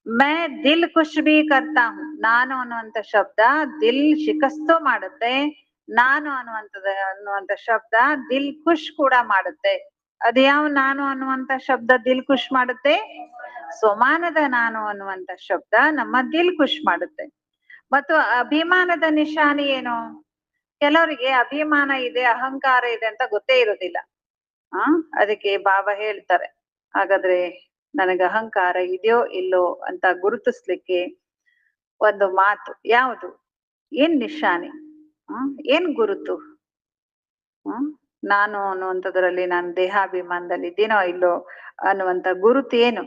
ಮೈ ದಿಲ್ ಖುಷ್ ಭಿ ಕರ್ತಾ ಹೂಂ. ನಾನು ಅನ್ನುವಂಥ ಶಬ್ದ ದಿಲ್ ಶಿಕಸ್ತು ಮಾಡುತ್ತೆ, ನಾನು ಅನ್ನುವಂಥ ಶಬ್ದ ದಿಲ್ ಖುಷ್ ಕೂಡ ಮಾಡುತ್ತೆ. ಅದ್ಯಾವ ನಾನು ಅನ್ನುವಂಥ ಶಬ್ದ ದಿಲ್ ಖುಷ್ ಮಾಡುತ್ತೆ, ಸ್ವಮಾನದ ನಾನು ಅನ್ನುವಂಥ ಶಬ್ದ ನಮ್ಮ ದಿಲ್ ಖುಷ್ ಮಾಡುತ್ತೆ. ಮತ್ತು ಅಭಿಮಾನದ ನಿಶಾನಿ ಏನು, ಕೆಲವರಿಗೆ ಅಭಿಮಾನ ಇದೆ, ಅಹಂಕಾರ ಇದೆ ಅಂತ ಗೊತ್ತೇ ಇರೋದಿಲ್ಲ. ಅದಕ್ಕೆ ಬಾಬಾ ಹೇಳ್ತಾರೆ, ಹಾಗಾದ್ರೆ ನನಗೆ ಅಹಂಕಾರ ಇದೆಯೋ ಇಲ್ಲೋ ಅಂತ ಗುರುತಿಸ್ಲಿಕ್ಕೆ ಒಂದು ಮಾತು ಯಾವುದು, ಏನ್ ನಿಶಾನಿ, ಏನ್ ಗುರುತು, ನಾನು ಅನ್ನುವಂಥದ್ರಲ್ಲಿ ನಾನು ದೇಹಾಭಿಮಾನದಲ್ಲಿ ಇದ್ದೀನೋ ಇಲ್ಲೋ ಅನ್ನುವಂಥ ಗುರುತು ಏನು.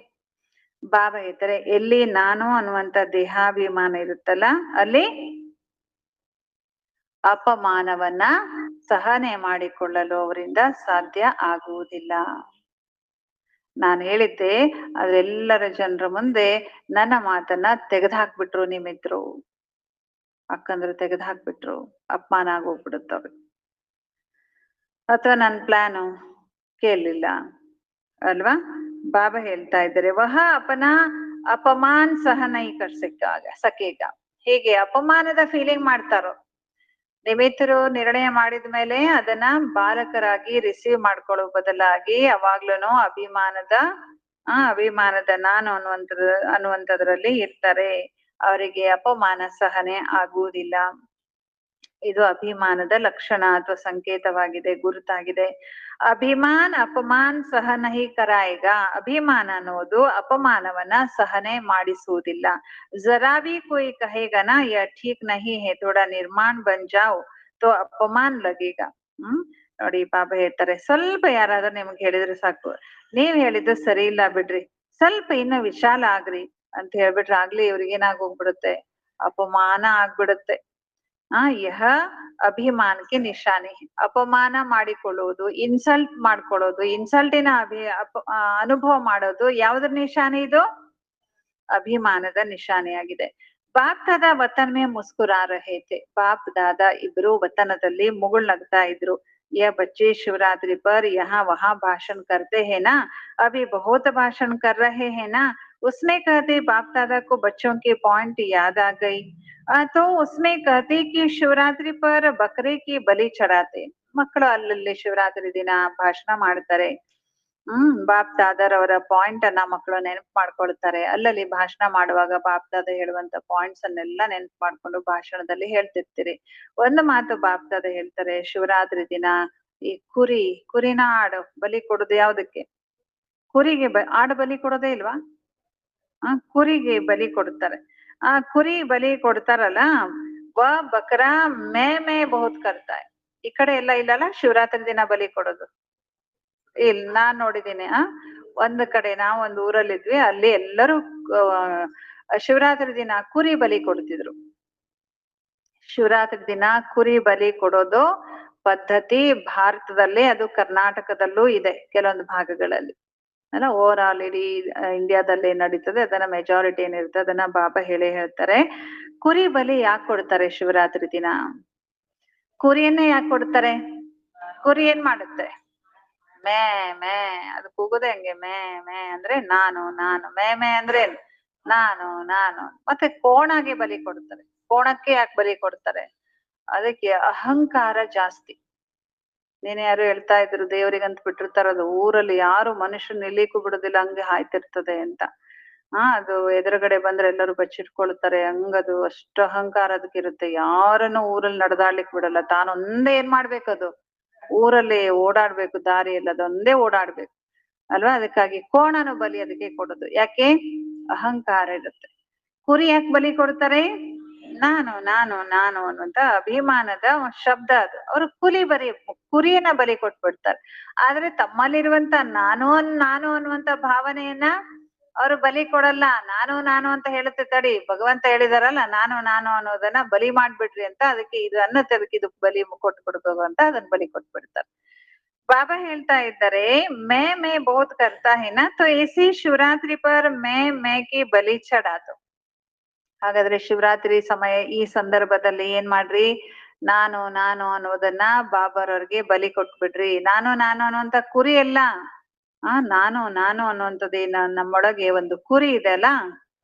ಬಾಬಾ ಹೇಳ್ತಾರೆ, ಎಲ್ಲಿ ನಾನು ಅನ್ನುವಂಥ ದೇಹಾಭಿಮಾನ ಇರುತ್ತಲ್ಲ, ಅಲ್ಲಿ ಅಪಮಾನವನ್ನ ಸಹನೆ ಮಾಡಿಕೊಳ್ಳಲು ಅವರಿಂದ ಸಾಧ್ಯ ಆಗುವುದಿಲ್ಲ. ನಾನು ಹೇಳಿದ್ದೆ, ಅದೆಲ್ಲರ ಜನರ ಮುಂದೆ ನನ್ನ ಮಾತನ್ನ ತೆಗೆದುಹಾಕ್ಬಿಟ್ರು ನಿಮ್ಮಿದ್ರು, ಅಕ್ಕಂದ್ರು ತೆಗೆದುಹಾಕ್ಬಿಟ್ರು, ಅಪಮಾನ ಆಗೋಗ್ಬಿಡುತ್ತವ್ರು. ಅಥವಾ ನನ್ನ ಪ್ಲಾನು ಕೇಳಲಿಲ್ಲ ಅಲ್ವಾ. ಬಾಬಾ ಹೇಳ್ತಾ ಇದ್ದಾರೆ, ವಹ ಅಪನ ಅಪಮಾನ್ ಸಹ ನೈ ಕರ್ ಸಕೇಗ. ಹೇಗೆ ಅಪಮಾನದ ಫೀಲಿಂಗ್ ಮಾಡ್ತಾರೋ, ನಿಮಿತ್ತರು ನಿರ್ಣಯ ಮಾಡಿದ್ಮೇಲೆ ಅದನ್ನ ಬಾಲಕರಾಗಿ ರಿಸೀವ್ ಮಾಡ್ಕೊಳ್ಳೋ ಬದಲಾಗಿ ಅವಾಗ್ಲೂ ಅಭಿಮಾನದ ನಾನು ಅನ್ನುವಂಥದ್ರಲ್ಲಿ ಇರ್ತಾರೆ. ಅವರಿಗೆ ಅಪಮಾನ ಸಹನೆ ಆಗುವುದಿಲ್ಲ. ಇದು ಅಭಿಮಾನದ ಲಕ್ಷಣ ಅಥವಾ ಸಂಕೇತವಾಗಿದೆ, ಗುರುತಾಗಿದೆ. ಅಭಿಮಾನ್ ಅಪಮಾನ್ ಸಹನಹಿ ಕರಾಯಿಗ. ಅಭಿಮಾನ ಅನ್ನೋದು ಅಪಮಾನವನ್ನ ಸಹನೆ ಮಾಡಿಸುವುದಿಲ್ಲ. ಜರಾ ಭಿ ಕೋಯಿ ಕಹೇಗನ ಯಾ ಠೀಕ್ ನಹಿ ಹೇ, ಥೋಡಾ ನಿರ್ಮಾಣ ಬನ್ ಜಾओ ತೋ ಅಪಮಾನ್ ಲಗೇಗ. ನೋಡಿ ಬಾಬಾ ಹೇಳ್ತಾರೆ, ಸ್ವಲ್ಪ ಯಾರಾದ್ರೂ ನಿಮ್ಗೆ ಹೇಳಿದ್ರೆ ಸಾಕು, ನೀವ್ ಹೇಳಿದ್ದು ಸರಿ ಇಲ್ಲ ಬಿಡ್ರಿ, ಸ್ವಲ್ಪ ಇನ್ನು ವಿಶಾಲ ಆಗ್ರಿ ಅಂತ ಹೇಳ್ಬಿಟ್ರೆ ಆಗ್ಲಿ ಇವ್ರಿಗೆ ಏನಾಗೋಗ್ಬಿಡುತ್ತೆ, ಅಪಮಾನ ಆಗ್ಬಿಡುತ್ತೆ. ಯಹ ಅಭಿಮಾನಕ್ಕೆ ನಿಶಾನೆ. ಅಪಮಾನ ಮಾಡಿಕೊಳ್ಳುವುದು, ಇನ್ಸಲ್ಟ್ ಮಾಡ್ಕೊಳ್ಳೋದು, ಇನ್ಸಲ್ಟಿನ ಅನುಭವ ಮಾಡೋದು ಯಾವ್ದ್ರ ನಿಶಾನೆ, ಇದು ಅಭಿಮಾನದ ನಿಶಾನೆಯಾಗಿದೆ. ಬಾಪ್ ದಾದಾ ವತನ್ ಮೇ ಮುಸ್ಕುರಾ ರಹೇ ಥೆ. ಬಾಪ್ ದಾದಾ ಇಬ್ರು ವತನದಲ್ಲಿ ಮುಗುಳ್ನಗ್ತಾ ಇದ್ರು. यह बच्चे शिवरात्रि पर यहाँ वहाँ भाषण करते हैं ना, अभी बहुत भाषण कर रहे हैं ना, उसमें कहते बाप दादा को बच्चों के पॉइंट याद आ गई, तो उसमें कहते कि ಶಿವರಾತ್ರಿ पर बकरे की बलि चढ़ाते. ಮಕ್ಕಳು ಅಲ್ಲಲ್ಲಿ ಶಿವರಾತ್ರಿ ದಿನ ಭಾಷಣ ಮಾಡ್ತಾರೆ, ಬಾಪ್ ದಾದರವರ ಪಾಯಿಂಟ್ ಅನ್ನ ಮಕ್ಕಳು ನೆನಪು ಮಾಡ್ಕೊಳ್ತಾರೆ. ಅಲ್ಲಲ್ಲಿ ಭಾಷಣ ಮಾಡುವಾಗ ಬಾಪ್ ದಾದ ಹೇಳುವಂತ ಪಾಯಿಂಟ್ಸ್ ಅನ್ನೆಲ್ಲ ನೆನಪು ಮಾಡ್ಕೊಂಡು ಭಾಷಣದಲ್ಲಿ ಹೇಳ್ತಿರ್ತೀರಿ. ಒಂದು ಮಾತು ಬಾಪ್ ದಾದ ಹೇಳ್ತಾರೆ, ಶಿವರಾತ್ರಿ ದಿನ ಈ ಕುರಿನ ಆಡು ಬಲಿ ಕೊಡುದು ಯಾವ್ದಕ್ಕೆ? ಕುರಿಗೆ ಆಡು ಬಲಿ ಕೊಡೋದೇ ಇಲ್ವಾ? ಕುರಿಗೆ ಬಲಿ ಕೊಡ್ತಾರೆ. ಆ ಕುರಿ ಬಲಿ ಕೊಡ್ತಾರಲ್ಲ, ಬಕರಾ ಮೇ ಬಹುತ್ ಕರ್ತಾ ಈ ಕಡೆ ಎಲ್ಲ ಇಲ್ಲಲ್ಲ ಶಿವರಾತ್ರಿ ದಿನ ಬಲಿ ಕೊಡೋದು. ಇಲ್ಲ ನಾನ್ ನೋಡಿದ್ದೀನಿ. ಒಂದ್ ಕಡೆ ನಾವ್ ಒಂದ್ ಊರಲ್ಲಿದ್ವಿ, ಅಲ್ಲಿ ಎಲ್ಲರೂ ಶಿವರಾತ್ರಿ ದಿನ ಕುರಿ ಬಲಿ ಕೊಡ್ತಿದ್ರು. ಶಿವರಾತ್ರಿ ದಿನ ಕುರಿ ಬಲಿ ಕೊಡೋದು ಪದ್ಧತಿ ಭಾರತದಲ್ಲಿ, ಅದು ಕರ್ನಾಟಕದಲ್ಲೂ ಇದೆ ಕೆಲವೊಂದು ಭಾಗಗಳಲ್ಲಿ ಅಲ್ಲ. ಓವರ್ ಆಲ್ ಇಡೀ ಇಂಡಿಯಾದಲ್ಲಿ ನಡೀತದೆ. ಅದನ್ನ ಮೆಜಾರಿಟಿ ಏನಿರುತ್ತೆ ಅದನ್ನ ಬಾಬಾ ಹೇಳ್ತಾರೆ. ಕುರಿ ಬಲಿ ಯಾಕೆ ಕೊಡ್ತಾರೆ ಶಿವರಾತ್ರಿ ದಿನ? ಕುರಿಯನ್ನೇ ಯಾಕೆ ಕೊಡ್ತಾರೆ? ಕುರಿ ಏನ್ ಮಾಡುತ್ತೆ? ಮೇ ಮೇ ಅದು ಕೂಗೋದೆ ಹಂಗೆ, ಮೇ ಮೇ ಅಂದ್ರೆ ನಾನು ನಾನು, ಮೇ ಅಂದ್ರೆ ನಾನು. ಮತ್ತೆ ಕೋಣಗೆ ಬಲಿ ಕೊಡ್ತಾರೆ. ಕೋಣಕ್ಕೆ ಯಾಕೆ ಬಲಿ ಕೊಡ್ತಾರೆ? ಅದಕ್ಕೆ ಅಹಂಕಾರ ಜಾಸ್ತಿ. ನೀನ್ ಯಾರು ಹೇಳ್ತಾ ಇದ್ರು ದೇವ್ರಿಗಂತ ಬಿಟ್ಟಿರ್ತಾರದು, ಊರಲ್ಲಿ ಯಾರು ಮನುಷ್ಯ ನಿಲ್ಲಿಕ್ಕೂ ಬಿಡುದಿಲ್ಲ, ಹಂಗೆ ಹಾಯ್ತಿರ್ತದೆ ಅಂತ. ಅದು ಎದುರುಗಡೆ ಬಂದ್ರೆ ಎಲ್ಲರೂ ಬಚ್ಚಿಟ್ಕೊಳ್ತಾರೆ, ಹಂಗದು ಅಷ್ಟು ಅಹಂಕಾರ ಅದಕ್ಕಿರುತ್ತೆ. ಯಾರನ್ನು ಊರಲ್ಲಿ ನಡೆದಾಡ್ಲಿಕ್ ಬಿಡಲ್ಲ. ತಾನೊಂದೇ ಏನ್ ಮಾಡ್ಬೇಕದು, ಊರಲ್ಲಿ ಓಡಾಡ್ಬೇಕು, ದಾರಿಯಲ್ಲಿ ಅದೊಂದೇ ಓಡಾಡ್ಬೇಕು ಅಲ್ವಾ. ಅದಕ್ಕಾಗಿ ಕೋಣನು ಬಲಿ ಅದಕ್ಕೆ ಕೊಡೋದು. ಯಾಕೆ? ಅಹಂಕಾರ ಇರುತ್ತೆ. ಕುರಿ ಯಾಕೆ ಬಲಿ ಕೊಡ್ತಾರೆ? ನಾನು ಅನ್ನುವಂತ ಅಭಿಮಾನದ ಶಬ್ದ ಅದು. ಅವರು ಕುರಿಯನ್ನ ಬಲಿ ಕೊಟ್ಬಿಡ್ತಾರೆ. ಆದ್ರೆ ತಮ್ಮಲ್ಲಿರುವಂತ ನಾನು ಅನ್ನುವಂತ ಭಾವನೆಯನ್ನ ಅವರು ಬಲಿ ಕೊಡಲ್ಲ. ನಾನು ಅಂತ ಹೇಳುತ್ತೆ, ತಡಿ ಭಗವಂತ ಹೇಳಿದಾರಲ್ಲ ನಾನು ಅನ್ನೋದನ್ನ ಬಲಿ ಮಾಡ್ಬಿಡ್ರಿ ಅಂತ. ಅದಕ್ಕೆ ಇದು ಅನ್ನತ್ತೆ, ಅದಕ್ಕೆ ಇದು ಬಲಿ ಕೊಟ್ಬಿಡ್ಬೇಕು ಅಂತ ಅದನ್ನ ಬಲಿ ಕೊಟ್ಬಿಡ್ತಾರೆ. ಬಾಬಾ ಹೇಳ್ತಾ ಇದ್ದಾರೆ, ಮೇ ಬಹುತ್ ಕರ್ತಾ ಹೈ ನಾ, ತೋ ಇಸಿ ಶಿವರಾತ್ರಿ ಪರ್ ಮೇ ಕಿ ಬಲಿ ಚಡಾತು. ಹಾಗಾದ್ರೆ ಶಿವರಾತ್ರಿ ಸಮಯ ಈ ಸಂದರ್ಭದಲ್ಲಿ ಏನ್ ಮಾಡ್ರಿ? ನಾನು ಅನ್ನೋದನ್ನ ಬಾಬಾರವ್ರಿಗೆ ಬಲಿ ಕೊಟ್ಬಿಡ್ರಿ. ನಾನು ಅನ್ನುವಂತ ಕುರಿ ಎಲ್ಲ ನಾನು ಅನ್ನುವಂಥದ್ದೇನ ನಮ್ಮೊಳಗೆ ಒಂದು ಕುರಿ ಇದೆ ಅಲ್ಲ,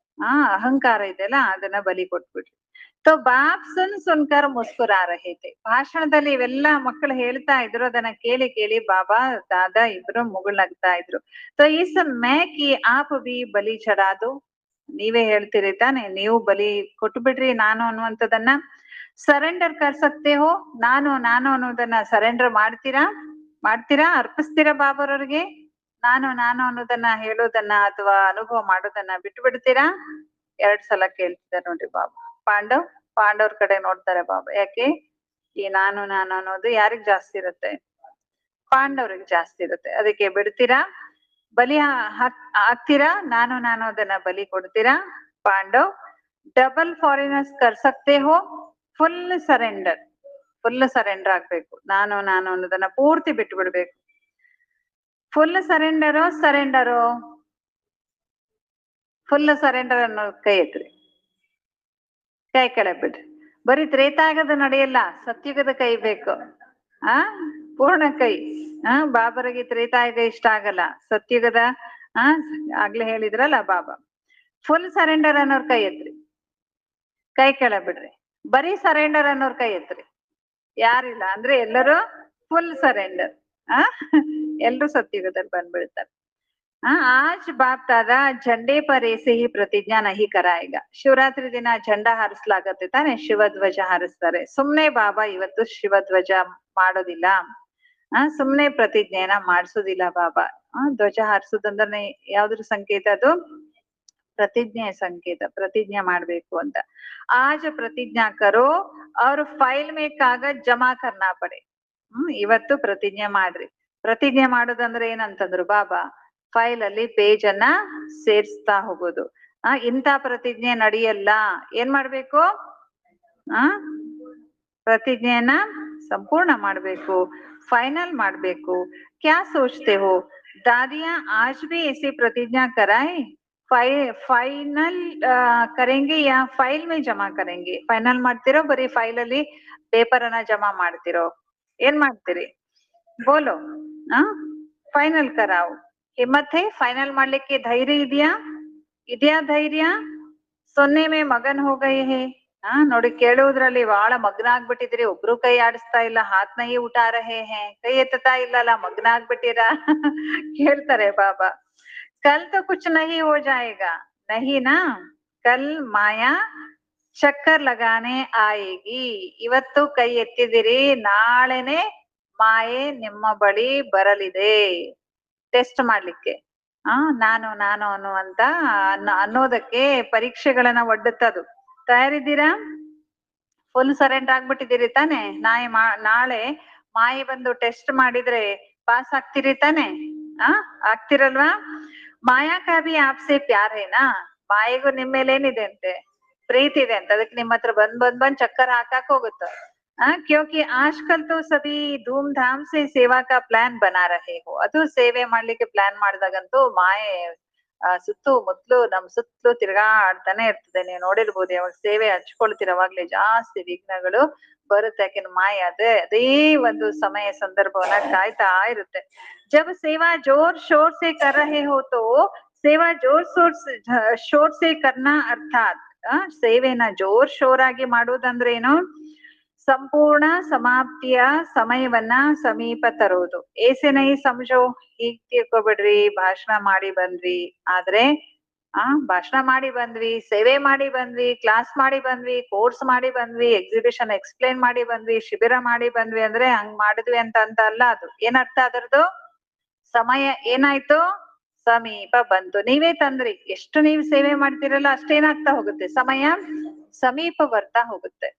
ಅಹಂಕಾರ ಇದೆಯಲ್ಲ, ಅದನ್ನ ಬಲಿ ಕೊಟ್ಬಿಡ್ರಿ. ತೋ ಬಾಪ್ ಸುನ್ಕರ್ ಮುಸ್ಕುರಾ ರಹೇ ಥೆ. ಭಾಷಣದಲ್ಲಿ ಇವೆಲ್ಲ ಮಕ್ಕಳು ಹೇಳ್ತಾ ಇದ್ರು, ಅದನ್ನ ಕೇಳಿ ಬಾಬಾ ದಾದಾ ಇಬ್ರು ಮುಗುಳ್ನಗ್ತಾ ಇದ್ರು. ತೋ ಇಸ್ ಮೇ ಕಿ ಆಪ್ ಬಿ ಬಲಿ ಚಡಾದು. ನೀವೇ ಹೇಳ್ತೀರಿ ತಾನೆ, ನೀವು ಬಲಿ ಕೊಟ್ಟು ಬಿಡ್ರಿ ನಾನು ಅನ್ನುವಂಥದ್ದನ್ನ. ಸರೆಂಡರ್ ಕರ್ ಸಕ್ತೆ ಹೋ, ನಾನು ಅನ್ನೋದನ್ನ ಸರೆಂಡರ್ ಮಾಡ್ತೀರಾ ಅರ್ಪಿಸ್ತೀರಾ ಬಾಬಾರವ್ರಿಗೆ? ನಾನು ಅನ್ನೋದನ್ನ ಹೇಳೋದನ್ನ ಅಥವಾ ಅನುಭವ ಮಾಡೋದನ್ನ ಬಿಟ್ಟು ಬಿಡ್ತೀರಾ? 2 ಸಲ ಕೇಳ್ತಿದ್ದಾರೆ ನೋಡ್ರಿ ಬಾಬಾ. ಪಾಂಡವ್ರ ಕಡೆ ನೋಡ್ತಾರೆ ಬಾಬಾ. ಯಾಕೆ? ಈ ನಾನು ಅನ್ನೋದು ಯಾರಿಗ್ ಜಾಸ್ತಿ ಇರುತ್ತೆ? ಪಾಂಡವ್ರಿಗೆ ಜಾಸ್ತಿ ಇರುತ್ತೆ. ಅದಕ್ಕೆ ಬಿಡ್ತೀರಾ? ಬಲಿ ಹಾಕ್ತೀರಾ? ನಾನು ಅದನ್ನ ಬಲಿ ಕೊಡ್ತೀರಾ? ಪಾಂಡವ್ ಡಬಲ್ ಫಾರಿನರ್ಸ್ ಕರ್ ಸಕ್ತೆ ಹೋ, ಫುಲ್ ಸರೆಂಡರ್ ಆಗ್ಬೇಕು. ನಾನು ಅನ್ನೋದನ್ನ ಪೂರ್ತಿ ಬಿಟ್ಟು ಬಿಡ್ಬೇಕು. ಫುಲ್ ಸರೆಂಡರು ಫುಲ್ ಸರೆಂಡರ್ ಅನ್ನೋ ಕೈ ಎತ್ರಿ, ಕೈ ಕೆಳಗ್ ಬಿಡ್ರಿ. ಬರೀ ತ್ರೇತಾಯುಗದ ನಡೆಯಲ್ಲ, ಸತ್ಯುಗದ ಕೈ ಬೇಕು. ಪೂರ್ಣ ಕೈ. ಬಾಬರಿಗೆ ತ್ರೇತಾಯುಗ ಇಷ್ಟ ಆಗಲ್ಲ, ಸತ್ಯುಗದ ಆಗ್ಲೇ ಹೇಳಿದ್ರಲ್ಲ ಬಾಬಾ. ಫುಲ್ ಸರೆಂಡರ್ ಅನ್ನೋರ್ ಕೈ ಎತ್ರಿ, ಕೈ ಕೆಳಗ್ ಬಿಡ್ರಿ. ಬರೀ ಸರೆಂಡರ್ ಅನ್ನೋರ್ ಕೈ ಎತ್ರಿ. ಯಾರಿಲ್ಲ ಅಂದ್ರೆ ಎಲ್ಲರೂ ಫುಲ್ ಸರೆಂಡರ್. ಎಲ್ರು ಸತ್ಯುಗದಲ್ಲಿ ಬಂದ್ಬಿಡ್ತಾರೆ. ಆಜ್ ಬಾಪ್ ದಾದಾ झंडे पर ऐसे ही प्रतिज्ञा नहीं कराएगा. ಶಿವರಾತ್ರಿ ದಿನ झंडा ಹಾರಿಸ್ಲಾಗತ್ತೆ ತಾನೆ, ಶಿವಧ್ವಜ ಹಾರಿಸ್ತಾರೆ. ಸುಮ್ನೆ ಬಾಬಾ ಇವತ್ತು ಶಿವಧ್ವಜ ಮಾಡೋದಿಲ್ಲ, ಸುಮ್ನೆ ಪ್ರತಿಜ್ಞೆನ ಮಾಡಿಸೋದಿಲ್ಲ ಬಾಬಾ. ಧ್ವಜ ಹಾರಿಸೋದಂದ್ರೆ ಯಾವ್ದ್ರ ಸಂಕೇತ? ಅದು ಪ್ರತಿಜ್ಞೆಯ ಸಂಕೇತ, ಪ್ರತಿಜ್ಞೆ ಮಾಡ್ಬೇಕು ಅಂತ. ಆಜ್ ಪ್ರತಿಜ್ಞಾ ಕರೋ ಅವ್ರ ಫೈಲ್ ಮೇ ಕಾಗಜ್ ಜಮಾ ಕರ್ನಾ ಪಡೆ. ಇವತ್ತು ಪ್ರತಿಜ್ಞೆ ಮಾಡ್ರಿ. ಪ್ರತಿಜ್ಞೆ ಮಾಡೋದಂದ್ರೆ ಏನಂತಂದ್ರು ಬಾಬಾ? ಫೈಲ್ ಅಲ್ಲಿ ಪೇಜ್ ಅನ್ನ ಸೇರ್ಸ್ತಾ ಹೋಗೋದು. ಇಂಥ ಪ್ರತಿಜ್ಞೆ ನಡೆಯಲ್ಲ. ಏನ್ ಮಾಡ್ಬೇಕು? ಪ್ರತಿಜ್ಞೆಯನ್ನ ಸಂಪೂರ್ಣ ಮಾಡ್ಬೇಕು, ಫೈನಲ್ ಮಾಡ್ಬೇಕು. ಕ್ಯಾ ಸೋಚ್ತೆ ಹೋ ದಾದಿಯಾ ಆಜ್ ಭಿ ऐसी प्रतिज्ञा कराए, ಫೈನಲ್ ಕರೆಂಗೆ ಯಾ ಫೈಲ್ ಮೇ ಜಮಾ ಕರೆಂಗೆ? ಫೈನಲ್ ಮಾಡ್ತಿರೋ ಬರೀ ಫೈಲ್ ಅಲ್ಲಿ ಪೇಪರ್ ಅನ್ನ ಜಮಾ ಮಾಡ್ತಿರೋ? ಏನ್ ಮಾಡ್ತೀರಿ? ಬೋಲೋ. ಫೈನಲ್ ಕರಾವು. ಹಿಮ್ಮತ್ ಹೈ ಫೈನಲ್ ಮಾಡ್ಲಿಕ್ಕೆ? ಧೈರ್ಯ ಇದೆಯಾ ಧೈರ್ಯ? ಸೊನ್ನೆ ಮೇ ಮಗನ್ ಹೋ ಗಯೇ ಹೇ. ನೋಡಿ ಕೇಳುವುದ್ರಲ್ಲಿ ಬಹಳ ಮಗ್ನ ಆಗ್ಬಿಟ್ಟಿದ್ರಿ, ಒಬ್ರು ಕೈ ಆಡಿಸ್ತಾ ಇಲ್ಲ, ಹಾತ್ ನಹಿ ಉಠಾ ರಹೆ ಹೇ, ಕೈ ಎತ್ತತಾ ಇಲ್ಲಲ್ಲ, ಮಗ್ನ ಆಗ್ಬಿಟ್ಟಿರಾ ಕೇಳ್ತಾರೆ ಬಾಬಾ. ಕಲ್ ತೋ ಕುಚ್ ನಹಿ ಹೋ ಜಾಯೇಗಾ, ನಹಿ ನಾ, ಕಲ್ ಮಾಯಾ ಚಕ್ಕರ್ ಲಗಾನೆ ಆಯೇಗಿ. ಇವತ್ತು ಕೈ ಎತ್ತಿದಿರಿ, ನಾಳೆನೆ ಮಾಯೆ ನಿಮ್ಮ ಬಳಿ ಬರಲಿದೆ ಟೆಸ್ಟ್ ಮಾಡ್ಲಿಕ್ಕೆ. ನಾನು ನಾನು ಅನ್ನುವಂತ ಅನ್ನೋದಕ್ಕೆ ಪರೀಕ್ಷೆಗಳನ್ನ ಒಡ್ಡುತ್ತದು. ತಯಾರಿದ್ದೀರಾ? ಫುಲ್ ಸರೆಂಡರ್ ಆಗ್ಬಿಟ್ಟಿದ್ದೀರಿ ತಾನೆ? ನಾಳೆ ಮಾಯೆ ಬಂದು ಟೆಸ್ಟ್ ಮಾಡಿದ್ರೆ ಪಾಸ್ ಆಗ್ತೀರಿ ತಾನೆ? ಆಗ್ತಿರಲ್ವಾ? ಮಾಯಾ ಕಾ ಭಿ ಆಪ್ಸೆ ಪ್ಯಾರ್ ಹೇನಾ? ಮಾಯೆಗೂ ನಿಮ್ ಮೇಲೆ ಏನಿದೆ ಅಂತೆ? ಪ್ರೀತಿ ಇದೆ ಅಂತ, ಅದಕ್ಕೆ ನಿಮ್ಮ ಹತ್ರ ಬಂದ್ ಚಕ್ಕರ್ ಹಾಕಕ್ ಹೋಗುತ್ತ. ಕ್ಯೋಂಕಿ ಆಜ್ಕಲ್ ತೋ ಸಭಿ ಧೂಮ್ ಧಾಮ್ ಸೆ ಸೇವಾ ಕಾ ಪ್ಲಾನ್ ಬನಾ ರಹೆ ಹೋ. ಅದು ಸೇವೆ ಮಾಡ್ಲಿಕ್ಕೆ ಪ್ಲಾನ್ ಮಾಡಿದಾಗಂತೂ ಮಾಯೆ ಸುತ್ತಲೂ ನಮ್ ಸುತ್ತಲೂ ತಿರ್ಗಾಡ್ತಾನೆ ಇರ್ತದೆ. ನೀವು ನೋಡಿರ್ಬೋದು, ಯಾವಾಗ ಸೇವೆ ಹಚ್ಕೊಳ್ತೀರ ಅವಾಗ್ಲೇ ಜಾಸ್ತಿ ವಿಘ್ನಗಳು ಬರುತ್ತೆ. ಯಾಕೆಂದ್ರೆ ಮಾಯೆ ಅದೇ ಒಂದು ಸಮಯ ಸಂದರ್ಭವನ್ನ ಕಾಯ್ತಾ ಇರುತ್ತೆ. ಜಬ್ ಸೇವಾ ಜೋರ್ ಶೋರ್ ಸೆ ಕರ್ ರಹೆ ಹೋ ತೋ ಸೇವಾ ಜೋರ್ ಶೋರ್ ಸೆ ಕರ್ನಾ ಅರ್ಥಾತ್ ಸೇವೆನ ಜೋರ್ ಶೋರ್ ಆಗಿ ಮಾಡುವುದಂದ್ರೆ ಏನು? ಸಂಪೂರ್ಣ ಸಮಾಪ್ತಿಯ ಸಮಯವನ್ನ ಸಮೀಪ ತರೋದು. ಏಸೆ ನೈ ಸಮಜೋ, ಹೀಗ್ ತಿಳ್ಕೊಬಿಡ್ರಿ, ಭಾಷಣ ಮಾಡಿ ಬಂದ್ವಿ ಆದ್ರೆ ಭಾಷಣ ಮಾಡಿ ಬಂದ್ವಿ, ಸೇವೆ ಮಾಡಿ ಬಂದ್ವಿ, ಕ್ಲಾಸ್ ಮಾಡಿ ಬಂದ್ವಿ, ಕೋರ್ಸ್ ಮಾಡಿ ಬಂದ್ವಿ, ಎಕ್ಸಿಬಿಷನ್ ಎಕ್ಸ್ಪ್ಲೇನ್ ಮಾಡಿ ಬಂದ್ವಿ, ಶಿಬಿರ ಮಾಡಿ ಬಂದ್ವಿ ಅಂದ್ರೆ ಹಂಗ್ ಮಾಡಿದ್ವಿ ಅಂತ ಅಲ್ಲ. ಅದು ಏನರ್ಥ ಅದರದ್ದು? ಸಮಯ ಏನಾಯ್ತು? ಸಮೀಪ ಬಂತು. ನೀವೇ ತಂದ್ರಿ, ಎಷ್ಟು ನೀವು ಸೇವೆ ಮಾಡ್ತಿರಲ್ಲ ಅಷ್ಟೇನಾಗ್ತಾ ಹೋಗುತ್ತೆ, ಸಮಯ ಸಮೀಪ ಬರ್ತಾ ಹೋಗುತ್ತೆ.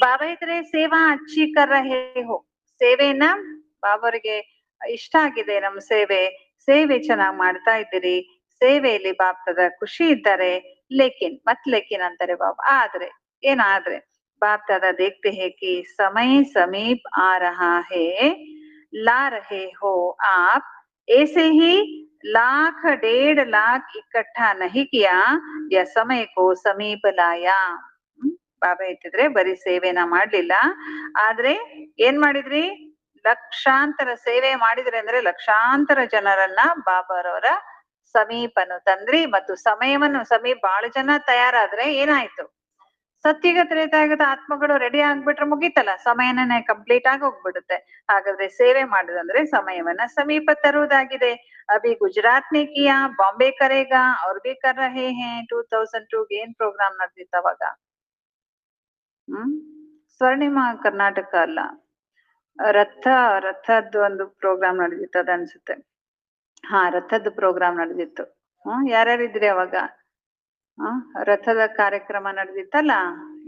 ಬಾಬಾ ಇದ್ರೆ ಸೇವಾ ಅಚ್ಚಿ ಕರ್ ರಹೆ ಹೋ, ಸೇವೆನ ಬಾಬರಿಗೆ ಇಷ್ಟ ಆಗಿದೆ, ನಮ್ ಸೇವೆ ಚೆನ್ನಾಗ್ ಮಾಡ್ತಾ ಇದ್ದೀರಿ, ಸೇವೆಯಲ್ಲಿ ಬಾಪ್ತದ ಖುಷಿ ಇದ್ದಾರೆ. ಲೇಕಿನ್ ಅಂತಾರೆ ಬಾಬಾ. ಆದ್ರೆ ಏನಾದ್ರೆ ಬಾಪ್ತದ ದೇಖ್ತೆ ಹೇ ಕಿ ಸಮಯ ಸಮೀಪ್ ಆ ರಹಾ ಹೇ, ಲಾ ರಹೆ ಹೋ ಆಪ್ ऐसे ही 1,00,000 इकट्ठा नहीं किया, या समय को समीप लाया. ಬಾಬಾ ಇಟ್ಟಿದ್ರೆ ಬರೀ ಸೇವೆನ ಮಾಡ್ಲಿಲ್ಲ, ಆದ್ರೆ ಏನ್ ಮಾಡಿದ್ರಿ? ಲಕ್ಷಾಂತರ ಸೇವೆ ಮಾಡಿದ್ರಿ ಅಂದ್ರೆ ಲಕ್ಷಾಂತರ ಜನರನ್ನ ಬಾಬಾರವರ ಸಮೀಪನು ತಂದ್ರಿ. ಮತ್ತು ಸಮಯವನ್ನು ಬಹಳ ಜನ ತಯಾರಾದ್ರೆ ಏನಾಯ್ತು? ಸತ್ಯುಗ ತ್ರೇತಾಯುಗದ ಆತ್ಮಗಳು ರೆಡಿ ಆಗ್ಬಿಟ್ರೆ ಮುಗೀತಲ್ಲ, ಸಮಯನೇ ಕಂಪ್ಲೀಟ್ ಆಗಿ ಹೋಗ್ಬಿಡುತ್ತೆ. ಹಾಗಾದ್ರೆ ಸೇವೆ ಮಾಡುದಂದ್ರೆ ಸಮಯವನ್ನ ಸಮೀಪ ತರುವುದಾಗಿದೆ. ಅಭಿ ಗುಜರಾತ್ ನೇ ಕಿಯಾ, ಬಾಂಬೆ ಕರೇಗಾ, ಅವ್ರ ಭಿ ಕರ್ ರಹೆ ಹೇ. 2002 ಏನ್ ಪ್ರೋಗ್ರಾಮ್ ನಡೆದಿತ್ತು ಅವಾಗ? ಸ್ವರ್ಣಿಮ ಕರ್ನಾಟಕ ಅಲ್ಲ, ರಥದ್ದು ಒಂದು ಪ್ರೋಗ್ರಾಮ್ ನಡೆದಿತ್ತು ಅದ ಅನ್ಸುತ್ತೆ. ರಥದ ಪ್ರೋಗ್ರಾಮ್ ನಡೆದಿತ್ತು. ಯಾರ್ಯಾರಿದ್ರಿ ಅವಾಗ? ರಥದ ಕಾರ್ಯಕ್ರಮ ನಡೆದಿತ್ತಲ್ಲ,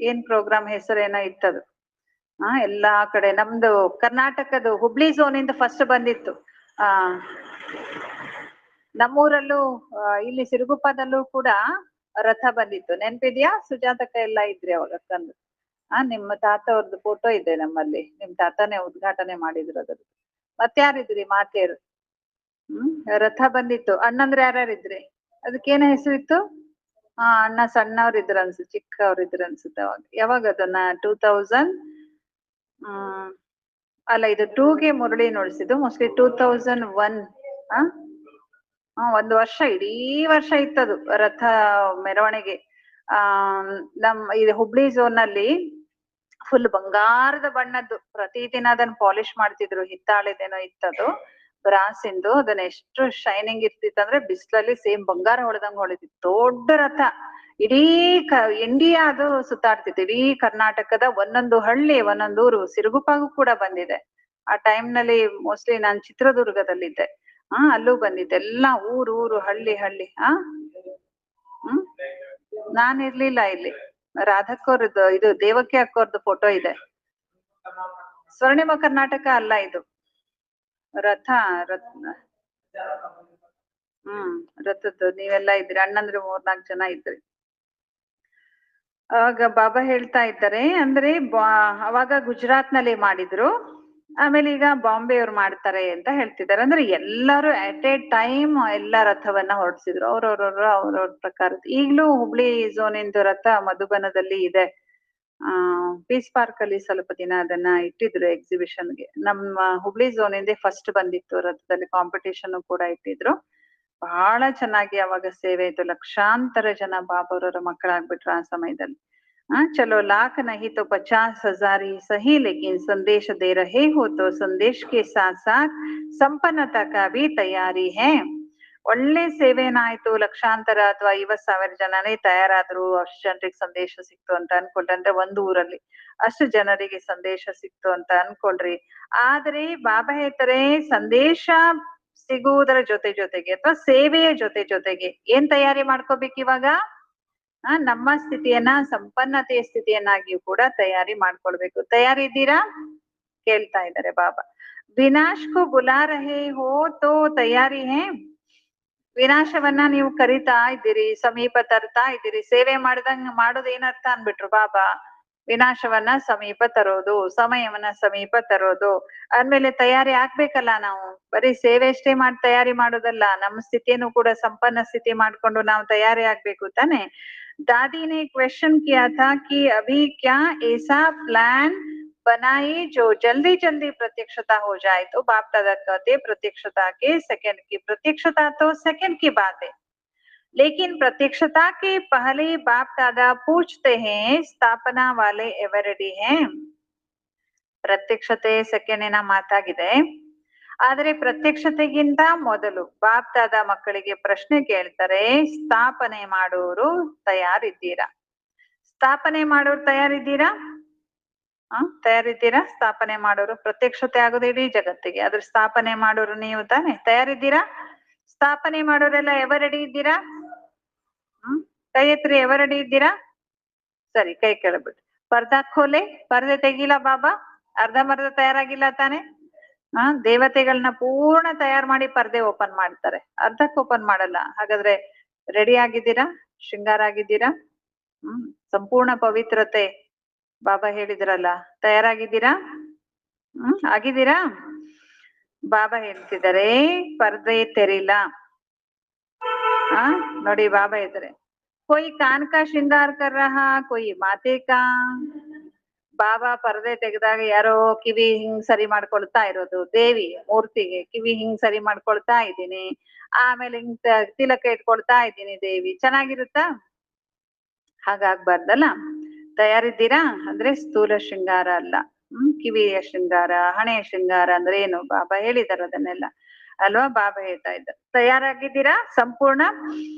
ಏನ್ ಪ್ರೋಗ್ರಾಮ್ ಹೆಸರೇನೋ ಇತ್ತದು. ಎಲ್ಲಾ ಕಡೆ ನಮ್ದು ಕರ್ನಾಟಕದ ಹುಬ್ಳಿ ಝೋನಿಂದ ಫಸ್ಟ್ ಬಂದಿತ್ತು. ನಮ್ಮೂರಲ್ಲೂ ಇಲ್ಲಿ ಸಿರುಗುಪ್ಪದಲ್ಲೂ ಕೂಡ ರಥ ಬಂದಿತ್ತು. ನೆನ್ಪಿದ್ಯಾ? ಸುಜಾತಕ್ಕ ಎಲ್ಲ ಇದ್ರಿ ಅವಾಗ ತಂದು. ನಿಮ್ಮ ತಾತ ಅವ್ರದ್ದು ಫೋಟೋ ಇದೆ ನಮ್ಮಲ್ಲಿ. ನಿಮ್ ತಾತನೇ ಉದ್ಘಾಟನೆ ಮಾಡಿದ್ರು ಅದ್ರದ್ದು. ಮತ್ಯಾರಿದ್ರಿ ಮಾತೆಯರು? ರಥ ಬಂದಿತ್ತು. ಅಣ್ಣಂದ್ರೆ ಯಾರ್ಯಾರಿದ್ರಿ? ಅದಕ್ಕೇನ ಹೆಸರಿತ್ತು? ಅಣ್ಣ ಸಣ್ಣವ್ರ ಇದ್ರ ಅನ್ಸುತ್ತೆ, ಚಿಕ್ಕವ್ರ ಇದ್ರ ಅನ್ಸುತ್ತೆ ಅವಾಗ. ಯಾವಾಗ ಅದನ್ನ 2000 ಅಲ್ಲ, ಇದು 2ಗೆ ಮುರಳಿ ನೋಡಿಸಿದ್ದು ಮೋಸ್ಟ್ಲಿ 2001. ಒಂದು ವರ್ಷ, ಇಡೀ ವರ್ಷ ಇತ್ತದು ರಥ ಮೆರವಣಿಗೆ. ಇದು ಹುಬ್ಳಿ ಝೋನ್ ನಲ್ಲಿ ಫುಲ್ ಬಂಗಾರದ ಬಣ್ಣದ್ದು, ಪ್ರತಿದಿನ ಅದನ್ನ ಪಾಲಿಶ್ ಮಾಡ್ತಿದ್ರು. ಹಿತ್ತಾಳೆದೇನೋ ಇತ್ತದು, ಬ್ರಾಸಿಂದು. ಅದನ್ನ ಎಷ್ಟು ಶೈನಿಂಗ್ ಇರ್ತಿತ್ತಂದ್ರೆ ಬಿಸಿಲಲ್ಲಿ ಸೇಮ್ ಬಂಗಾರ ಹೊಳೆದಂಗ್ ಹೊಳಿತಿತ್ತು. ದೊಡ್ಡ ರಥ, ಇಡೀ ಇಂಡಿಯಾ ಅದು ಸುತ್ತಾಡ್ತಿತ್ತು. ಇಡೀ ಕರ್ನಾಟಕದ ಒಂದೊಂದು ಹಳ್ಳಿ, ಒಂದೊಂದು ಊರು, ಸಿರುಗುಪ್ಪಾಗೂ ಕೂಡ ಬಂದಿದೆ. ಆ ಟೈಮ್ ನಲ್ಲಿ ಮೋಸ್ಟ್ಲಿ ನಾನ್ ಚಿತ್ರದುರ್ಗದಲ್ಲಿದ್ದೆ. ಅಲ್ಲೂ ಬಂದಿದ್ದೆ. ಎಲ್ಲಾ ಊರು ಹಳ್ಳಿ. ನಾನ್ ಇರ್ಲಿಲ್ಲ ಇಲ್ಲಿ. ರಾಧಕ್ಕವ್ರದ್ದು, ಇದು ದೇವಕಿ ಅಕ್ಕವ್ರದ್ದು ಫೋಟೋ ಇದೆ. ಸ್ವರ್ಣಿಮ ಕರ್ನಾಟಕ ಅಲ್ಲ ಇದು. ರಥ ರಥದ್ದು ನೀವೆಲ್ಲ ಇದ್ರಿ, ಅಣ್ಣಂದ್ರೆ 3-4 ಜನ ಇದ್ರಿ. ಅವಾಗ ಬಾಬಾ ಹೇಳ್ತಾ ಇದ್ದಾರೆ, ಅಂದ್ರೆ ಅವಾಗ ಗುಜರಾತ್ ನಲ್ಲಿ ಮಾಡಿದ್ರು, ಆಮೇಲೆ ಈಗ ಬಾಂಬೆ ಅವ್ರು ಮಾಡ್ತಾರೆ ಅಂತ ಹೇಳ್ತಿದ್ದಾರೆ. ಅಂದ್ರೆ ಎಲ್ಲರೂ ಅಟ್ ಎ ಟೈಮ್ ಎಲ್ಲ ರಥವನ್ನ ಹೊರಡಿಸಿದ್ರು, ಅವ್ರವ್ರ ಪ್ರಕಾರದ. ಈಗ್ಲೂ ಹುಬ್ಳಿ ಝೋನಿಂದು ರಥ ಮಧುಬನದಲ್ಲಿ ಇದೆ. ಪೀಸ್ ಪಾರ್ಕ್ ಅಲ್ಲಿ ಸ್ವಲ್ಪ ದಿನ ಅದನ್ನ ಇಟ್ಟಿದ್ರು ಎಕ್ಸಿಬಿಷನ್ಗೆ. ನಮ್ಮ ಹುಬ್ಳಿ ಝೋನಿಂದ ಫಸ್ಟ್ ಬಂದಿತ್ತು ರಥದಲ್ಲಿ. ಕಾಂಪಿಟೇಷನ್ ಕೂಡ ಇಟ್ಟಿದ್ರು. ಬಹಳ ಚೆನ್ನಾಗಿ ಅವಾಗ ಸೇವೆ ಇತ್ತು. ಲಕ್ಷಾಂತರ ಜನ ಬಾಬಾರವರ ಮಕ್ಕಳಾಗ್ಬಿಟ್ರು ಆ ಸಮಯದಲ್ಲಿ. हाँ, चलो लाख नहीं तो 50,000 ही सही, लेकिन संदेश दे रहे हो तो संदेश के साथ साथ ಸಂಪನ್ನತಾ का भी तैयारी है. ಒಳ್ಳೆ ಸೇವೆನಾಯ್ತು, ಲಕ್ಷಾಂತರ ಅಥವಾ 50,000 ಜನನೇ ತಯಾರಾದ್ರು, ಅಷ್ಟು ಜನರಿಗೆ ಸಂದೇಶ ಸಿಕ್ತು ಅಂತ ಅನ್ಕೊಳ್ರಿ. ಅಂದ್ರೆ ಒಂದು ಊರಲ್ಲಿ ಅಷ್ಟು ಜನರಿಗೆ ಸಂದೇಶ ಸಿಕ್ತು ಅಂತ ಅನ್ಕೊಳ್ರಿ. ಆದ್ರೆ ಬಾಬಾ ಹೇಳ್ತಾರೆ, ಸಂದೇಶ ಸಿಗುವುದರ ಜೊತೆಗೆ ಅಥವಾ ಸೇವೆಯ ಜೊತೆಗೆ ಏನ್ ತಯಾರಿ ಮಾಡ್ಕೋಬೇಕು ಇವಾಗ? ನಮ್ಮ ಸ್ಥಿತಿಯನ್ನ ಸಂಪನ್ನತೆಯ ಸ್ಥಿತಿಯನ್ನಾಗಿಯೂ ಕೂಡ ತಯಾರಿ ಮಾಡ್ಕೊಳ್ಬೇಕು. ತಯಾರಿ ಇದ್ದೀರಾ? ಕೇಳ್ತಾ ಇದ್ದಾರೆ ಬಾಬಾ. ವಿನಾಶ್ ಕೋ ಬುಲಾ ರಹೆ ಹೋ ತೋ ತಯಾರಿ ಹೇ? ವಿನಾಶವನ್ನ ನೀವು ಕರಿತಾ ಇದ್ದೀರಿ, ಸಮೀಪ ತರ್ತಾ ಇದ್ದೀರಿ. ಸೇವೆ ಮಾಡೋದು ಏನರ್ಥ ಅನ್ಬಿಟ್ರು ಬಾಬಾ? ವಿನಾಶವನ್ನ ಸಮೀಪ ತರೋದು, ಸಮಯವನ್ನ ಸಮೀಪ ತರೋದು. ಆದ್ಮೇಲೆ ತಯಾರಿ ಆಗ್ಬೇಕಲ್ಲ ನಾವು. ಬರೀ ಸೇವೆ ಅಷ್ಟೇ ಮಾಡಿ ತಯಾರಿ ಮಾಡೋದಲ್ಲ, ನಮ್ಮ ಸ್ಥಿತಿಯನ್ನು ಕೂಡ ಸಂಪನ್ನ ಸ್ಥಿತಿ ಮಾಡ್ಕೊಂಡು ನಾವು ತಯಾರಿ ಆಗ್ಬೇಕು ತಾನೆ. दादी ने क्वेश्चन किया था कि अभी क्या ऐसा प्लान बनाए जो जल्दी जल्दी प्रत्यक्षता हो जाए. तो बाप दादा कहते प्रत्यक्षता के सेकंड की, प्रत्यक्षता तो सेकंड की बात है, लेकिन प्रत्यक्षता के पहले बाप दादा पूछते हैं स्थापना वाले एवरेडी हैं. ಪ್ರತ್ಯಕ್ಷತೆ ಸೆಕೆಂಡಿನ ಮಾತಾಗಿದೆ, ಆದ್ರೆ ಪ್ರತ್ಯಕ್ಷತೆಗಿಂತ ಮೊದಲು ಬಾಪ್ ದಾದ ಮಕ್ಕಳಿಗೆ ಪ್ರಶ್ನೆ ಕೇಳ್ತಾರೆ, ಸ್ಥಾಪನೆ ಮಾಡೋರು ತಯಾರಿದ್ದೀರಾ? ಸ್ಥಾಪನೆ ಮಾಡೋರು ತಯಾರಿದ್ದೀರಾ? ತಯಾರಿದ್ದೀರಾ? ಸ್ಥಾಪನೆ ಮಾಡೋರು, ಪ್ರತ್ಯಕ್ಷತೆ ಆಗೋದು ಇಡೀ ಜಗತ್ತಿಗೆ, ಅದ್ರ ಸ್ಥಾಪನೆ ಮಾಡೋರು ನೀವು ತಾನೆ. ತಯಾರಿದ್ದೀರಾ? ಸ್ಥಾಪನೆ ಮಾಡೋರೆಲ್ಲ ಎವರೆಡಿ ಇದ್ದೀರಾ? ಕೈ ಎತ್ರಿ, ಎವರೆಡಿ ಇದ್ದೀರಾ? ಸರಿ, ಕೈ ಕೆಳಬಿಟ್ಟು. ಪರ್ದಾ ಖೋಲೆ, ಪರ್ದೆ ತೆಗಿಲ್ಲ ಬಾಬಾ? ಅರ್ಧಂಬರ್ಧ ತಯಾರಾಗಿಲ್ಲ ತಾನೆ. ದೇವತೆಗಳನ್ನ ಪೂರ್ಣ ತಯಾರು ಮಾಡಿ ಪರ್ದೆ ಓಪನ್ ಮಾಡ್ತಾರೆ, ಅರ್ಧಕ್ಕೆ ಓಪನ್ ಮಾಡಲ್ಲ. ಹಾಗಾದ್ರೆ ರೆಡಿ ಆಗಿದ್ದೀರಾ? ಶೃಂಗಾರ ಆಗಿದ್ದೀರಾ? ಸಂಪೂರ್ಣ ಪವಿತ್ರತೆ ಬಾಬಾ ಹೇಳಿದ್ರಲ್ಲ, ತಯಾರಾಗಿದ್ದೀರಾ? ಆಗಿದ್ದೀರಾ? ಬಾಬಾ ಹೇಳ್ತಿದ್ದಾರೆ ಪರ್ದೆ ತೆರಿಲ್ಲ. ನೋಡಿ ಬಾಬಾ ಇದ್ದಾರೆ, कोई कान का श्रृंगार कर रहा, कोई माथे का. ಬಾಬಾ ಪರದೆ ತೆಗೆದಾಗ ಯಾರೋ ಕಿವಿ ಹಿಂಗ್ ಸರಿ ಮಾಡ್ಕೊಳ್ತಾ ಇರೋದು, ದೇವಿ ಮೂರ್ತಿಗೆ ಕಿವಿ ಹಿಂಗ್ ಸರಿ ಮಾಡ್ಕೊಳ್ತಾ ಇದ್ದೀನಿ, ಆಮೇಲೆ ಹಿಂಗ್ ತಿಲಕ ಇಟ್ಕೊಳ್ತಾ ಇದ್ದೀನಿ ದೇವಿ. ಚೆನ್ನಾಗಿರುತ್ತಾ? ಹಾಗಾಗ್ಬಾರ್ದಲ್ಲ. ತಯಾರಿದ್ದೀರಾ? ಅಂದ್ರೆ ಸ್ಥೂಲ ಶೃಂಗಾರ ಅಲ್ಲ, ಕಿವಿಯ ಶೃಂಗಾರ, ಹಣೆಯ ಶೃಂಗಾರ ಅಂದ್ರೆ ಏನು ಬಾಬಾ ಹೇಳಿದಾರೆ ಅದನ್ನೆಲ್ಲ ಅಲ್ವಾ. ಬಾಬಾ ಹೇಳ್ತಾ ಇದ್ದಾರೆ ತಯಾರಾಗಿದ್ದೀರಾ ಸಂಪೂರ್ಣ?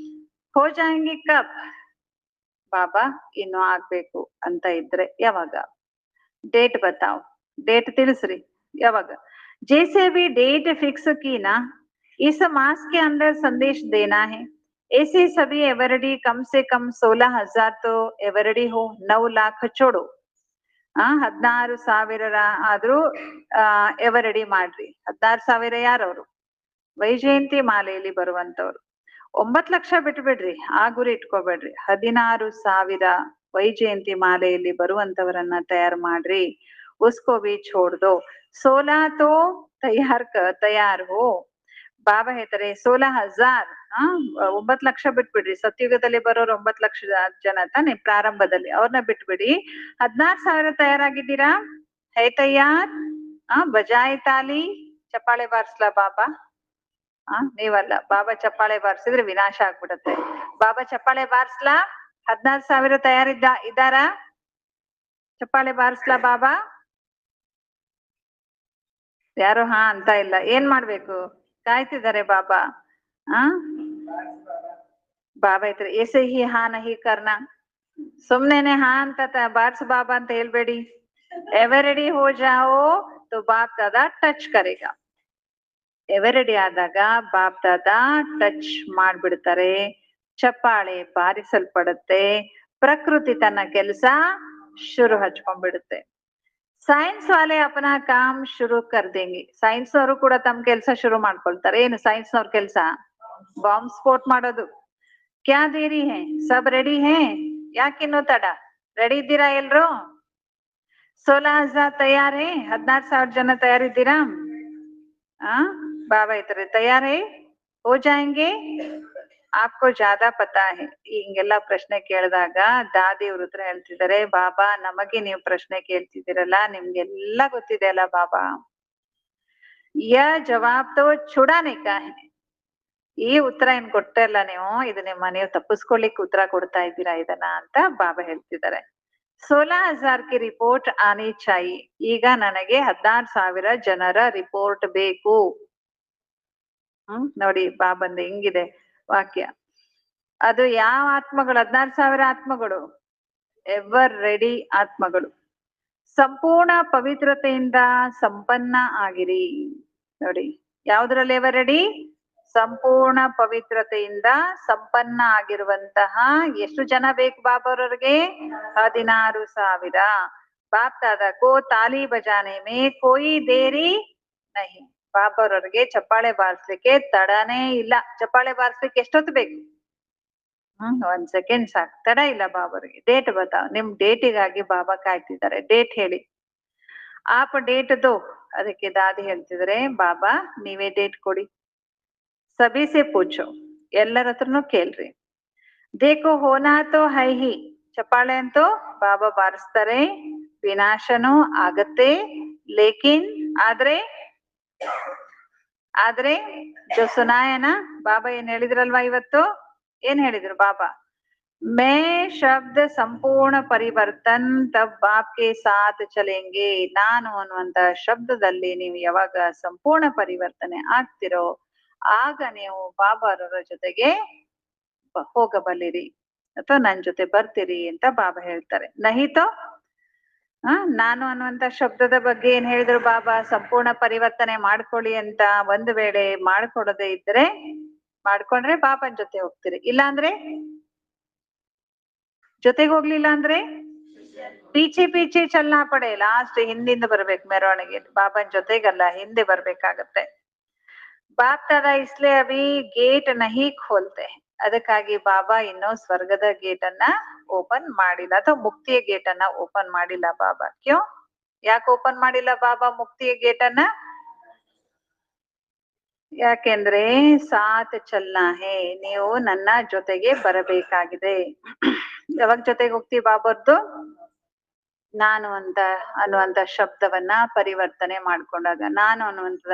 ಹೋ ಜಾಯಂಗಿ ಕಬ್? ಬಾಬಾ ಇನ್ನು ಆಗ್ಬೇಕು ಅಂತ ಇದ್ರೆ ಯಾವಾಗ? डेट बताओ, डेट ತಿಳಿಸ್ರಿ ಯಾವಾಗ? जैसे भी डेट फिक्स की ना, इस मास के अंदर संदेश देना है. ऐसे सभी एवरेडी कम से कम 16,000 तो एवरेडी हो. 9 लाख छोड़ो, 16,000 ಆದ್ರೂ ಎವರೆಡಿ ಮಾಡ್ರಿ. 16,000 ಯಾರವ್ರು? ವೈಜಯಂತಿ ಮಾಲೆಯಲ್ಲಿ ಬರುವಂತವ್ರು. 9 ಲಕ್ಷ ಬಿಟ್ಬಿಡ್ರಿ, ಆ ಗುರಿ ಇಟ್ಕೋಬೇಡ್ರಿ. 16,000 ವೈಜಯಂತಿ ಮಾಲೆಯಲ್ಲಿ ಬರುವಂತವರನ್ನ ತಯಾರು ಮಾಡ್ರಿ. ಉಸ್ಕೋ ಬಿ ಛೋಡ್ ದೋ. 16 ತೋ ತಯಾರ್ ಹೋ. ಬಾಬಾ ಹೇಳ್ತಾರೆ 16,000, 9 ಲಕ್ಷ ಬಿಟ್ಬಿಡ್ರಿ. ಸತ್ಯುಗದಲ್ಲಿ ಬರೋರು 9 ಲಕ್ಷ ಜನ ತಾನೆ ಪ್ರಾರಂಭದಲ್ಲಿ, ಅವ್ರನ್ನ ಬಿಟ್ಬಿಡಿ. 16,000 ತಯಾರಾಗಿದ್ದೀರಾ? ಹೇ ತಯಾರ್? ಬಜಾಯ್ ತಾಲಿ, ಚಪ್ಪಾಳೆ ಬಾರ್ಸ್ಲಾ ಬಾಬಾ? ನೀವಲ್ಲ, ಬಾಬಾ ಚಪ್ಪಾಳೆ ಬಾರ್ಸಿದ್ರೆ ವಿನಾಶ ಆಗ್ಬಿಡತ್ತೆ. ಬಾಬಾ ಚಪ್ಪಾಳೆ ಬಾರ್ಸ್ಲಾ? 16,000 ಇದ್ದಾರಾ? ಚಪ್ಪಾಳೆ ಬಾರಿಸ್ಲಾ ಬಾಬಾ? ಯಾರು ಹಾ ಅಂತ ಇಲ್ಲ. ಏನ್ ಮಾಡ್ಬೇಕು? ಕಾಯ್ತಿದ್ದಾರೆ ಬಾಬಾ. ಬಾಬಾ ಇದ್ರೆ ಎಸೆ ಹಿ ಹಾ ನಹಿ ಕರ್ನ. ಸುಮ್ನೆನೆ ಹಾ ಅಂತ ಬಾರ್ಸ್ ಬಾಬಾ ಅಂತ ಹೇಳ್ಬೇಡಿ. ಎವರೆಡಿ ಹೋ ಜಾओ तो बाप दादा ಟಚ್ ಕರೆಗ. ಎವರೆಡಿ ಆದಾಗ ಬಾಪ್ ದಾದಾ ಟಚ್ ಮಾಡ್ಬಿಡ್ತಾರೆ, ಚಪ್ಪಾಳೆ ಬಾರಿಸಲ್ಪಡುತ್ತೆ, ಪ್ರಕೃತಿ ತನ್ನ ಕೆಲಸ ಶುರು ಹಚ್ಕೊಂಡ್ಬಿಡುತ್ತೆ. ಸೈನ್ಸ್ ವಾಲೆ ಅಪನಾ ಕಾಮ್ ಶುರು ಕರ್ ದೇಂಗೆ. ಸೈನ್ಸ್ ನವರು ಕೂಡ ತಮ್ಮ ಕೆಲಸ ಶುರು ಮಾಡ್ಕೊಳ್ತಾರೆ. ಏನು ಸೈನ್ಸ್ ನವ್ರ ಕೆಲಸ? ಬಾಂಬ್ ಸ್ಫೋಟ್ ಮಾಡೋದು. ಕ್ಯಾ ದೇರಿ ಹೇ? ಸಬ್ ರೆಡಿ ಹೇ? ಯಾಕಿನ್ನು ತಡ? ರೆಡಿ ಇದ್ದೀರಾ ಎಲ್ರು? 16,000 ತಯಾರ್ ಹೇ? 16,000 ಜನ ತಯಾರಿದ್ದೀರಾ? ಬಾಬಾ ಇದ್ದಾರೆ ತಯಾರ್ ಹೇ? ಹೋ ಜಾಯಂಗೆ? ಆಪ್ಕೋ ಜಾದಾ ಪತಾ ಹೇ. ಹಿಂಗೆಲ್ಲಾ ಪ್ರಶ್ನೆ ಕೇಳಿದಾಗ ದಾದಿಯವ್ರ ಹತ್ರ ಹೇಳ್ತಿದ್ದಾರೆ, ಬಾಬಾ ನಮಗೆ ನೀವು ಪ್ರಶ್ನೆ ಕೇಳ್ತಿದ್ದೀರಲ್ಲ, ನಿಮ್ಗೆಲ್ಲ ಗೊತ್ತಿದೆ ಅಲ್ಲ ಬಾಬಾ. ಯ ಜವಾಬ್ ತೋ ಚುಡಾನೆ ಕಾ ಹೇ. ಈ ಉತ್ತರ ಏನ್ ಕೊಟ್ಟಲ್ಲ ನೀವು, ಇದನ್ನ ನೀವು ತಪ್ಪಿಸ್ಕೊಳ್ಳಿಕ್ ಉತ್ತರ ಕೊಡ್ತಾ ಇದ್ದೀರಾ ಇದನ್ನ ಅಂತ ಬಾಬಾ ಹೇಳ್ತಿದ್ದಾರೆ. 16,000 की ರಿಪೋರ್ಟ್ ಆನಿ ಚಾಯಿ. ಈಗ ನನಗೆ 16,000 ಜನರ ರಿಪೋರ್ಟ್ ಬೇಕು. ನೋಡಿ ಬಾಬಂದ ಹೆಂಗಿದೆ ವಾಕ್ಯ. ಅದು ಯಾವ ಆತ್ಮಗಳು? 16,000 ಆತ್ಮಗಳು ಎವರ್ ರೆಡಿ ಆತ್ಮಗಳು. ಸಂಪೂರ್ಣ ಪವಿತ್ರತೆಯಿಂದ ಸಂಪನ್ನ ಆಗಿರಿ. ನೋಡಿ ಯಾವ್ದ್ರಲ್ಲಿ ಎವರ್ ರೆಡಿ? ಸಂಪೂರ್ಣ ಪವಿತ್ರತೆಯಿಂದ ಸಂಪನ್ನ ಆಗಿರುವಂತಹ ಎಷ್ಟು ಜನ ಬೇಕು ಬಾಬಾರವ್ರಿಗೆ? 16,000. ಬಾಪ್ ದಾದಾ ಕೋ ತಾಲಿ ಬಜಾನೆ ಮೇ ಕೋಯಿ ದೇರಿ ನಹಿ. ಬಾಬಾರವ್ರಿಗೆ ಚಪ್ಪಾಳೆ ಬಾರಿಸ್ಲಿಕ್ಕೆ ತಡನೇ ಇಲ್ಲ. ಚಪ್ಪಾಳೆ ಬಾರಿಸ್ಲಿಕ್ಕೆ ಎಷ್ಟೊತ್ತು ಬೇಕು? 1 ಸೆಕೆಂಡ್ ಸಾಕು, ತಡ ಇಲ್ಲ ಬಾಬಾರಿಗೆ. ಡೇಟ್ ಬತಾವ್, ನಿಮ್ ಡೇಟಿಗಾಗಿ ಬಾಬಾ ಕಾಯ್ತಿದ್ದಾರೆ. ಡೇಟ್ ಹೇಳಿ. ಆಪ್ ಡೇಟ್ ದೋ. ಅದಕ್ಕೆ ದಾದಿ ಹೇಳ್ತಿದ್ರೆ, ಬಾಬಾ ನೀವೇ ಡೇಟ್ ಕೊಡಿ. ಸಭಿ ಸೆ ಪೂಛೋ, ಎಲ್ಲರ ಹತ್ರನು ಕೇಳ್ರಿ. ದೇಖೋ ಹೋನಾ ತೋ ಹೈ ಹಿ. ಚಪ್ಪಾಳೆ ಅಂತೂ ಬಾಬಾ ಬಾರಿಸ್ತಾರೆ, ವಿನಾಶನೂ ಆಗತ್ತೆ. ಲೇಕಿನ್ ಆದ್ರೆ ಜೋ ಸುನಾಯನ, ಬಾಬಾ ಏನ್ ಹೇಳಿದ್ರಲ್ವಾ ಇವತ್ತು? ಏನ್ ಹೇಳಿದ್ರು ಬಾಬಾ? ಮೇ ಶಬ್ದ ಸಂಪೂರ್ಣ ಪರಿವರ್ತನ್ ತಬ್ ಬಾಪ್ ಕೆ ಸಾಥ್ ಚಲೆಂಗೆ. ನಾನು ಅನ್ನುವಂತ ಶಬ್ದದಲ್ಲಿ ನೀವು ಯಾವಾಗ ಸಂಪೂರ್ಣ ಪರಿವರ್ತನೆ ಆಗ್ತಿರೋ ಆಗ ನೀವು ಬಾಬಾರವರ ಜೊತೆಗೆ ಹೋಗಬಲ್ಲಿರಿ ಅಥವಾ ನನ್ ಜೊತೆ ಬರ್ತೀರಿ ಅಂತ ಬಾಬಾ ಹೇಳ್ತಾರೆ. ನಹಿತೋ ನಾನು ಅನ್ನುವಂತ ಶಬ್ದದ ಬಗ್ಗೆ ಏನ್ ಹೇಳಿದ್ರು ಬಾಬಾ? ಸಂಪೂರ್ಣ ಪರಿವರ್ತನೆ ಮಾಡ್ಕೊಳ್ಳಿ ಅಂತ. ಒಂದು ವೇಳೆ ಮಾಡ್ಕೊಡದೆ ಇದ್ರೆ, ಮಾಡ್ಕೊಂಡ್ರೆ ಬಾಬನ್ ಜೊತೆ ಹೋಗ್ತೀರಿ. ಇಲ್ಲ ಅಂದ್ರೆ, ಜೊತೆಗೆ ಹೋಗ್ಲಿಲ್ಲ ಅಂದ್ರೆ ಪೀಚೆ ಪೀಚೆ ಚಲ್ನಾ ಪಡೆ. ಲಾಸ್ಟ್ ಹಿಂದಿಂದ ಬರ್ಬೇಕು ಮೆರವಣಿಗೆ. ಬಾಬನ್ ಜೊತೆಗಲ್ಲ, ಹಿಂದೆ ಬರ್ಬೇಕಾಗತ್ತೆ. ಬಾಪ್ ದಾದಾ ಇಸ್ಲೇ ಅಭಿ ಗೇಟ್ ನಹಿ ಖೋಲ್ತೆ. ಅದಕ್ಕಾಗಿ ಬಾಬಾ ಇನ್ನು ಸ್ವರ್ಗದ ಗೇಟ್ ಅನ್ನ ಓಪನ್ ಮಾಡಿಲ್ಲ, ಅಥವಾ ಮುಕ್ತಿಯ ಗೇಟ್ ಅನ್ನ ಓಪನ್ ಮಾಡಿಲ್ಲ ಬಾಬಾ. ಕ್ಯೋ? ಯಾಕೆ ಓಪನ್ ಮಾಡಿಲ್ಲ ಬಾಬಾ ಮುಕ್ತಿಯ ಗೇಟ್ ಅನ್ನ? ಯಾಕೆಂದ್ರೆ ಸಾತ್ ಚಲ್ನಾ ಹೇ, ನೀವು ನನ್ನ ಜೊತೆಗೆ ಬರಬೇಕಾಗಿದೆ. ಯಾವಾಗ ಜೊತೆಗೆ ಹೋಗ್ತೀವಿ ಬಾಬರ್ದು? ನಾನು ಅನ್ನುವಂತ ಶಬ್ದವನ್ನ ಪರಿವರ್ತನೆ ಮಾಡ್ಕೊಂಡಾಗ, ನಾನು ಅನ್ನುವಂತ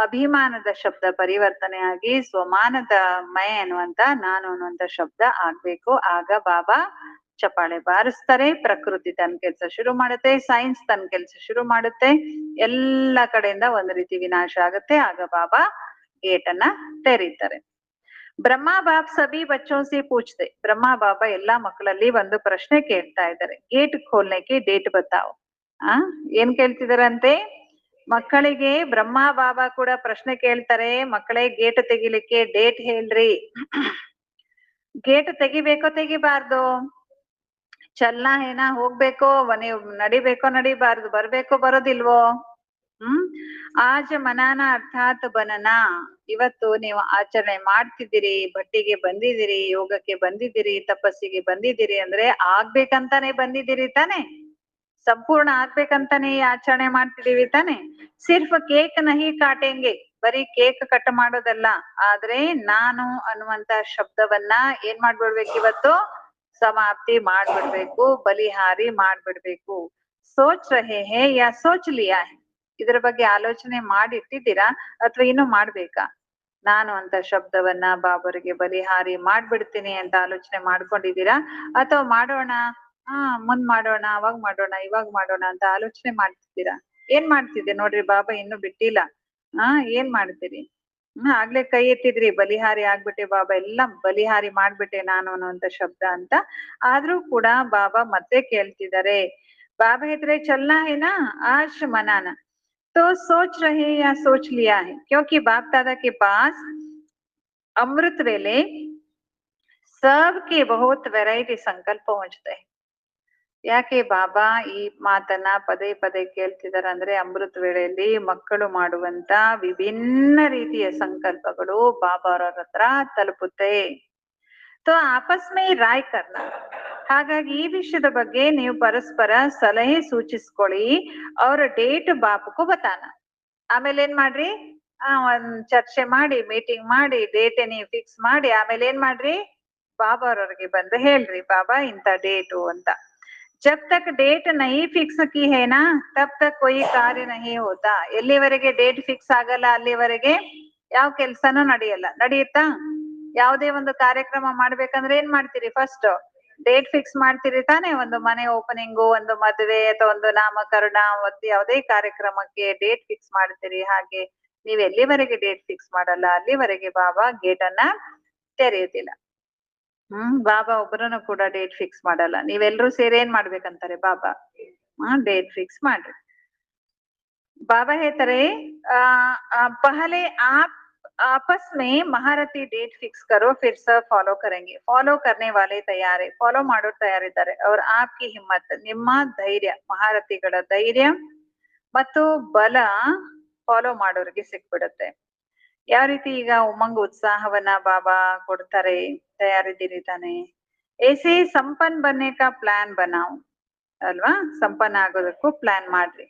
ಅಭಿಮಾನದ ಶಬ್ದ ಪರಿವರ್ತನೆ ಆಗಿ ಸ್ವಮಾನದ ಮಯ ಅನ್ನುವಂತ ನಾನು ಅನ್ನುವಂತ ಶಬ್ದ ಆಗ್ಬೇಕು. ಆಗ ಬಾಬಾ ಚಪ್ಪಾಳೆ ಬಾರಿಸ್ತಾರೆ. ಪ್ರಕೃತಿ ತನ್ನ ಕೆಲ್ಸ ಶುರು ಮಾಡುತ್ತೆ, ಸೈನ್ಸ್ ತನ್ನ ಕೆಲ್ಸ ಶುರು ಮಾಡುತ್ತೆ, ಎಲ್ಲ ಕಡೆಯಿಂದ ಒಂದ್ ರೀತಿ ವಿನಾಶ ಆಗುತ್ತೆ. ಆಗ ಬಾಬಾ ಗೇಟ್ ಅನ್ನ ತೆರೀತಾರೆ. ಬ್ರಹ್ಮ ಬಾಪ್ ಸಭಿ ಬಚ್ಚೋ ಸೆ ಪೂಚ್ತೆ. ಬ್ರಹ್ಮ ಬಾಬಾ ಎಲ್ಲಾ ಮಕ್ಕಳಲ್ಲಿ ಒಂದು ಪ್ರಶ್ನೆ ಕೇಳ್ತಾ ಇದ್ದಾರೆ. ಗೇಟ್ ಖೋಲ್ನೆಗೆ ಡೇಟ್ ಬತಾವ್. ಏನ್ ಕೇಳ್ತಿದಾರಂತೆ? ಮಕ್ಕಳಿಗೆ ಬ್ರಹ್ಮ ಬಾಬಾ ಕೂಡ ಪ್ರಶ್ನೆ ಕೇಳ್ತಾರೆ, ಮಕ್ಕಳೇ ಗೇಟ್ ತೆಗಿಲಿಕ್ಕೆ ಡೇಟ್ ಹೇಳ್ರಿ. ಗೇಟ್ ತೆಗಿಬೇಕೋ ತೆಗಿಬಾರ್ದು? ಚಲ್ನಾ ಏನ ಹೋಗ್ಬೇಕೋ, ನೀವು ನಡಿಬೇಕೋ ನಡಿಬಾರ್ದು? ಬರ್ಬೇಕೋ ಬರೋದಿಲ್ವೋ? ಆಜ ಮನಾನ ಅರ್ಥಾತ್ ಬನನ. ಇವತ್ತು ನೀವು ಆಚರಣೆ ಮಾಡ್ತಿದ್ದೀರಿ, ಭಟ್ಟಿಗೆ ಬಂದಿದ್ದೀರಿ, ಯೋಗಕ್ಕೆ ಬಂದಿದ್ದೀರಿ, ತಪಸ್ಸಿಗೆ ಬಂದಿದ್ದೀರಿ ಅಂದ್ರೆ ಆಗ್ಬೇಕಂತಾನೆ ಬಂದಿದ್ದೀರಿ ತಾನೆ? ಸಂಪೂರ್ಣ ಆಗ್ಬೇಕಂತಾನೆ ಆಚರಣೆ ಮಾಡ್ತಿದೀವಿ ತಾನೆ? ಸಿರ್ಫ್ ಕೇಕ್ ನಹಿ ಕಾಟೆಂಗೆ. ಬರೀ ಕೇಕ್ ಕಟ್ ಮಾಡೋದಲ್ಲ, ಆದ್ರೆ ನಾನು ಅನ್ನುವಂತ ಶಬ್ದವನ್ನ ಏನ್ ಮಾಡ್ಬಿಡ್ಬೇಕು ಇವತ್ತು? ಸಮಾಪ್ತಿ ಮಾಡ್ಬಿಡ್ಬೇಕು, ಬಲಿಹಾರಿ ಮಾಡ್ಬಿಡ್ಬೇಕು. ಸೋಚ್ ರಹೆ ಹೇ ಯಾ ಸೋಚ್ ಲಿಯಾ ಹೇ? ಇದ್ರ ಬಗ್ಗೆ ಆಲೋಚನೆ ಮಾಡಿಟ್ಟಿದ್ದೀರಾ ಅಥವಾ ಇನ್ನು ಮಾಡ್ಬೇಕಾ? ನಾನು ಅಂತ ಶಬ್ದವನ್ನ ಬಾಬರಿಗೆ ಬಲಿಹಾರಿ ಮಾಡ್ಬಿಡ್ತೀನಿ ಅಂತ ಆಲೋಚನೆ ಮಾಡ್ಕೊಂಡಿದ್ದೀರಾ, ಅಥವಾ ಮಾಡೋಣ ಮುಂದ್ ಮಾಡೋಣ, ಅವಾಗ ಮಾಡೋಣ, ಇವಾಗ ಮಾಡೋಣ ಅಂತ ಆಲೋಚನೆ ಮಾಡ್ತಿದ್ದೀರಾ? ಏನ್ ಮಾಡ್ತಿದ್ದೆ ನೋಡ್ರಿ, ಬಾಬಾ ಇನ್ನು ಬಿಟ್ಟಿಲ್ಲ. ಏನ್ ಮಾಡ್ತೀರಿ? ಆಗ್ಲೇ ಕೈ ಎತ್ತಿದ್ರಿ, ಬಲಿಹಾರಿ ಆಗ್ಬಿಟ್ಟೆ ಬಾಬಾ, ಎಲ್ಲ ಬಲಿಹಾರಿ ಮಾಡ್ಬಿಟ್ಟೆ ನಾನು ಅನ್ನುವಂತ ಶಬ್ದ ಅಂತ. ಆದ್ರೂ ಕೂಡ ಬಾಬಾ ಮತ್ತೆ ಕೇಳ್ತಿದ್ದಾರೆ. ಬಾಬಾ ಹೇಳಿದ್ರೆ ಚಲ್ನಾ ಹೇನಾ ಆಶ್ ಮನಾನ. तो सोच रहे या सोच लिया है? क्योंकि बाप दादा के पास अमृत वेले सबके बहुत वैरायटी संकल्प पहुंचते हैं. ಯಾಕೆ ಬಾಬಾ ಈ ಮಾತನ್ನ ಪದೇ ಪದೇ ಕೇಳ್ತಿದಾರೆ ಅಂದ್ರೆ, ಅಮೃತ ವೇಳೆಯಲ್ಲಿ ಮಕ್ಕಳು ಮಾಡುವಂತ ವಿಭಿನ್ನ ರೀತಿಯ ಸಂಕಲ್ಪಗಳು ಬಾಬಾರವ್ರ ಹತ್ರ ತಲುಪುತ್ತೆ. ತೋ ಆಪಸ್ ಮೇ ರಾಯ್ ಕರ್ನ. ಹಾಗಾಗಿ ಈ ವಿಷಯದ ಬಗ್ಗೆ ನೀವು ಪರಸ್ಪರ ಸಲಹೆ ಸೂಚಿಸ್ಕೊಳ್ಳಿ. ಅವ್ರ ಡೇಟ್ ಬಾಪಕ್ಕೂ ಬತಾನ. ಆಮೇಲೆ ಏನ್ ಮಾಡ್ರಿ? ಒಂದ್ ಚರ್ಚೆ ಮಾಡಿ, ಮೀಟಿಂಗ್ ಮಾಡಿ, ಡೇಟ್ ನೀವು ಫಿಕ್ಸ್ ಮಾಡಿ, ಆಮೇಲೆ ಏನ್ ಮಾಡ್ರಿ? ಬಾಬಾರವ್ರಿಗೆ ಬಂದು ಹೇಳ್ರಿ, ಬಾಬಾ ಇಂತ ಡೇಟು ಅಂತ. जब तक डेट नहीं फिक्स की है ना, तब तक कोई कार्य नहीं होता. ಎಲ್ಲಿವರೆಗೆ ಡೇಟ್ ಫಿಕ್ಸ್ ಆಗಲ್ಲ ಅಲ್ಲಿವರೆಗೆ ಯಾವ ಕೆಲ್ಸನೂ ನಡೆಯಲ್ಲ. ನಡೆಯುತ್ತಾ? ಯಾವುದೇ ಒಂದು ಕಾರ್ಯಕ್ರಮ ಮಾಡ್ಬೇಕಂದ್ರೆ ಏನ್ ಮಾಡ್ತೀರಿ? ಫಸ್ಟ್ ಡೇಟ್ ಫಿಕ್ಸ್ ಮಾಡ್ತೀರಿ ತಾನೇ, ಒಂದು ಮನೆ ಓಪನಿಂಗು, ಒಂದು ಮದುವೆ ಅಥವಾ ಒಂದು ನಾಮಕರಣ, ಒಂದು ಯಾವುದೇ ಕಾರ್ಯಕ್ರಮಕ್ಕೆ ಡೇಟ್ ಫಿಕ್ಸ್ ಮಾಡ್ತೀರಿ. ಹಾಗೆ ನೀವ್ ಎಲ್ಲಿವರೆಗೆ ಡೇಟ್ ಫಿಕ್ಸ್ ಮಾಡಲ್ಲ ಅಲ್ಲಿವರೆಗೆ ಬಾಬಾ ಗೇಟ್ ಅನ್ನ ತೆರೆಯುದಿಲ್ಲ. ಬಾಬಾ ಒಬ್ಬರನ್ನು ಕೂಡ ಡೇಟ್ ಫಿಕ್ಸ್ ಮಾಡಲ್ಲ. ನೀವೆಲ್ರೂ ಸೇರಿ ಏನ್ ಮಾಡ್ಬೇಕಂತಾರೆ ಬಾಬಾ, ಡೇಟ್ ಫಿಕ್ಸ್ ಮಾಡ್ರಿ. बाबा ಹೇಳ್ತಾರೆ पहले आप आपस में महारथी डेट फिक्स करो फिर सब फॉलो करेंगे. फॉलो करने वाले तैयार है, फॉलो ಮಾಡೋರು ತಯಾರಿದ್ದಾರೆ. ಅವ್ರ आपकी हिम्मत, ನಿಮ್ಮ ಧೈರ್ಯ, ಮಹಾರಥಿಗಳ ಧೈರ್ಯ ಮತ್ತು ಬಲ ಫಾಲೋ ಮಾಡೋರಿಗೆ ಸಿಕ್ಬಿಡುತ್ತೆ. ಯಾವ ರೀತಿ ಈಗ ಉಮಂಗ್ ಉತ್ಸಾಹವನ್ನ ಬಾಬಾ ಕೊಡ್ತಾರೆ, ತಯಾರಿದ್ದೀರಿ ತಾನೆ. ऐसे ಸಂಪನ್ ಬನ್ನೆ ಕಾ ಪ್ಲಾನ್ ಬನಾವ್ ಅಲ್ವಾ, ಸಂಪನ್ನ ಆಗೋದಕ್ಕೂ ಪ್ಲಾನ್ ಮಾಡ್ರಿ.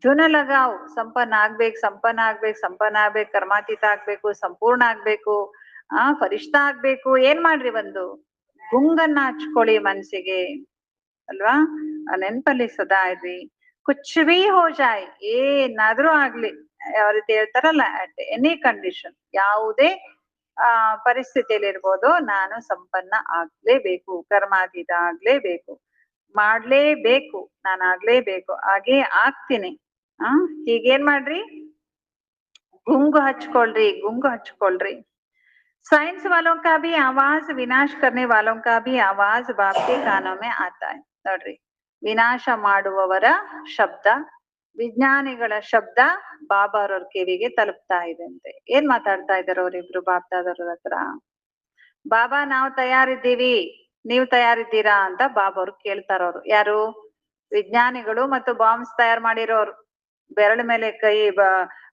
ಧುನ ಲಗಾವ್, ಸಂಪನ್ನ ಆಗ್ಬೇಕು, ಸಂಪನ್ನ ಆಗ್ಬೇಕು, ಸಂಪನ್ನ ಆಗ್ಬೇಕು, ಕರ್ಮಾತೀತ ಆಗ್ಬೇಕು, ಸಂಪೂರ್ಣ ಆಗ್ಬೇಕು, ಫರಿಷ್ಠ ಆಗ್ಬೇಕು. ಏನ್ ಮಾಡ್ರಿ, ಒಂದು ಗುಂಗನ್ನ ಹಚ್ಕೊಳ್ಳಿ ಮನ್ಸಿಗೆ ಅಲ್ವಾ, ನೆನ್ಪಲ್ಲಿ ಸದಾ ಇರ್ರಿ. ಕುಚ್ ಭೀ ಹೋ ಜಾಯ್, ಏನಾದ್ರೂ ಆಗ್ಲಿ, ಯಾವ ರೀತಿ ಹೇಳ್ತಾರಲ್ಲ, ಅಟ್ ಎನಿ ಕಂಡೀಷನ್, ಯಾವುದೇ ಪರಿಸ್ಥಿತಿಯಲ್ಲಿ ಇರ್ಬೋದು, ನಾನು ಸಂಪನ್ನ ಆಗ್ಲೇಬೇಕು, ಕರ್ಮಾತೀತ ಆಗ್ಲೇಬೇಕು, ಮಾಡ್ಲೇಬೇಕು, ನಾನು ಆಗ್ಲೇಬೇಕು, ಹಾಗೆ ಆಗ್ತೀನಿ. ಹೀಗೇನ್ ಮಾಡ್ರಿ, ಗುಂಗು ಹಚ್ಕೊಳ್ರಿ, ಗುಂಗು ಹಚ್ಕೊಳ್ರಿ. साइंस वालों का भी आवाज, विनाश करने वालों का भी आवाज बाप के कानों में आता है. ನೋಡ್ರಿ, ವಿನಾಶ ಮಾಡುವವರ ಶಬ್ದ, ವಿಜ್ಞಾನಿಗಳ ಶಬ್ದ ಬಾಬಾರವ್ರ ಕಿವಿಗೆ ತಲುಪ್ತಾ ಇದೆ ಅಂತೆ. ಏನ್ ಮಾತಾಡ್ತಾ ಇದಾರೆ ಅವ್ರಿಬ್ರು ಬಾಪ್ದಾದವ್ರ ಹತ್ರ? ಬಾಬಾ ನಾವು ತಯಾರಿದ್ದೀವಿ, ನೀವು ತಯಾರಿದ್ದೀರಾ ಅಂತ ಬಾಬಾ ಅವ್ರು ಕೇಳ್ತಾರವ್ರು. ಯಾರು? ವಿಜ್ಞಾನಿಗಳು ಮತ್ತು ಬಾಂಬ್ಸ್ ತಯಾರು ಮಾಡಿರೋರು. ಬೆರಳ ಮೇಲೆ ಕೈ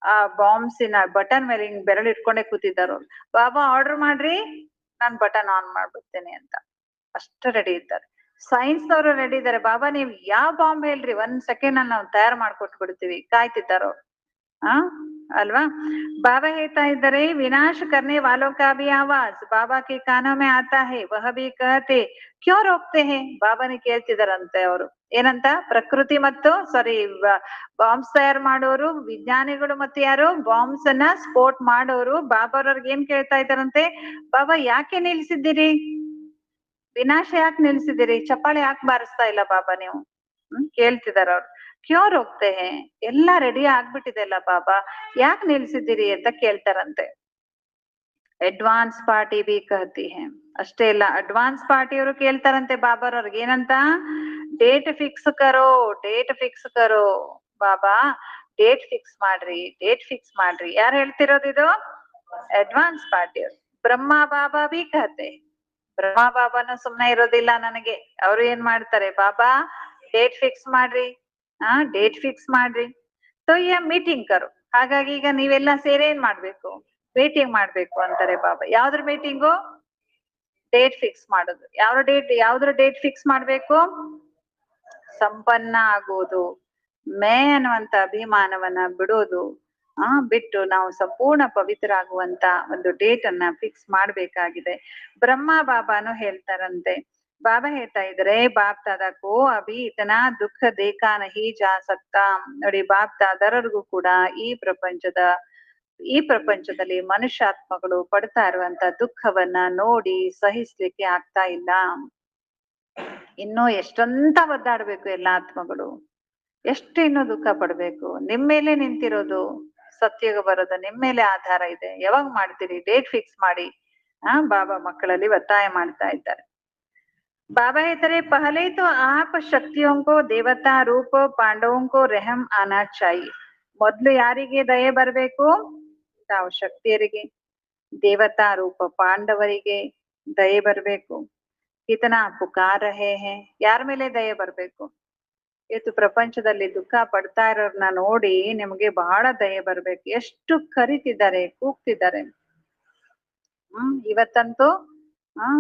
ಆ ಬಾಂಬ್ಸಿನ ಬಟನ್ ಮೇಲೆ ಹಿಂಗ್ ಬೆರಳು ಇಟ್ಕೊಂಡೆ ಕೂತಿದ್ದಾರ. ಬಾಬಾ ಆರ್ಡರ್ ಮಾಡ್ರಿ, ನಾನ್ ಬಟನ್ ಆನ್ ಮಾಡ್ಬಿಡ್ತೇನೆ ಅಂತ ಅಷ್ಟು ರೆಡಿ ಇದ್ದಾರೆ. ಸೈನ್ಸ್ ನವರು ರೆಡಿ ಇದ್ದಾರೆ. ಬಾಬಾ ನೀವ್ ಯಾವ ಬಾಂಬ್ ಹೇಳ್ರಿ, 1 ಸೆಕೆಂಡ್ ನಾವು ತಯಾರು ಮಾಡ್ಕೊಟ್ಬಿಡ್ತೀವಿ, ಕಾಯ್ತಿದ್ದಾರ ಅವ್ರು. ಅಲ್ವಾ? ಬಾಬಾ ಹೇಳ್ತಾ ಇದ್ದಾರೆ, ವಿನಾಶ ಕರ್ನೆ ವಾಲೋ ಕಾ ಭಿ ಆವಾಜ್ ಬಾಬಾ ಕೆ ಕಾನೋ ಮೇ ಆತಾ ಹೈ, ವಹ ಭಿ ಕಹತೆ ಕ್ಯೋ ರೋಕ್ತೆ ಹೈ. ಬಾಬಾನೇ ಕೇಳ್ತಿದಾರಂತೆ ಅವರು. ಏನಂತ? ಪ್ರಕೃತಿ ಮತ್ತು ಬಾಂಬ್ಸ್ ತಯಾರು ಮಾಡೋರು, ವಿಜ್ಞಾನಿಗಳು ಮತ್ತು ಯಾರು ಬಾಂಬ್ಸ್ ಅನ್ನ ಸ್ಫೋಟ್ ಮಾಡೋರು ಬಾಬಾರವ್ರಿಗೆ ಏನ್ ಕೇಳ್ತಾ ಇದಾರಂತೆ, ಬಾಬಾ ಯಾಕೆ ನಿಲ್ಸಿದ್ದೀರಿ, ವಿನಾಶ ಯಾಕೆ ನಿಲ್ಸಿದ್ದೀರಿ, ಚಪ್ಪಾಳೆ ಯಾಕೆ ಬಾರಿಸ್ತಾ ಇಲ್ಲ ಬಾಬಾ ನೀವು? ಕೇಳ್ತಿದಾರ ಅವ್ರು. ಕ್ಯೋ ರೋಕ್ತೆ ಹೇ, ಎಲ್ಲಾ ರೆಡಿ ಆಗ್ಬಿಟ್ಟಿದೆ ಅಲ್ಲ ಬಾಬಾ, ಯಾಕೆ ನಿಲ್ಸಿದ್ದೀರಿ ಅಂತ ಕೇಳ್ತಾರಂತೆ. ಅಡ್ವಾನ್ಸ್ ಪಾರ್ಟಿ ಬಿ ಕಹತಿ ಹೇ, ಅಷ್ಟೇ ಇಲ್ಲ, ಅಡ್ವಾನ್ಸ್ ಪಾರ್ಟಿಯವರು ಕೇಳ್ತಾರಂತೆ ಬಾಬಾರವ್ರಿಗೆ. ಏನಂತ? ಡೇಟ್ ಫಿಕ್ಸ್ ಕರೋ, ಡೇಟ್ ಫಿಕ್ಸ್ ಕರೋ ಬಾಬಾ, ಡೇಟ್ ಫಿಕ್ಸ್ ಮಾಡ್ರಿ, ಡೇಟ್ ಫಿಕ್ಸ್ ಮಾಡ್ರಿ. ಯಾರು ಹೇಳ್ತಿರೋದು ಇದು? ಅಡ್ವಾನ್ಸ್ ಪಾರ್ಟಿಯವರು. ಬ್ರಹ್ಮ ಬಾಬಾ ಬಿ ಕಹತೆ, ಬ್ರಹ್ಮ ಬಾಬಾನು ಸುಮ್ನೆ ಇರೋದಿಲ್ಲ ನನಗೆ. ಅವ್ರು ಏನ್ ಮಾಡ್ತಾರೆ, ಬಾಬಾ ಡೇಟ್ ಫಿಕ್ಸ್ ಮಾಡ್ರಿ, ಡೇಟ್ ಫಿಕ್ಸ್ ಮಾಡ್ರಿ. ಸೊ ಈ ಮೀಟಿಂಗ್ ಕರು. ಹಾಗಾಗಿ ಈಗ ನೀವೆಲ್ಲ ಸೇರಿ ಏನ್ ಮಾಡ್ಬೇಕು, ಮೀಟಿಂಗ್ ಮಾಡ್ಬೇಕು ಅಂತಾರೆ ಬಾಬಾ. ಯಾವ್ದ್ರ ಮೀಟಿಂಗು? ಡೇಟ್ ಫಿಕ್ಸ್ ಮಾಡೋದು. ಯಾವ್ದ್ರ ಡೇಟ್ ಫಿಕ್ಸ್ ಮಾಡ್ಬೇಕು? ಸಂಪನ್ನ ಆಗೋದು, ಮೇ ಅನ್ನುವಂತ ಅಭಿಮಾನವನ್ನ ಬಿಡೋದು, ಬಿಟ್ಟು ನಾವು ಸಂಪೂರ್ಣ ಪವಿತ್ರ ಆಗುವಂತ ಒಂದು ಡೇಟ್ ಅನ್ನ ಫಿಕ್ಸ್ ಮಾಡ್ಬೇಕಾಗಿದೆ. ಬ್ರಹ್ಮ ಬಾಬಾನು ಹೇಳ್ತಾರಂತೆ. ಬಾಬಾ ಹೇಳ್ತಾ ಇದ್ರೆ, ಬಾಪ್ ದಾದಾಕೋ ಅಭಿ ಇತನಾ ದುಃಖ ದೇಖಾ ನಹಿ ಜಾ ಸಕ್ತಾ. ನೋಡಿ, ಬಾಪ್ ದಾದರರಿಗೂ ಕೂಡ ಈ ಪ್ರಪಂಚದಲ್ಲಿ ಮನುಷ್ಯಾತ್ಮಗಳು ಪಡ್ತಾ ಇರುವಂತ ದುಃಖವನ್ನ ನೋಡಿ ಸಹಿಸ್ಲಿಕ್ಕೆ ಆಗ್ತಾ ಇಲ್ಲ. ಇನ್ನೂ ಎಷ್ಟಂತ ಒದ್ದಾಡ್ಬೇಕು ಎಲ್ಲಾ ಆತ್ಮಗಳು, ಎಷ್ಟು ಇನ್ನೂ ದುಃಖ ಪಡ್ಬೇಕು. ನಿಮ್ಮೇಲೆ ನಿಂತಿರೋದು ಸತ್ಯಗ ಬರೋದು, ನಿಮ್ಮೇಲೆ ಆಧಾರ ಇದೆ. ಯಾವಾಗ ಮಾಡ್ತೀರಿ? ಡೇಟ್ ಫಿಕ್ಸ್ ಮಾಡಿ. ಬಾಬಾ ಮಕ್ಕಳಲ್ಲಿ ಒತ್ತಾಯ ಮಾಡ್ತಾ ಇದ್ದಾರೆ. ಬಾಬಾ ಹೇಳ್ತಾರೆ, ಪಹಲೆ ತೋ ಆಪ್ ಶಕ್ತಿಯೋಂಕೋ ದೇವತಾ ರೂಪ ಪಾಂಡವೋಂಕೋ ರೆಹಮ್ ಆನಾ ಚಾಹಿಯೆ. ಮೊದ್ಲು ಯಾರಿಗೆ ದಯೆ ಬರ್ಬೇಕು? ತಾವು ಶಕ್ತಿಯರಿಗೆ, ದೇವತಾ ರೂಪ ಪಾಂಡವರಿಗೆ ದಯೆ ಬರ್ಬೇಕು. ಕಿತನಾ ಪುಕಾರ್ ರಹೆ ಹೇ, ಯಾರ ಮೇಲೆ ದಯೆ ಬರ್ಬೇಕು? ಇವತ್ತು ಪ್ರಪಂಚದಲ್ಲಿ ದುಃಖ ಪಡ್ತಾ ಇರೋರ್ನ ನೋಡಿ ನಿಮ್ಗೆ ಬಹಳ ದಯೆ ಬರ್ಬೇಕು. ಎಷ್ಟು ಕರಿತಿದ್ದಾರೆ, ಕೂಗ್ತಿದ್ದಾರೆ. ಇವತ್ತಂತೂ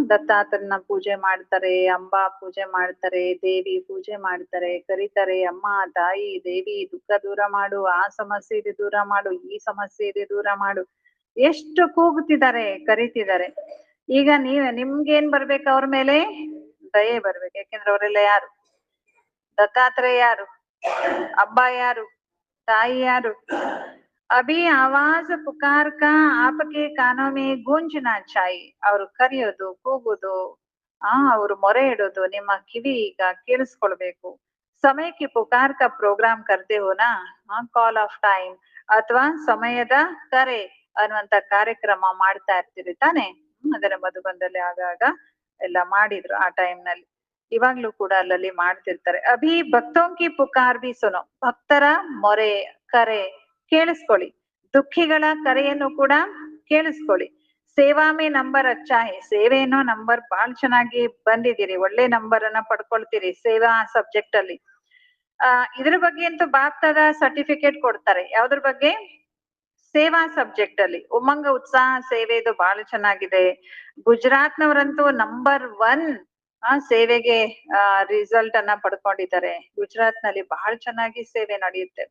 ದತ್ತಾತ್ರನ ಪೂಜೆ ಮಾಡ್ತಾರೆ, ಅಂಬಾ ಪೂಜೆ ಮಾಡ್ತಾರೆ, ದೇವಿ ಪೂಜೆ ಮಾಡ್ತಾರೆ, ಕರೀತಾರೆ, ಅಮ್ಮ ತಾಯಿ ದೇವಿ ದುಃಖ ದೂರ ಮಾಡು, ಆ ಸಮಸ್ಯೆ ಇದೆ ದೂರ ಮಾಡು, ಈ ಸಮಸ್ಯೆ ಇದೆ ದೂರ ಮಾಡು. ಎಷ್ಟು ಕೂಗುತ್ತಿದ್ದಾರೆ, ಕರೀತಿದ್ದಾರೆ. ಈಗ ನಿಮ್ಗೇನ್ ಬರ್ಬೇಕು? ಅವ್ರ ಮೇಲೆ ದಯೆ ಬರ್ಬೇಕು. ಯಾಕೆಂದ್ರೆ ಅವರೆಲ್ಲ ಯಾರು? ದತ್ತಾತ್ರೇಯ ಯಾರು? ಅಬ್ಬಾ ಯಾರು? ತಾಯಿ ಯಾರು? ಅಭಿ ಆವಾಜ್ ಪುಕಾರ್ ಕಾ ಆಪಕೆ ಕಾನೋ ಮೇ ಗೂಂಜನಾ ಚಾಹಿಯೆ. ಅವ್ರು ಕರೆಯೋದು, ಕೂಗುದು ಅವ್ರು ಮೊರೆ ಇಡೋದು, ನಿಮ್ಮ ಕಿವಿ ಈಗ ಕೇಳಿಸ್ಕೊಳ್ಬೇಕು. ಸಮಯಕ್ಕೆ ಪುಕಾರ್ ಕಾ program ಕರ್ತೆ Hona, Call of time ಅಥವಾ ಸಮಯದ ಕರೆ ಅನ್ನುವಂತ ಕಾರ್ಯಕ್ರಮ ಮಾಡ್ತಾ ಇರ್ತೀರಿ ತಾನೆ. ಅದರ ಮಧುಬನದಲ್ಲಿ ಆಗಾಗ ಎಲ್ಲ ಮಾಡಿದ್ರು ಆ ಟೈಮ್ ನಲ್ಲಿ. ಇವಾಗ್ಲೂ ಕೂಡ ಅಲ್ಲಲ್ಲಿ ಮಾಡ್ತಿರ್ತಾರೆ. ಅಭಿ ಭಕ್ತೋಂ ಕಿ ಪುಕಾರ್ ಬಿ ಸುನೋ, ಭಕ್ತರ ಮೊರೆ ಕರೆ ಕೇಳಿಸ್ಕೊಳ್ಳಿ. ದುಃಖಿಗಳ ಕರೆಯನ್ನು ಕೂಡ ಕೇಳಿಸ್ಕೊಳ್ಳಿ. ಸೇವಾ ಮೇ ನಂಬರ್ ಅಚ್ಚಾ ಹೇ, ಸೇವೆಯನ್ನು ನಂಬರ್ ಬಹಳ ಚೆನ್ನಾಗಿ ಬಂದಿದ್ದೀರಿ, ಒಳ್ಳೆ ನಂಬರ್ ಅನ್ನ ಪಡ್ಕೊಳ್ತೀರಿ ಸೇವಾ ಸಬ್ಜೆಕ್ಟ್ ಅಲ್ಲಿ. ಇದ್ರ ಬಗ್ಗೆ ಅಂತೂ ಬಾಪ್ತದ ಸರ್ಟಿಫಿಕೇಟ್ ಕೊಡ್ತಾರೆ. ಯಾವ್ದ್ರ ಬಗ್ಗೆ? ಸೇವಾ ಸಬ್ಜೆಕ್ಟ್ ಅಲ್ಲಿ. ಉಮಂಗ ಉತ್ಸಾಹ ಸೇವೆದು ಬಹಳ ಚೆನ್ನಾಗಿದೆ. ಗುಜರಾತ್ನವರಂತೂ ನಂಬರ್ 1 ಸೇವೆಗೆ ರಿಸಲ್ಟ್ ಅನ್ನ ಪಡ್ಕೊಂಡಿದ್ದಾರೆ. ಗುಜರಾತ್ ನಲ್ಲಿ ಬಹಳ ಚೆನ್ನಾಗಿ ಸೇವೆ ನಡೆಯುತ್ತೆ.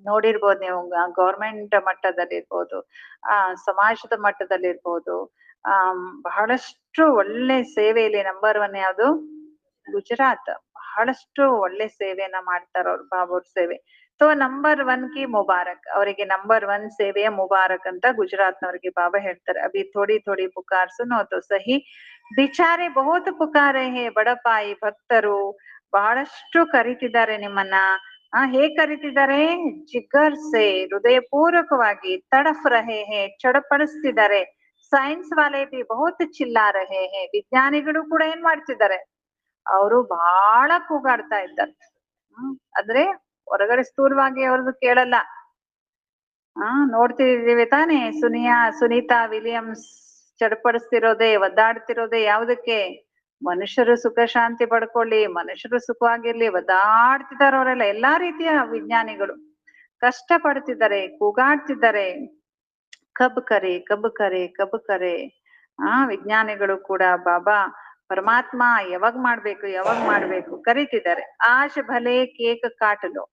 ನೋಡಿರ್ಬೋದು ನೀವು, ಗೌರ್ಮೆಂಟ್ ಮಟ್ಟದಲ್ಲಿ ಇರ್ಬೋದು, ಸಮಾಜದ ಮಟ್ಟದಲ್ಲಿ ಇರ್ಬೋದು, ಬಹಳಷ್ಟು ಒಳ್ಳೆ ಸೇವೆಯಲ್ಲಿ ನಂಬರ್ 1 ಯಾವುದು? ಗುಜರಾತ್. ಬಹಳಷ್ಟು ಒಳ್ಳೆ ಸೇವೆಯನ್ನ ಮಾಡ್ತಾರ ಅವ್ರು, ಬಾಬುರ್ ಸೇವೆ. ಸೊ ನಂಬರ್ 1 ಕಿ ಮುಬಾರಕ್, ಅವರಿಗೆ ನಂಬರ್ 1 ಸೇವೆಯ ಮುಬಾರಕ್ ಅಂತ ಗುಜರಾತ್ನವರಿಗೆ ಬಾಬಾ ಹೇಳ್ತಾರೆ. ಅಭಿ ಥೋಡಿ ಥೋಡಿ ಪುಕಾರ್ ಸುನೋ ತೋ ಸಹಿ, ಬಿಚಾರೆ ಬಹುತ್ ಪುಕಾರೆ ಹೇ ಬಡಪಾಯಿ, ಭಕ್ತರು ಬಹಳಷ್ಟು ಕರೀತಿದ್ದಾರೆ ನಿಮ್ಮನ್ನ. ಹೇಗ್ ಕರೀತಿದ್ದಾರೆ? ಜಿಗರ್ ಸೆ, ಹೃದಯ ಪೂರ್ವಕವಾಗಿ. ತಡಫ್ ರಹೆ ಹೇ, ಚಡಪಡಿಸ್ತಿದ್ದಾರೆ. ಸೈನ್ಸ್ ವಾಲೆ ಬಿ ಬಹುತ್ ಚಿಲ್ಲಾ ರಹೆ ಹೇ, ವಿಜ್ಞಾನಿಗಳು ಕೂಡ ಏನ್ ಮಾಡ್ತಿದ್ದಾರೆ? ಅವರು ಬಹಳ ಕೂಗಾಡ್ತಾ ಇದ್ದಾರೆ. ಅಂದ್ರೆ ಹೊರಗಡೆ ಸ್ಥೂಲವಾಗಿ ಅವ್ರದ್ದು ಕೇಳಲ್ಲ. ನೋಡ್ತಿದೀವಿ ತಾನೆ, ಸುನೀತಾ ವಿಲಿಯಮ್ಸ್ ಚಡಪಡಿಸ್ತಿರೋದೇ, ಒದ್ದಾಡ್ತಿರೋದೇ ಯಾವ್ದಕ್ಕೆ? ಮನುಷ್ಯರು ಸುಖ ಶಾಂತಿ ಪಡ್ಕೊಳ್ಳಿ, ಮನುಷ್ಯರು ಸುಖವಾಗಿರ್ಲಿ, ಒದ್ದಾಡ್ತಿದಾರ ಅವರೆಲ್ಲ. ಎಲ್ಲಾ ರೀತಿಯ ವಿಜ್ಞಾನಿಗಳು ಕಷ್ಟ ಪಡ್ತಿದ್ದಾರೆ, ಕೂಗಾಡ್ತಿದ್ದಾರೆ. ಕಬ್ ಕರೆ ಕಬ್ ಕರೆ ಕಬ್ ಕರೆ. ವಿಜ್ಞಾನಿಗಳು ಕೂಡ ಬಾಬಾ ಪರಮಾತ್ಮ ಯಾವಾಗ ಮಾಡ್ಬೇಕು ಕರೀತಿದ್ದಾರೆ. ಆಶ್ ಭಲೆ ಕೇಕ್ ಕಾಟಲು.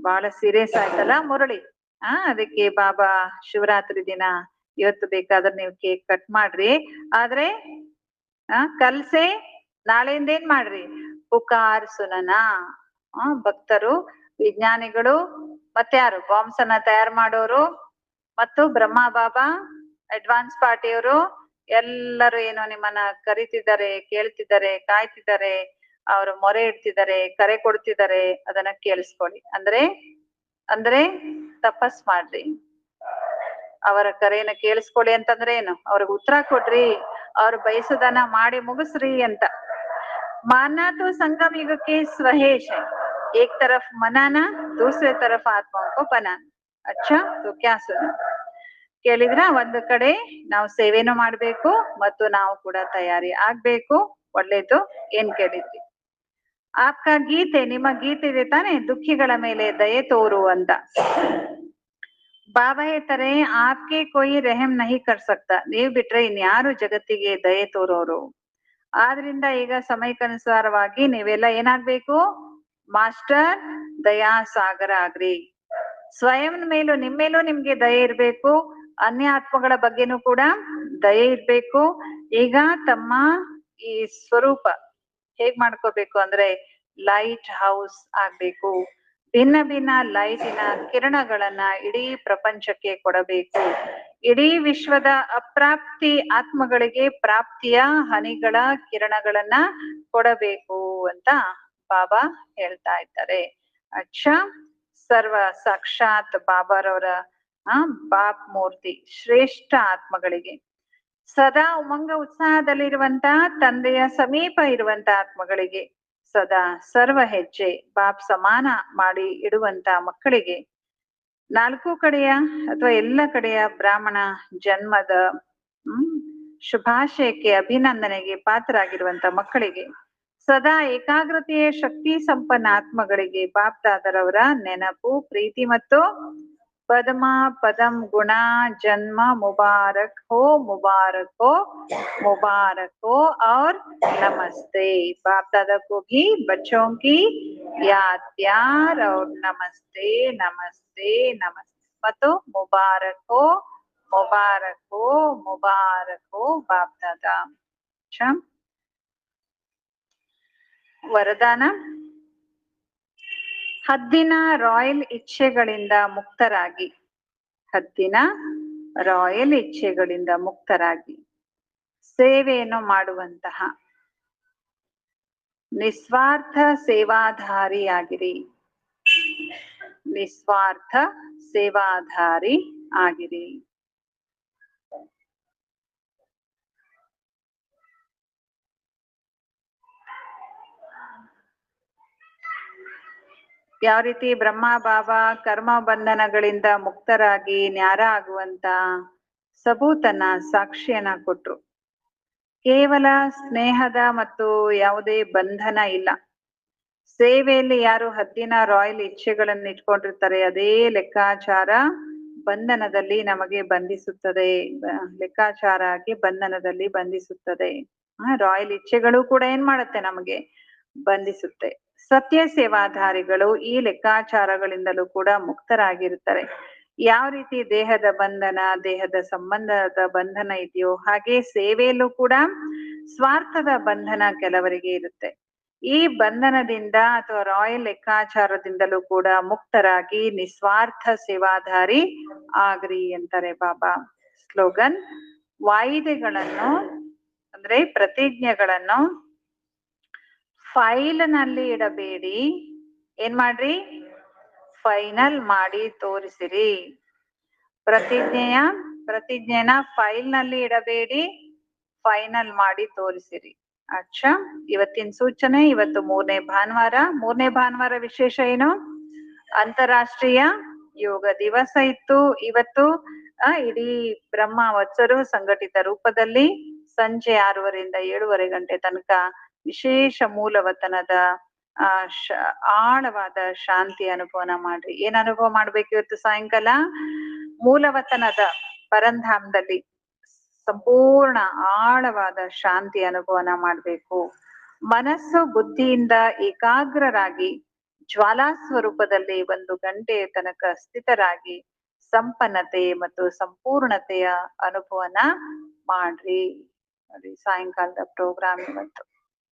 ಬಹಳ ಸೀರಿಯಸ್ ಆಯ್ತಲ್ಲ ಮುರಳಿ. ಅದಕ್ಕೆ ಬಾಬಾ ಶಿವರಾತ್ರಿ ದಿನ ಇವತ್ತು ಬೇಕಾದ್ರೆ ನೀವು ಕೇಕ್ ಕಟ್ ಮಾಡ್ರಿ, ಆದ್ರೆ ಕಲ್ಸೆ ನಾಳೆಯಿಂದ ಏನ್ ಮಾಡ್ರಿ? ಪುಕಾರ್ ಸುನನ. ಭಕ್ತರು, ವಿಜ್ಞಾನಿಗಳು, ಮತ್ತೆ ಯಾರು? ಬಾಂಬ್ಸ್ ಅನ್ನ ತಯಾರು ಮಾಡೋರು, ಮತ್ತು ಬ್ರಹ್ಮ ಬಾಬಾ, ಅಡ್ವಾನ್ಸ್ ಪಾರ್ಟಿಯವರು ಎಲ್ಲರೂ ಏನೋ ನಿಮ್ಮನ್ನ ಕರಿತಿದ್ದಾರೆ, ಕೇಳ್ತಿದ್ದಾರೆ, ಕಾಯ್ತಿದ್ದಾರೆ, ಅವರು ಮೊರೆ ಇಡ್ತಿದ್ದಾರೆ, ಕರೆ ಕೊಡ್ತಿದ್ದಾರೆ. ಅದನ್ನ ಕೇಳಿಸ್ಕೊಳ್ಳಿ. ಅಂದ್ರೆ ತಪಸ್ ಮಾಡ್ರಿ, ಅವರ ಕರೆಯನ್ನ ಕೇಳಿಸ್ಕೊಳ್ಳಿ. ಅಂತಂದ್ರೆ ಏನು? ಅವ್ರಿಗೆ ಉತ್ತರ ಕೊಡ್ರಿ, ಅವ್ರು ಬಯಸೋದನ್ನ ಮಾಡಿ ಮುಗಿಸ್ರಿ ಅಂತ. ಮಾನಾ ತೋ ಸಂಗಮ ಯುಗಕ್ಕೆ ಸ್ವಹೇಶ್, ಏಕ್ ತರಫ್ ಮನಾನ, ದೂಸರೆ ತರಫ್ ಆತ್ಮಕೋ ಬನಾನ. ಅಚ್ಚಾ ತೋ ಕ್ಯಾ ಸುನ? ಕೇಳಿದ್ರ? ಒಂದು ಕಡೆ ನಾವು ಸೇವೆನೂ ಮಾಡ್ಬೇಕು, ಮತ್ತು ನಾವು ಕೂಡ ತಯಾರಿ ಆಗ್ಬೇಕು. ಒಳ್ಳೇದು. ಏನ್ ಕೇಳಿದ್ರಿ? ಆಪ್ಕಾ ಗೀತೆ, ನಿಮ್ಮ ಗೀತೆ ಇದೆ ತಾನೆ, ದುಃಖಿಗಳ ಮೇಲೆ ದಯೆ ತೋರು ಅಂತ. ಬಾಬಾ ಹೇಳ್ತಾರೆ, ಆಪ್ಗೆ ಕೊಯ್ ರೆಹಮ್ ನಹಿ ಕರ್ ಸಕ್ತಾ, ನೀವ್ ಬಿಟ್ರೆ ಇನ್ಯಾರು ಜಗತ್ತಿಗೆ ದಯೆ ತೋರೋರು. ಆದ್ರಿಂದ ಈಗ ಸಮಯಕ್ಕನುಸಾರವಾಗಿ ನೀವೆಲ್ಲ ಏನಾಗ್ಬೇಕು? ಮಾಸ್ಟರ್ ದಯಾ ಸಾಗರ ಆಗ್ರಿ. ಸ್ವಯಂ ಮೇಲೂ, ನಿಮ್ಮೇಲೂ ನಿಮ್ಗೆ ದಯೆ ಇರ್ಬೇಕು, ಅನ್ಯ ಆತ್ಮಗಳ ಬಗ್ಗೆನೂ ಕೂಡ ದಯೆ ಇರ್ಬೇಕು. ಈಗ ತಮ್ಮ ಈ ಸ್ವರೂಪ ಹೇಗ್ ಮಾಡ್ಕೋಬೇಕು ಅಂದ್ರೆ, ಲೈಟ್ ಹೌಸ್ ಆಗ್ಬೇಕು. ಭಿನ್ನ ಭಿನ್ನ ಲೈಟಿನ ಕಿರಣಗಳನ್ನ ಇಡೀ ಪ್ರಪಂಚಕ್ಕೆ ಕೊಡಬೇಕು. ಇಡೀ ವಿಶ್ವದ ಅಪ್ರಾಪ್ತಿ ಆತ್ಮಗಳಿಗೆ ಪ್ರಾಪ್ತಿಯ ಹನಿಗಳ ಕಿರಣಗಳನ್ನ ಕೊಡಬೇಕು ಅಂತ ಬಾಬಾ ಹೇಳ್ತಾ ಇದ್ದಾರೆ. ಅಚ್ಚಾ, ಸರ್ವ ಸಾಕ್ಷಾತ್ ಬಾಬಾರವರ ಬಾಪ್ ಮೂರ್ತಿ ಶ್ರೇಷ್ಠ ಆತ್ಮಗಳಿಗೆ, ಸದಾ ಉಮಂಗ ಉತ್ಸಾಹದಲ್ಲಿರುವಂತ ತಂದೆಯ ಸಮೀಪ ಇರುವಂತ ಆತ್ಮಗಳಿಗೆ, ಸದಾ ಸರ್ವ ಹೆಜ್ಜೆ ಬಾಪ್ ಸಮಾನ ಮಾಡಿ ಇಡುವಂತ ಮಕ್ಕಳಿಗೆ, ನಾಲ್ಕು ಕಡೆಯ ಅಥವಾ ಎಲ್ಲ ಕಡೆಯ ಬ್ರಾಹ್ಮಣ ಜನ್ಮದ ಶುಭಾಶಯಕ್ಕೆ ಅಭಿನಂದನೆಗೆ ಪಾತ್ರರಾಗಿರುವಂತ ಮಕ್ಕಳಿಗೆ, ಸದಾ ಏಕಾಗ್ರತೆಯ ಶಕ್ತಿ ಸಂಪನ್ನ ಆತ್ಮಗಳಿಗೆ ಬಾಪ್ದಾದರವರ ನೆನಪು, ಪ್ರೀತಿ ಮತ್ತು ಪದಮ ಪದಂ ಗುಣ ಜನ್ಮ ಮುಬಾರಕ್ हो, मुबारक हो, मुबारक हो और नमस्ते। बाप दादा को भी बच्चों की याद प्यार और नमस्ते नमस्ते नमस्ते ಮತ್ತು मुबारक हो, मुबारक हो, मुबारक हो बाप दादा. ವರದಾನ: ಹದ್ದಿನ ರಾಯಲ್ ಇಚ್ಛೆಗಳಿಂದ ಮುಕ್ತರಾಗಿ, ಹದ್ದಿನ ರಾಯಲ್ ಇಚ್ಛೆಗಳಿಂದ ಮುಕ್ತರಾಗಿ ಸೇವೆಯನ್ನು ಮಾಡುವಂತಹ ನಿಸ್ವಾರ್ಥ ಸೇವಾಧಾರಿಯಾಗಿರಿ. ನಿಸ್ವಾರ್ಥ ಸೇವಾಧಾರಿ ಆಗಿರಿ. ಯಾವ ರೀತಿ ಬ್ರಹ್ಮ ಬಾಬಾ ಕರ್ಮ ಬಂಧನಗಳಿಂದ ಮುಕ್ತರಾಗಿ ನ್ಯಾರ ಆಗುವಂತ ಸಬೂತನ್ನ ಸಾಕ್ಷಿಯನ್ನ ಕೊಟ್ರು. ಕೇವಲ ಸ್ನೇಹದ ಮತ್ತು ಯಾವುದೇ ಬಂಧನ ಇಲ್ಲ. ಸೇವೆಯಲ್ಲಿ ಯಾರು ಹದ್ದಿನ ರಾಯಲ್ ಇಚ್ಛೆಗಳನ್ನು ಇಟ್ಕೊಂಡಿರ್ತಾರೆ ಅದೇ ಲೆಕ್ಕಾಚಾರ ಬಂಧನದಲ್ಲಿ ನಮಗೆ ಬಂಧಿಸುತ್ತದೆ. ಲೆಕ್ಕಾಚಾರ ಆಗಿ ಬಂಧನದಲ್ಲಿ ಬಂಧಿಸುತ್ತದೆ. ರಾಯಲ್ ಇಚ್ಛೆಗಳು ಕೂಡ ಏನ್ ಮಾಡುತ್ತೆ ನಮಗೆ ಬಂಧಿಸುತ್ತೆ. ಸತ್ಯ ಸೇವಾಧಾರಿಗಳು ಈ ಲೆಕ್ಕಾಚಾರಗಳಿಂದಲೂ ಕೂಡ ಮುಕ್ತರಾಗಿರ್ತಾರೆ. ಯಾವ ರೀತಿ ದೇಹದ ಬಂಧನ ದೇಹದ ಸಂಬಂಧದ ಬಂಧನ ಇದೆಯೋ ಹಾಗೆ ಸೇವೆಯಲ್ಲೂ ಕೂಡ ಸ್ವಾರ್ಥದ ಬಂಧನ ಕೆಲವರಿಗೆ ಇರುತ್ತೆ. ಈ ಬಂಧನದಿಂದ ಅಥವಾ ರಾಯಲ್ ಲೆಕ್ಕಾಚಾರದಿಂದಲೂ ಕೂಡ ಮುಕ್ತರಾಗಿ ನಿಸ್ವಾರ್ಥ ಸೇವಾಧಾರಿ ಆಗ್ರಿ ಅಂತಾರೆ ಬಾಬಾ. ಸ್ಲೋಗನ್: ವಾಯಿದೆಗಳನ್ನು ಅಂದ್ರೆ ಪ್ರತಿಜ್ಞೆಗಳನ್ನು ಫೈಲ್ ನಲ್ಲಿ ಇಡಬೇಡಿ. ಏನ್ ಮಾಡ್ರಿ? ಫೈನಲ್ ಮಾಡಿ ತೋರಿಸಿರಿ. ಪ್ರತಿಜ್ಞೆನ ಫೈಲ್ ನಲ್ಲಿ ಇಡಬೇಡಿ, ಫೈನಲ್ ಮಾಡಿ ತೋರಿಸಿರಿ. ಅಚ್ಚಾ, ಇವತ್ತಿನ ಸೂಚನೆ. ಇವತ್ತು ಮೂರನೇ ಭಾನುವಾರ ವಿಶೇಷ ಏನು? ಅಂತಾರಾಷ್ಟ್ರೀಯ ಯೋಗ ದಿವಸ ಇತ್ತು ಇವತ್ತು. ಇಡೀ ಬ್ರಹ್ಮಾವತ್ಸರು ಸಂಘಟಿತ ರೂಪದಲ್ಲಿ ಸಂಜೆ 6:30 7:30 ಗಂಟೆ ತನಕ ವಿಶೇಷ ಮೂಲವತನದ ಆಳವಾದ ಶಾಂತಿ ಅನುಭವನ ಮಾಡ್ರಿ. ಏನ್ ಅನುಭವ ಮಾಡ್ಬೇಕು ಇವತ್ತು ಸಾಯಂಕಾಲ? ಮೂಲವತನದ ಪರಂಧಾಮದಲ್ಲಿ ಸಂಪೂರ್ಣ ಆಳವಾದ ಶಾಂತಿ ಅನುಭವನ ಮಾಡ್ಬೇಕು. ಮನಸ್ಸು ಬುದ್ಧಿಯಿಂದ ಏಕಾಗ್ರರಾಗಿ ಜ್ವಾಲಾ ಸ್ವರೂಪದಲ್ಲಿ 1 ಗಂಟೆ ತನಕ ಸ್ಥಿತರಾಗಿ ಸಂಪನ್ನತೆ ಮತ್ತು ಸಂಪೂರ್ಣತೆಯ ಅನುಭವನ ಮಾಡ್ರಿ. ನೋಡಿ ಸಾಯಂಕಾಲದ ಪ್ರೋಗ್ರಾಮ್ ಇವತ್ತು.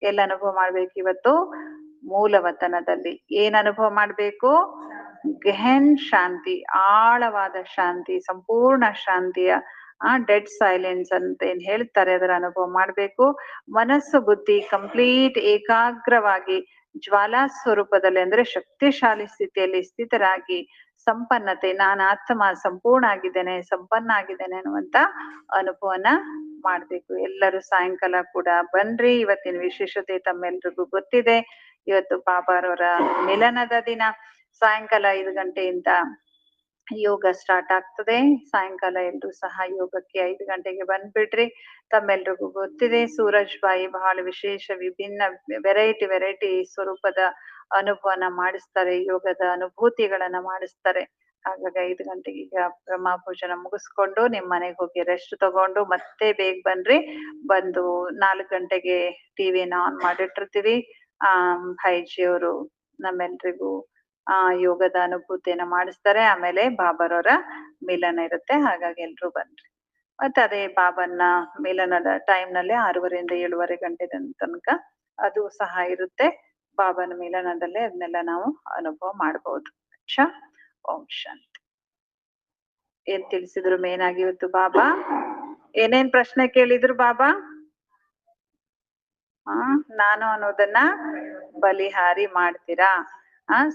ಎಲ್ಲಿ ಅನುಭವ ಮಾಡ್ಬೇಕು ಇವತ್ತು? ಮೂಲವತನದಲ್ಲಿ. ಏನ್ ಅನುಭವ ಮಾಡ್ಬೇಕು? ಗಹನ್ ಶಾಂತಿ, ಆಳವಾದ ಶಾಂತಿ, ಸಂಪೂರ್ಣ ಶಾಂತಿಯ ಡೆಡ್ ಸೈಲೆನ್ಸ್ ಅಂತ ಏನ್ ಹೇಳ್ತಾರೆ ಅದರ ಅನುಭವ ಮಾಡ್ಬೇಕು. ಮನಸ್ಸು ಬುದ್ಧಿ ಕಂಪ್ಲೀಟ್ ಏಕಾಗ್ರವಾಗಿ ಜ್ವಾಲಾ ಸ್ವರೂಪದಲ್ಲಿ ಅಂದ್ರೆ ಶಕ್ತಿಶಾಲಿ ಸ್ಥಿತಿಯಲ್ಲಿ ಸ್ಥಿತರಾಗಿ ಸಂಪನ್ನತೆ, ನಾನು ಆತ್ಮ ಸಂಪೂರ್ಣ ಆಗಿದ್ದೇನೆ, ಸಂಪನ್ನ ಆಗಿದ್ದೇನೆ ಅನ್ನುವಂತ ಅನುಭವನ ಮಾಡ್ಬೇಕು. ಎಲ್ಲರೂ ಸಾಯಂಕಾಲ ಕೂಡ ಬನ್ರಿ. ಇವತ್ತಿನ ವಿಶೇಷತೆ ತಮ್ಮೆಲ್ರಿಗೂ ಗೊತ್ತಿದೆ. ಇವತ್ತು ಬಾಬಾರವರ ಮಿಲನದ ದಿನ. ಸಾಯಂಕಾಲ 5 ಗಂಟೆಯಿಂದ ಯೋಗ ಸ್ಟಾರ್ಟ್ ಆಗ್ತದೆ. ಸಾಯಂಕಾಲ ಎಲ್ರೂ ಸಹ ಯೋಗಕ್ಕೆ 5 ಗಂಟೆಗೆ ಬಂದ್ಬಿಡ್ರಿ. ತಮ್ಮೆಲ್ರಿಗೂ ಗೊತ್ತಿದೆ ಸೂರಜ್ ಬಾಯಿ ಬಹಳ ವಿಶೇಷ ವಿಭಿನ್ನ ವೆರೈಟಿ ಸ್ವರೂಪದ ಅನುಭವನ ಮಾಡಿಸ್ತಾರೆ, ಯೋಗದ ಅನುಭೂತಿಗಳನ್ನ ಮಾಡಿಸ್ತಾರೆ. ಹಾಗಾಗಿ 5 ಗಂಟೆಗೆ ಈಗ ಬ್ರಹ್ಮ ಭೋಜನ ಮುಗಿಸ್ಕೊಂಡು ನಿಮ್ ಮನೆಗೆ ಹೋಗಿ ರೆಸ್ಟ್ ತಗೊಂಡು ಮತ್ತೆ ಬೇಗ ಬನ್ರಿ. ಬಂದು 4 ಗಂಟೆಗೆ ಟಿವಿನ ಆನ್ ಮಾಡಿಟ್ಟಿರ್ತೀವಿ. ಭಾಯ್ಜಿಯವರು ನಮ್ಮೆಲ್ರಿಗೂ ಯೋಗದ ಅನುಭೂತಿಯನ್ನ ಮಾಡಿಸ್ತಾರೆ. ಆಮೇಲೆ ಬಾಬಾರವರ ಮಿಲನ ಇರುತ್ತೆ. ಹಾಗಾಗಿ ಎಲ್ರು ಬನ್ರಿ. ಮತ್ತೆ ಅದೇ ಬಾಬನ್ನ ಮಿಲನದ ಟೈಮ್ ನಲ್ಲಿ 6:30 7:30 ಗಂಟೆ ತನಕ ಅದು ಸಹ ಇರುತ್ತೆ. ಬಾಬನ ಮಿಲನದಲ್ಲೇ ಅದನ್ನೆಲ್ಲ ನಾವು ಅನುಭವ ಮಾಡಬಹುದು. ಅಚ್ಚಾ, ಓಂ ಶಾಂತಿ. ಏನ್ ತಿಳಿಸಿದ್ರು ಮೇನ್ ಆಗಿ ಇವತ್ತು ಬಾಬಾ? ಏನೇನ್ ಪ್ರಶ್ನೆ ಕೇಳಿದ್ರು ಬಾಬಾ? ನಾನು ಅನ್ನೋದನ್ನ ಬಲಿಹಾರಿ ಮಾಡ್ತೀರಾ?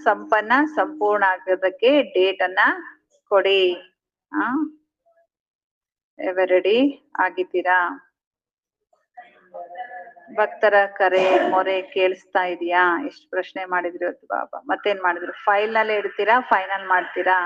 ಸಂಪನ್ನ ಸಂಪೂರ್ಣ ಆಗೋದಕ್ಕೆ ಡೇಟ್ ಅನ್ನ ಕೊಡಿ. ರೆಡಿ ಆಗಿದ್ದೀರಾ? ಭಕ್ತರ ಕರೆ ಮೊರೆ ಕೇಳಿಸ್ತಾ ಇದೆಯಾ? ಎಷ್ಟು ಪ್ರಶ್ನೆ ಮಾಡಿದ್ರು ಇವತ್ತು ಬಾಬಾ. ಮತ್ತೇನ್ ಮಾಡಿದ್ರು? ಫೈಲ್ ನಲ್ಲೇ ಇಡ್ತೀರಾ, ಫೈನಲ್ ಮಾಡ್ತೀರಾ?